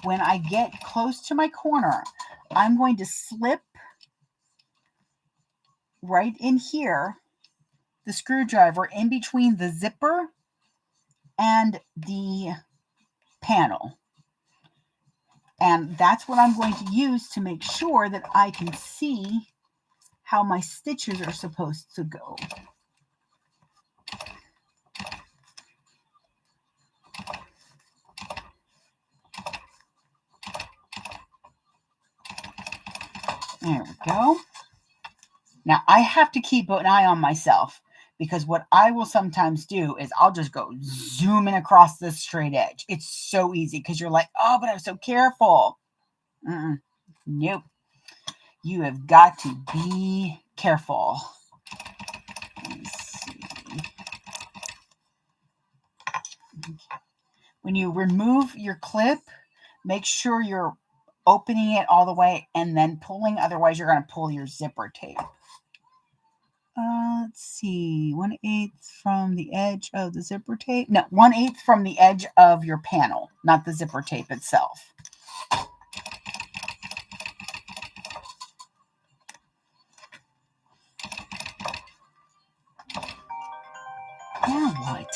When I get close to my corner, I'm going to slip right in here the screwdriver in between the zipper and the panel. And that's what I'm going to use to make sure that I can see how my stitches are supposed to go. There we go. Now I have to keep an eye on myself, because what I will sometimes do is I'll just go zooming across this straight edge. It's so easy because you're like, oh, but I'm so careful. Nope. You have got to be careful. Let me see. When you remove your clip, make sure you're opening it all the way and then pulling. Otherwise, you're going to pull your zipper tape. Let's see, 1/8 from the edge of the zipper tape. No, 1/8 from the edge of your panel, not the zipper tape itself. Now what?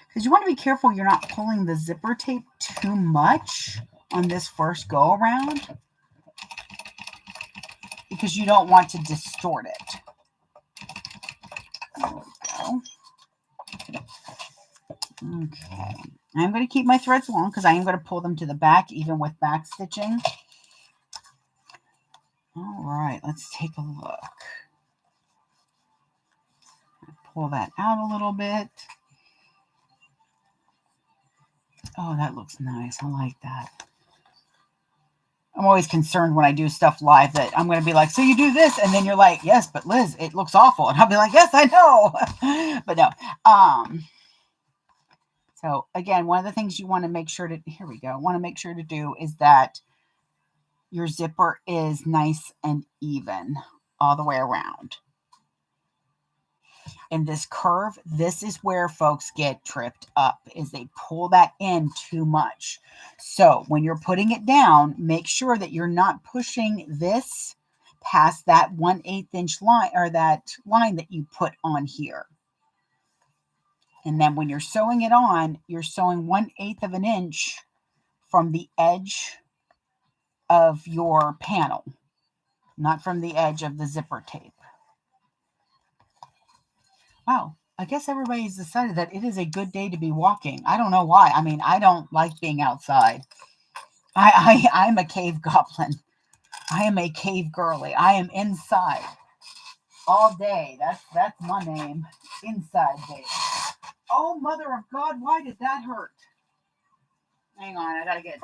Because you want to be careful you're not pulling the zipper tape too much on this first go around, because you don't want to distort it. There we go. Okay. I'm going to keep my threads long because I am going to pull them to the back, even with back stitching. All right, let's take a look. Pull that out a little bit. Oh, that looks nice. I like that. I'm always concerned when I do stuff live that I'm going to be like, so you do this, and then you're like, yes, but Liz, it looks awful. And I'll be like, yes, I know. But no. So again, one of the things you want to make sure to, here we go, want to make sure to do is that your zipper is nice and even all the way around. in this curve, this is where folks get tripped up, is they pull that in too much. So when you're putting it down, make sure that you're not pushing this past that 1/8 inch line, or that line that you put on here. And then when you're sewing it on, you're sewing 1/8 of an inch from the edge of your panel, not from the edge of the zipper tape. Wow, I guess everybody's decided that it is a good day to be walking. I don't know why. I mean, I don't like being outside. I'm a cave goblin. I am a cave girly. I am inside all day. That's my name. Inside day. Oh, mother of God, why did that hurt? Hang on, I gotta get.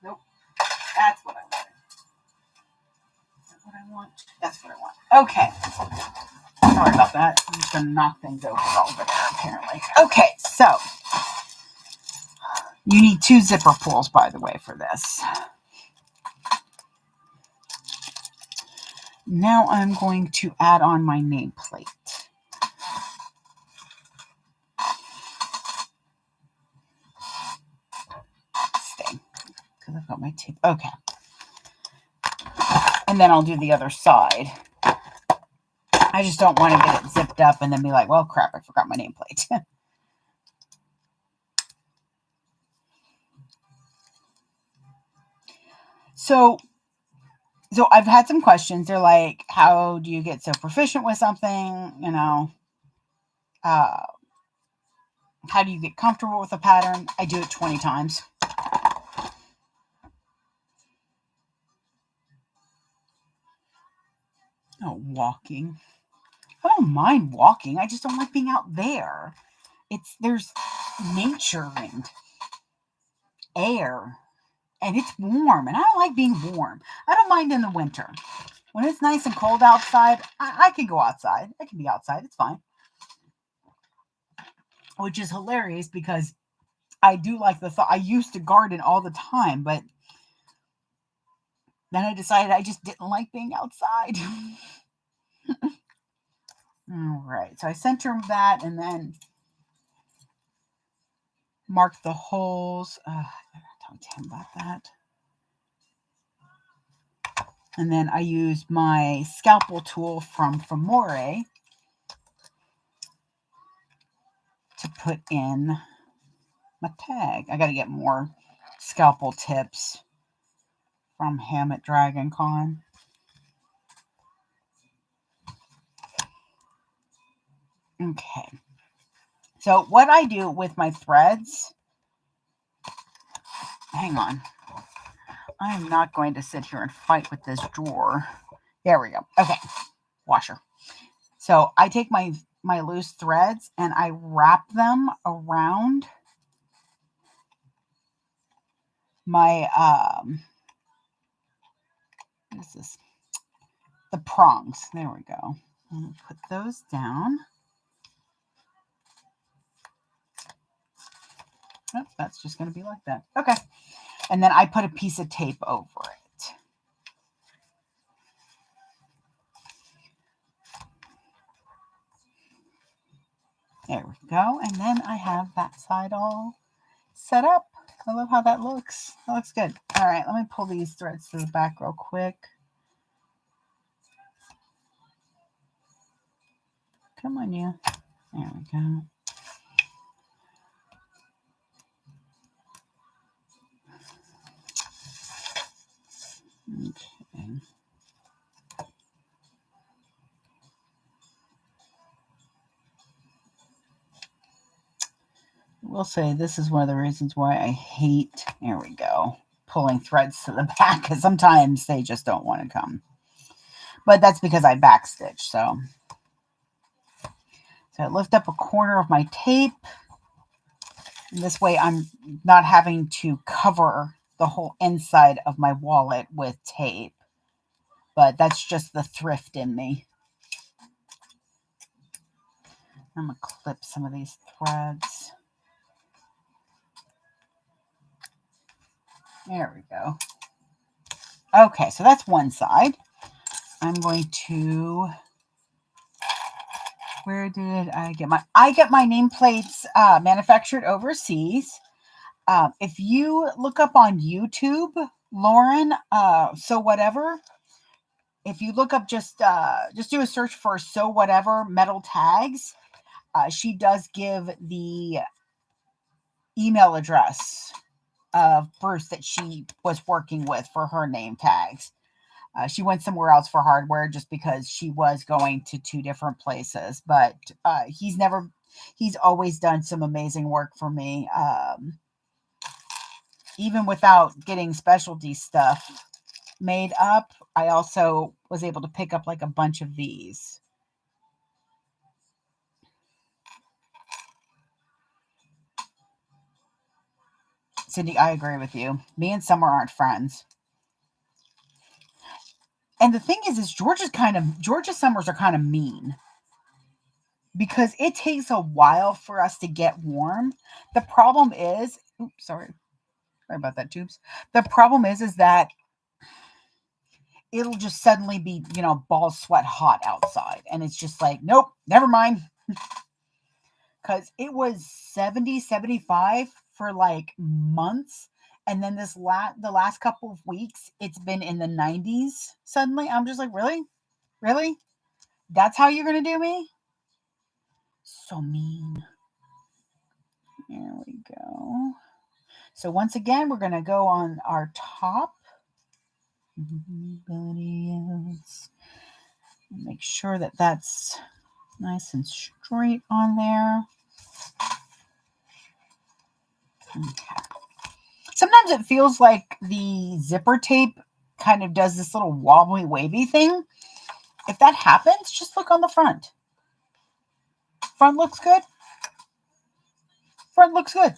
Nope, that's what I wanted. Is that what I want? That's what I want. Okay. Sorry about that. I'm just gonna knock things over there, apparently. Okay, so you need 2 zipper pulls, by the way, for this. Now I'm going to add on my nameplate. Stay, because I've got my tape. Okay. And then I'll do the other side. I just don't want to get it zipped up and then be like, well, crap, I forgot my nameplate. So I've had some questions. They're like, how do you get so proficient with something? You know, how do you get comfortable with a pattern? I do it 20 times. Oh, walking. I don't mind walking. I just don't like being out there. There's nature and air, and it's warm, and I don't like being warm. I don't mind in the winter. When it's nice and cold outside, I can go outside. I can be outside. It's fine. Which is hilarious because I do like the thought. I used to garden all the time, but then I decided I just didn't like being outside. All right. So I center that and then mark the holes. I gotta talk to him about that. And then I use my scalpel tool from Famore to put in my tag. I got to get more scalpel tips from him at Dragon Con. Okay. So what I do with my threads, hang on. I am not going to sit here and fight with this drawer. There we go. Okay. Washer. So I take my loose threads and I wrap them around my, what is this? The prongs. There we go. I'm going to put those down. Oh, that's just going to be like that. Okay. And then I put a piece of tape over it. There we go. And then I have that side all set up. I love how that looks. That looks good. All right, let me pull these threads to the back real quick. Come on, you. There we go. Okay. I will say this is one of the reasons why I hate, there we go, pulling threads to the back, because sometimes they just don't want to come. But that's because I backstitch, so I lift up a corner of my tape. And this way I'm not having to cover the whole inside of my wallet with tape. But that's just the thrift in me. I'm going to clip some of these threads. There we go. Okay, so that's one side. I'm going to, where did I get my nameplates manufactured overseas. If you look up on YouTube, Lauren, so whatever, if you look up just do a search for so whatever metal tags, she does give the email address of Bruce that she was working with for her name tags. She went somewhere else for hardware just because she was going to 2 different places, but he's always done some amazing work for me. Even without getting specialty stuff made up, I also was able to pick up like a bunch of these. Cindy, I agree with you. Me and Summer aren't friends. And the thing is Georgia summers are kind of mean because it takes a while for us to get warm. The problem is, oops, sorry about that, tubes. The problem is that it'll just suddenly be, balls sweat hot outside. And it's just like, nope, never mind. Because it was 70, 75 for like months. And then the last couple of weeks, it's been in the 90s suddenly. I'm just like, really? Really? That's how you're going to do me? So mean. There we go. So once again, we're going to go on our top. Anybody else? Make sure that that's nice and straight on there. Okay. Sometimes it feels like the zipper tape kind of does this little wobbly, wavy thing. If that happens, just look on the front. Front looks good. Front looks good.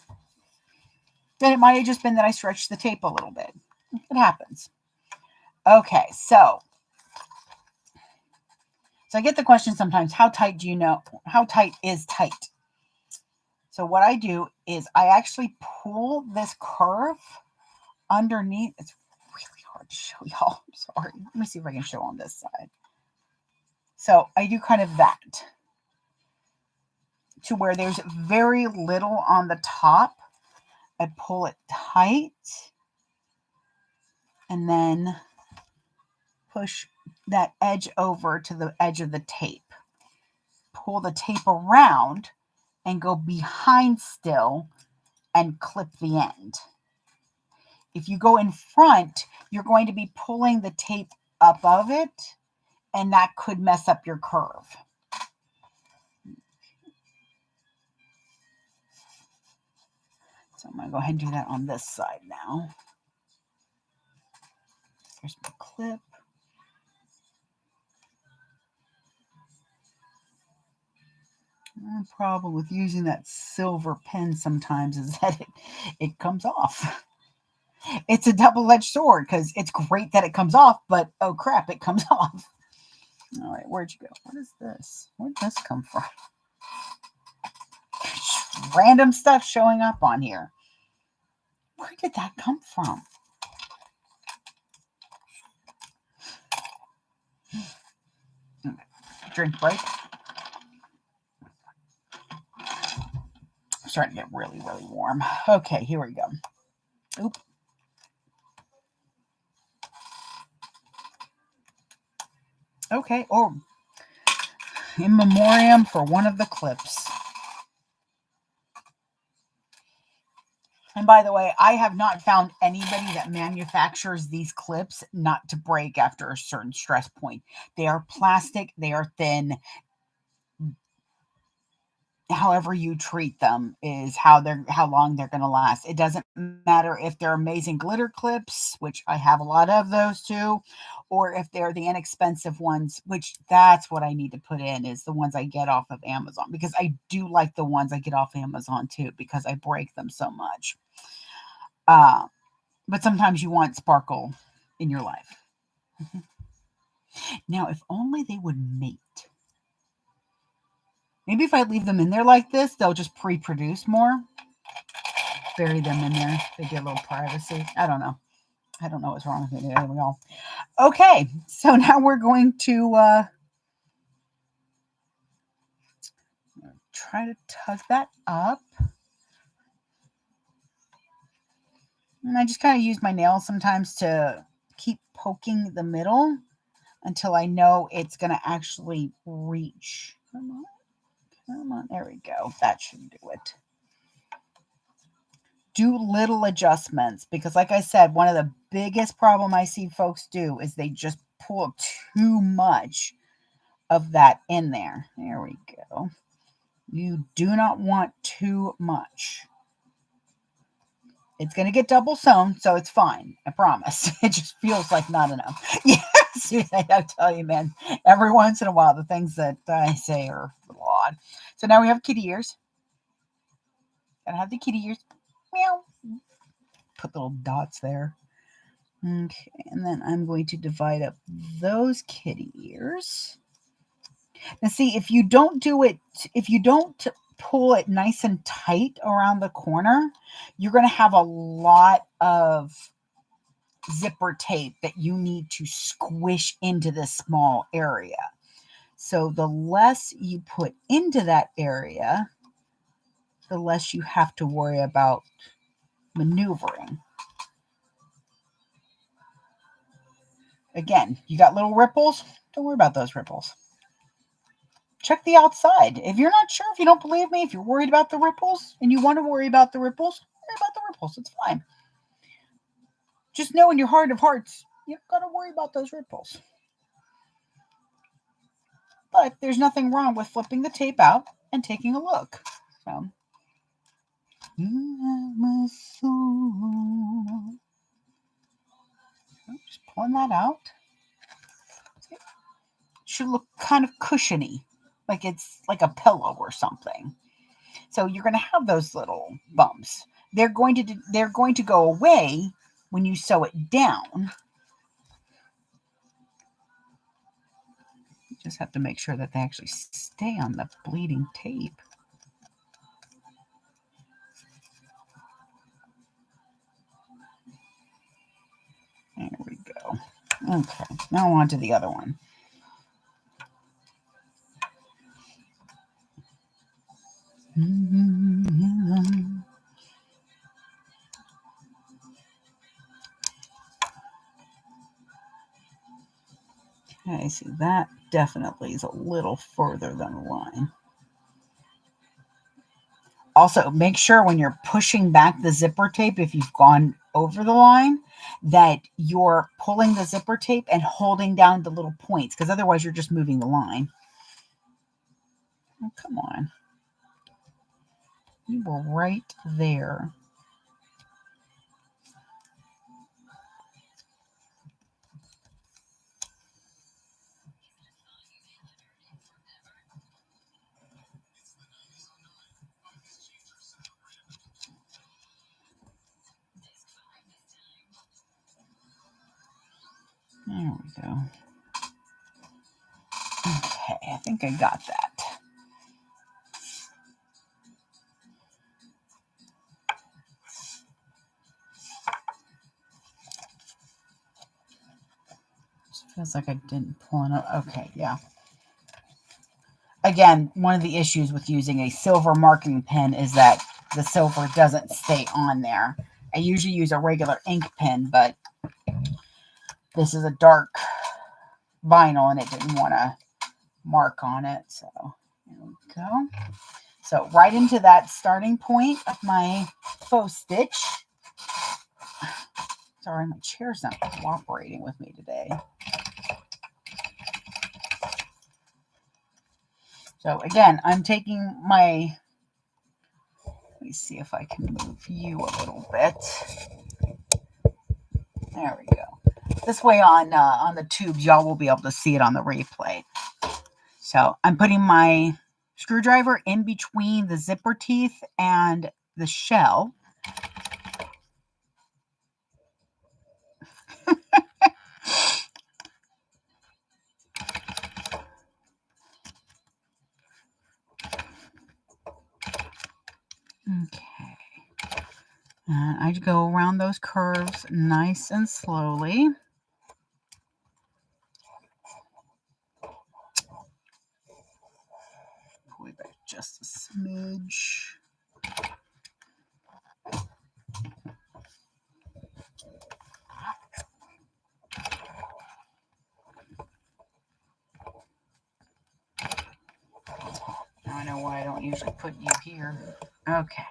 Then it might have just been that I stretched the tape a little bit. It happens. Okay, so I get the question sometimes, how tight do you know? How tight is tight? So what I do is I actually pull this curve underneath. It's really hard to show y'all. I'm sorry. Let me see if I can show on this side. So I do kind of that to where there's very little on the top. I pull it tight and then push that edge over to the edge of the tape. Pull the tape around and go behind still and clip the end. If you go in front, you're going to be pulling the tape above it, and that could mess up your curve. So I'm going to go ahead and do that on this side now. There's my clip. The problem with using that silver pen sometimes is that it comes off. It's a double-edged sword because it's great that it comes off, but oh crap, it comes off. All right, where'd you go? What is this? Where'd this come from? Random stuff showing up on here. Where did that come from? Drink break. I'm starting to get really, really warm. Okay, here we go. Oop. Okay, in memoriam for one of the clips. And by the way, I have not found anybody that manufactures these clips not to break after a certain stress point. They are plastic, they are thin. However you treat them is how long they're going to last. It doesn't matter if they're amazing glitter clips, which I have a lot of those too, or if they're the inexpensive ones, which that's what I need to put in, is the ones I get off of Amazon, because I do like the ones I get off Amazon too, because I break them so much. But sometimes you want sparkle in your life. Now, if only they would mate. Maybe if I leave them in there like this, they'll just pre-produce more. Bury them in there. They get a little privacy. I don't know. I don't know what's wrong with me. There we go. Okay, so now we're going to try to tug that up. And I just kind of use my nails sometimes to keep poking the middle until I know it's going to actually reach. Come on, there we go. That should do it. Do little adjustments because, like I said, one of the biggest problem I see folks do is they just pull too much of that in there. There we go. You do not want too much. It's going to get double sewn, so it's fine. I promise. It just feels like not enough. Yes, I tell you, man, every once in a while, the things that I say are a little odd. So now we have kitty ears. Gotta have the kitty ears. Meow. Put little dots there. Okay, and then I'm going to divide up those kitty ears. Now see, if you don't do it, if you don't pull it nice and tight around the corner, you're going to have a lot of zipper tape that you need to squish into this small area. So the less you put into that area, the less you have to worry about maneuvering. Again, you got little ripples. Don't worry about those ripples. Check the outside. If you're not sure, if you don't believe me, if you're worried about the ripples and you want to worry about the ripples, worry about the ripples. It's fine. Just know in your heart of hearts, you don't got to worry about those ripples. But there's nothing wrong with flipping the tape out and taking a look. So, you have my soul. Just pulling that out. It should look kind of cushiony, like it's like a pillow or something. So you're going to have those little bumps. They're going to go away when you sew it down. You just have to make sure that they actually stay on the bleeding tape. There we go. Okay, now on to the other one. Okay, see, that definitely is a little further than the line. Also, make sure when you're pushing back the zipper tape, if you've gone over the line, that you're pulling the zipper tape and holding down the little points, because otherwise you're just moving the line. Oh, come on. You were right there. There we go. Okay, I think I got that. Feels like I didn't pull enough. Okay, yeah. Again, one of the issues with using a silver marking pen is that the silver doesn't stay on there. I usually use a regular ink pen, but this is a dark vinyl and it didn't want to mark on it. So there we go. So right into that starting point of my faux stitch. Sorry, my chair's not cooperating with me today. So again, I'm taking my, let me see if I can move you a little bit. There we go. This way on the tubes, y'all will be able to see it on the replay. So I'm putting my screwdriver in between the zipper teeth and the shell. Okay. And I go around those curves nice and slowly. Pull it back just a smidge. Now I know why I don't usually put you here. Okay.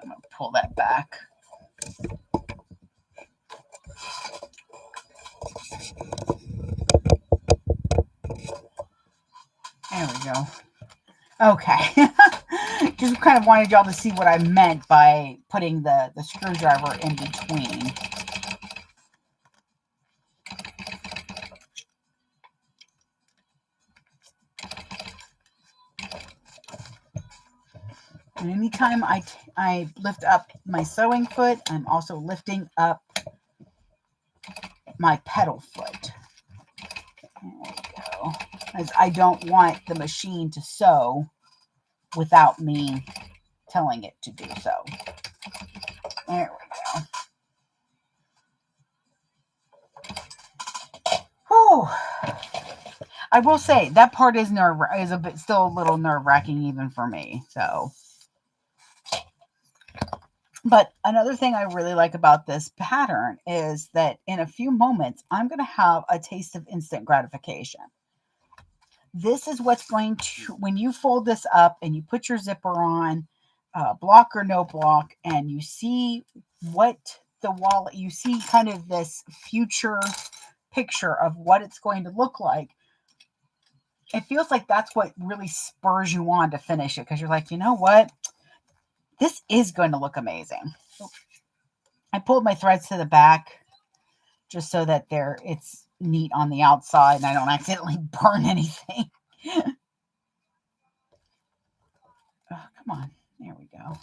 I'm going to pull that back. There we go. Okay. Just kind of wanted y'all to see what I meant by putting the screwdriver in between. And anytime I lift up my sewing foot, I'm also lifting up my pedal foot. There we go. As I don't want the machine to sew without me telling it to do so. There we go. Whew. I will say that part is still a little nerve-wracking even for me. So, but another thing I really like about this pattern is that in a few moments, I'm going to have a taste of instant gratification. This is what's going to, when you fold this up and you put your zipper on, block or no block, and you see what the wallet, you see kind of this future picture of what it's going to look like. It feels like that's what really spurs you on to finish it, because you're like, you know what? This is going to look amazing. I pulled my threads to the back just so that it's neat on the outside and I don't accidentally burn anything. Oh, come on. There we go.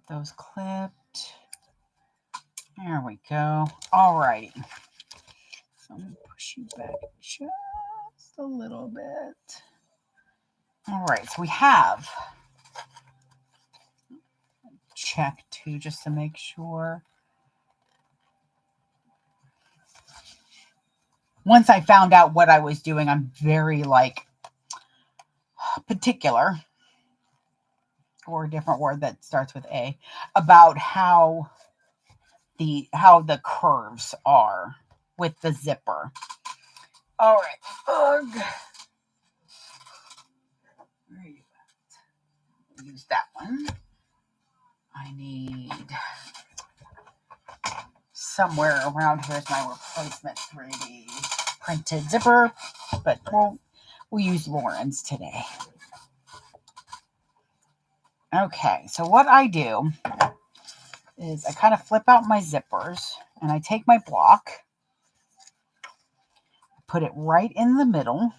Those clipped. There we go. All righty. So I'm going to push you back just a little bit. All right. So we have, check too, just to make sure. Once I found out what I was doing, I'm very particular, or a different word that starts with A, about how the curves are with the zipper. All right. Ugh. Where are you at? Use that one. I need somewhere around here is my replacement 3D printed zipper, but we'll use Lauren's today. Okay, so what I do is I kind of flip out my zippers and I take my block, put it right in the middle,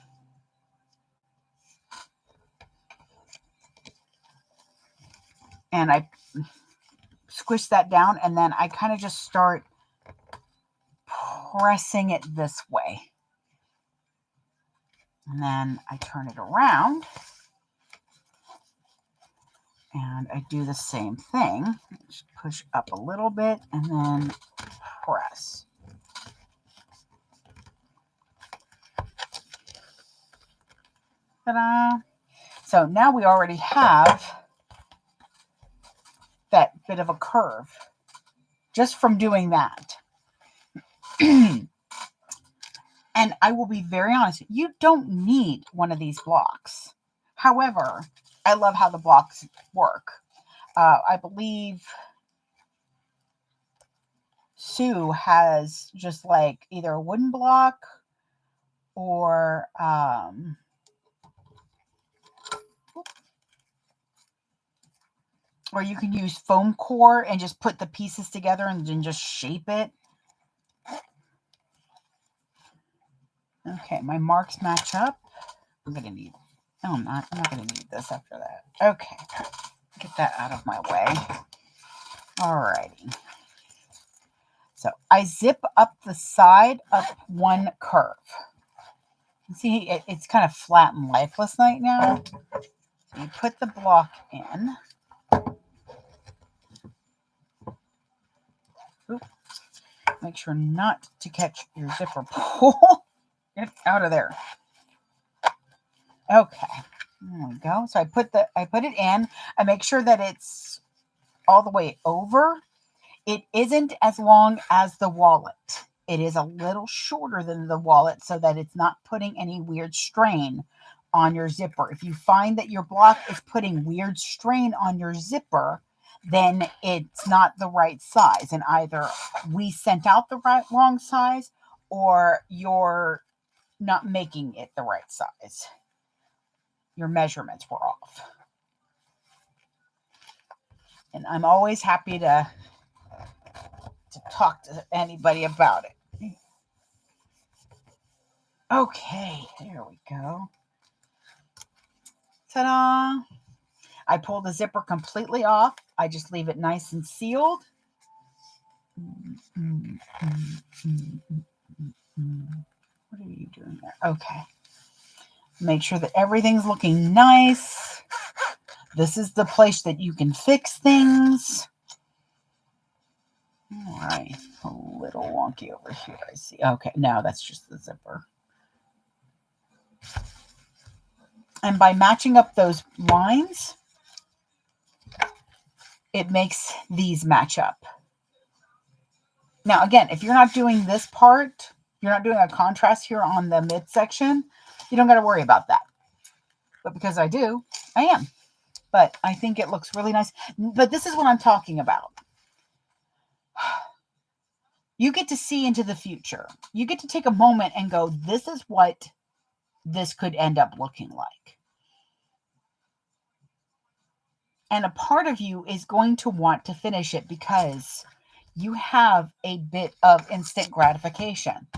and I squish that down, and then I kind of just start pressing it this way. And then I turn it around and I do the same thing. Just push up a little bit and then press. Ta-da! So now we already have that bit of a curve just from doing that. And I will be very honest, you don't need one of these blocks. However, I love how the blocks work. I believe Sue has just like either a wooden block or you can use foam core and just put the pieces together and then just shape it. Okay, my marks match up. I'm going to need, no, I'm not going to need this after that. Okay, get that out of my way. All righty. So I zip up the side up one curve. See, it's kind of flat and lifeless right now. So you put the block in. Oop. Make sure not to catch your zipper pull. Get out of there. Okay, there we go. So I put it in. I make sure that it's all the way over. It isn't as long as the wallet. It is a little shorter than the wallet so that it's not putting any weird strain on your zipper. If you find that your block is putting weird strain on your zipper, then it's not the right size. And either we sent out the wrong size or you're not making it the right size. Your measurements were off. And I'm always happy to talk to anybody about it. Okay, there we go. Ta-da! I pull the zipper completely off. I just leave it nice and sealed. What are you doing there? Okay. Make sure that everything's looking nice. This is the place that you can fix things. All right. A little wonky over here, I see. Okay, no, that's just the zipper. And by matching up those lines, it makes these match up. Now, again, if you're not doing this part, you're not doing a contrast here on the midsection, you don't got to worry about that. But because I do, I am. But I think it looks really nice. But this is what I'm talking about. You get to see into the future. You get to take a moment and go, this is what this could end up looking like. And a part of you is going to want to finish it because you have a bit of instant gratification.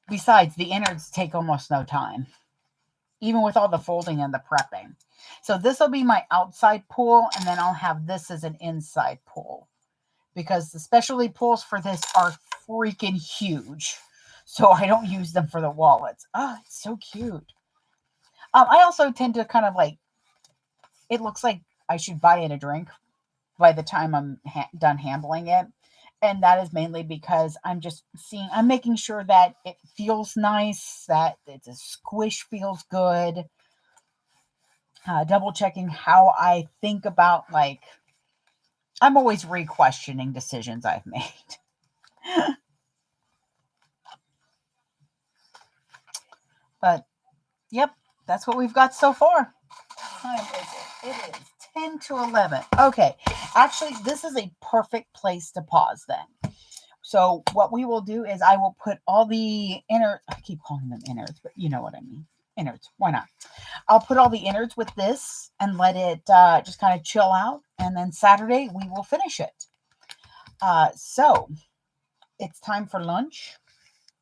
Besides, the innards take almost no time, even with all the folding and the prepping. So this will be my outside pull, and then I'll have this as an inside pull because the specialty pulls for this are freaking huge. So I don't use them for the wallets. Oh, it's so cute. I also tend to kind of like, it looks like I should buy it a drink by the time I'm done handling it. And that is mainly because I'm making sure that it feels nice, that it's a squish feels good. Double checking how I think about, like, I'm always re-questioning decisions I've made. But, yep, that's what we've got so far. Time is it? It is 10 to 11. Okay, actually, this is a perfect place to pause then. So what we will do is I will put all the innards, I keep calling them innards, but you know what I mean. Innards, why not? I'll put all the innards with this and let it just kind of chill out. And then Saturday, we will finish it. So it's time for lunch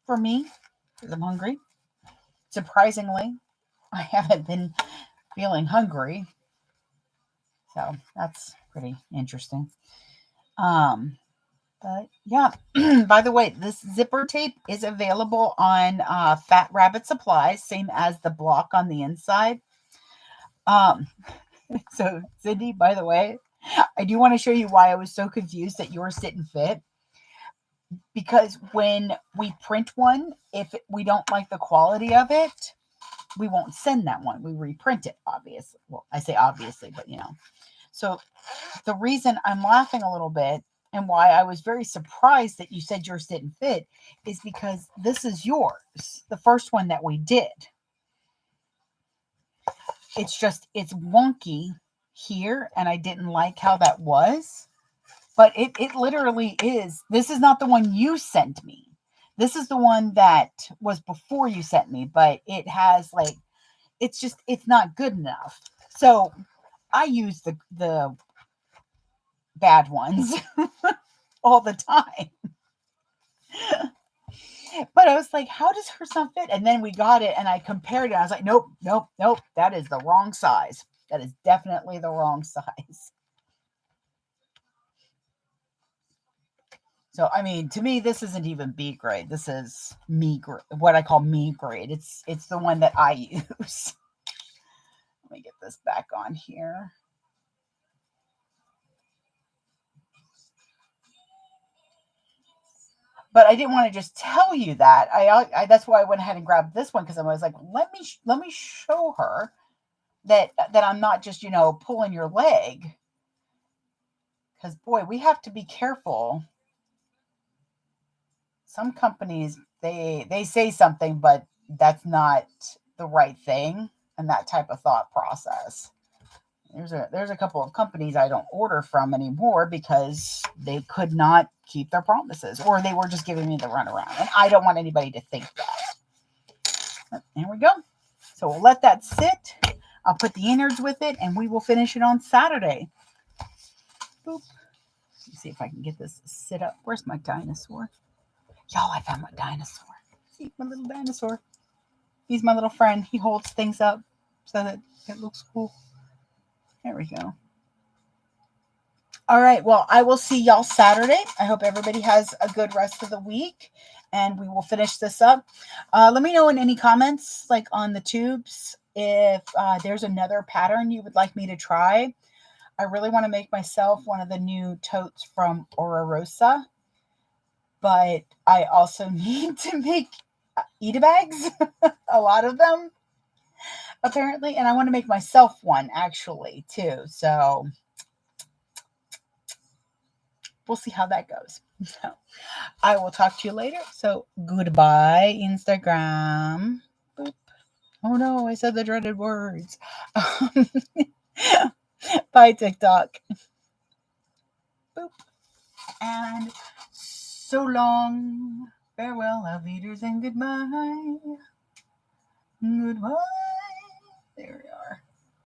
for me because I'm hungry. Surprisingly, I haven't been feeling hungry. So that's pretty interesting. But yeah, by the way, this zipper tape is available on Fat Rabbit Supplies, same as the block on the inside. So Cindy, by the way, I do want to show you why I was so confused that yours didn't fit. Because when we print one, if we don't like the quality of it, we won't send that one. We reprint it, obviously. Well, I say obviously, but you know. So the reason I'm laughing a little bit and why I was very surprised that you said yours didn't fit is because this is yours, the first one that we did. It's wonky here, and I didn't like how that was. But it literally is. This is not the one you sent me. This is the one that was before you sent me, but it has like, it's not good enough. So I use the bad ones all the time. But I was like, how does hers not fit? And then we got it and I compared it. I was like, nope. That is the wrong size. That is definitely the wrong size. So, I mean, to me, this isn't even B grade. This is me grade, what I call me grade. It's the one that I use. Let me get this back on here. But I didn't want to just tell you that. I that's why I went ahead and grabbed this one because I was like, let me show her that I'm not just pulling your leg. Because boy, we have to be careful. Some companies they say something, but that's not the right thing, and that type of thought process. There's a couple of companies I don't order from anymore because they could not keep their promises, or they were just giving me the runaround, and I don't want anybody to think that. There we go. So we'll let that sit. I'll put the innards with it, and we will finish it on Saturday. Boop. Let's see if I can get this to sit up. Where's my dinosaur? Y'all, I found my dinosaur. See, my little dinosaur. He's my little friend. He holds things up so that it looks cool. There we go. All right. Well, I will see y'all Saturday. I hope everybody has a good rest of the week, and we will finish this up. Let me know in any comments, like on the tubes, if there's another pattern you would like me to try. I really want to make myself one of the new totes from Aura Rosa, but I also need to make Eda bags, a lot of them, apparently, and I want to make myself one, actually, too. So we'll see how that goes. So I will talk to you later. So goodbye, Instagram. Boop. Oh no, I said the dreaded words. Bye, TikTok. Boop. And so long. Farewell, Aviters, and goodbye. Goodbye. There we are.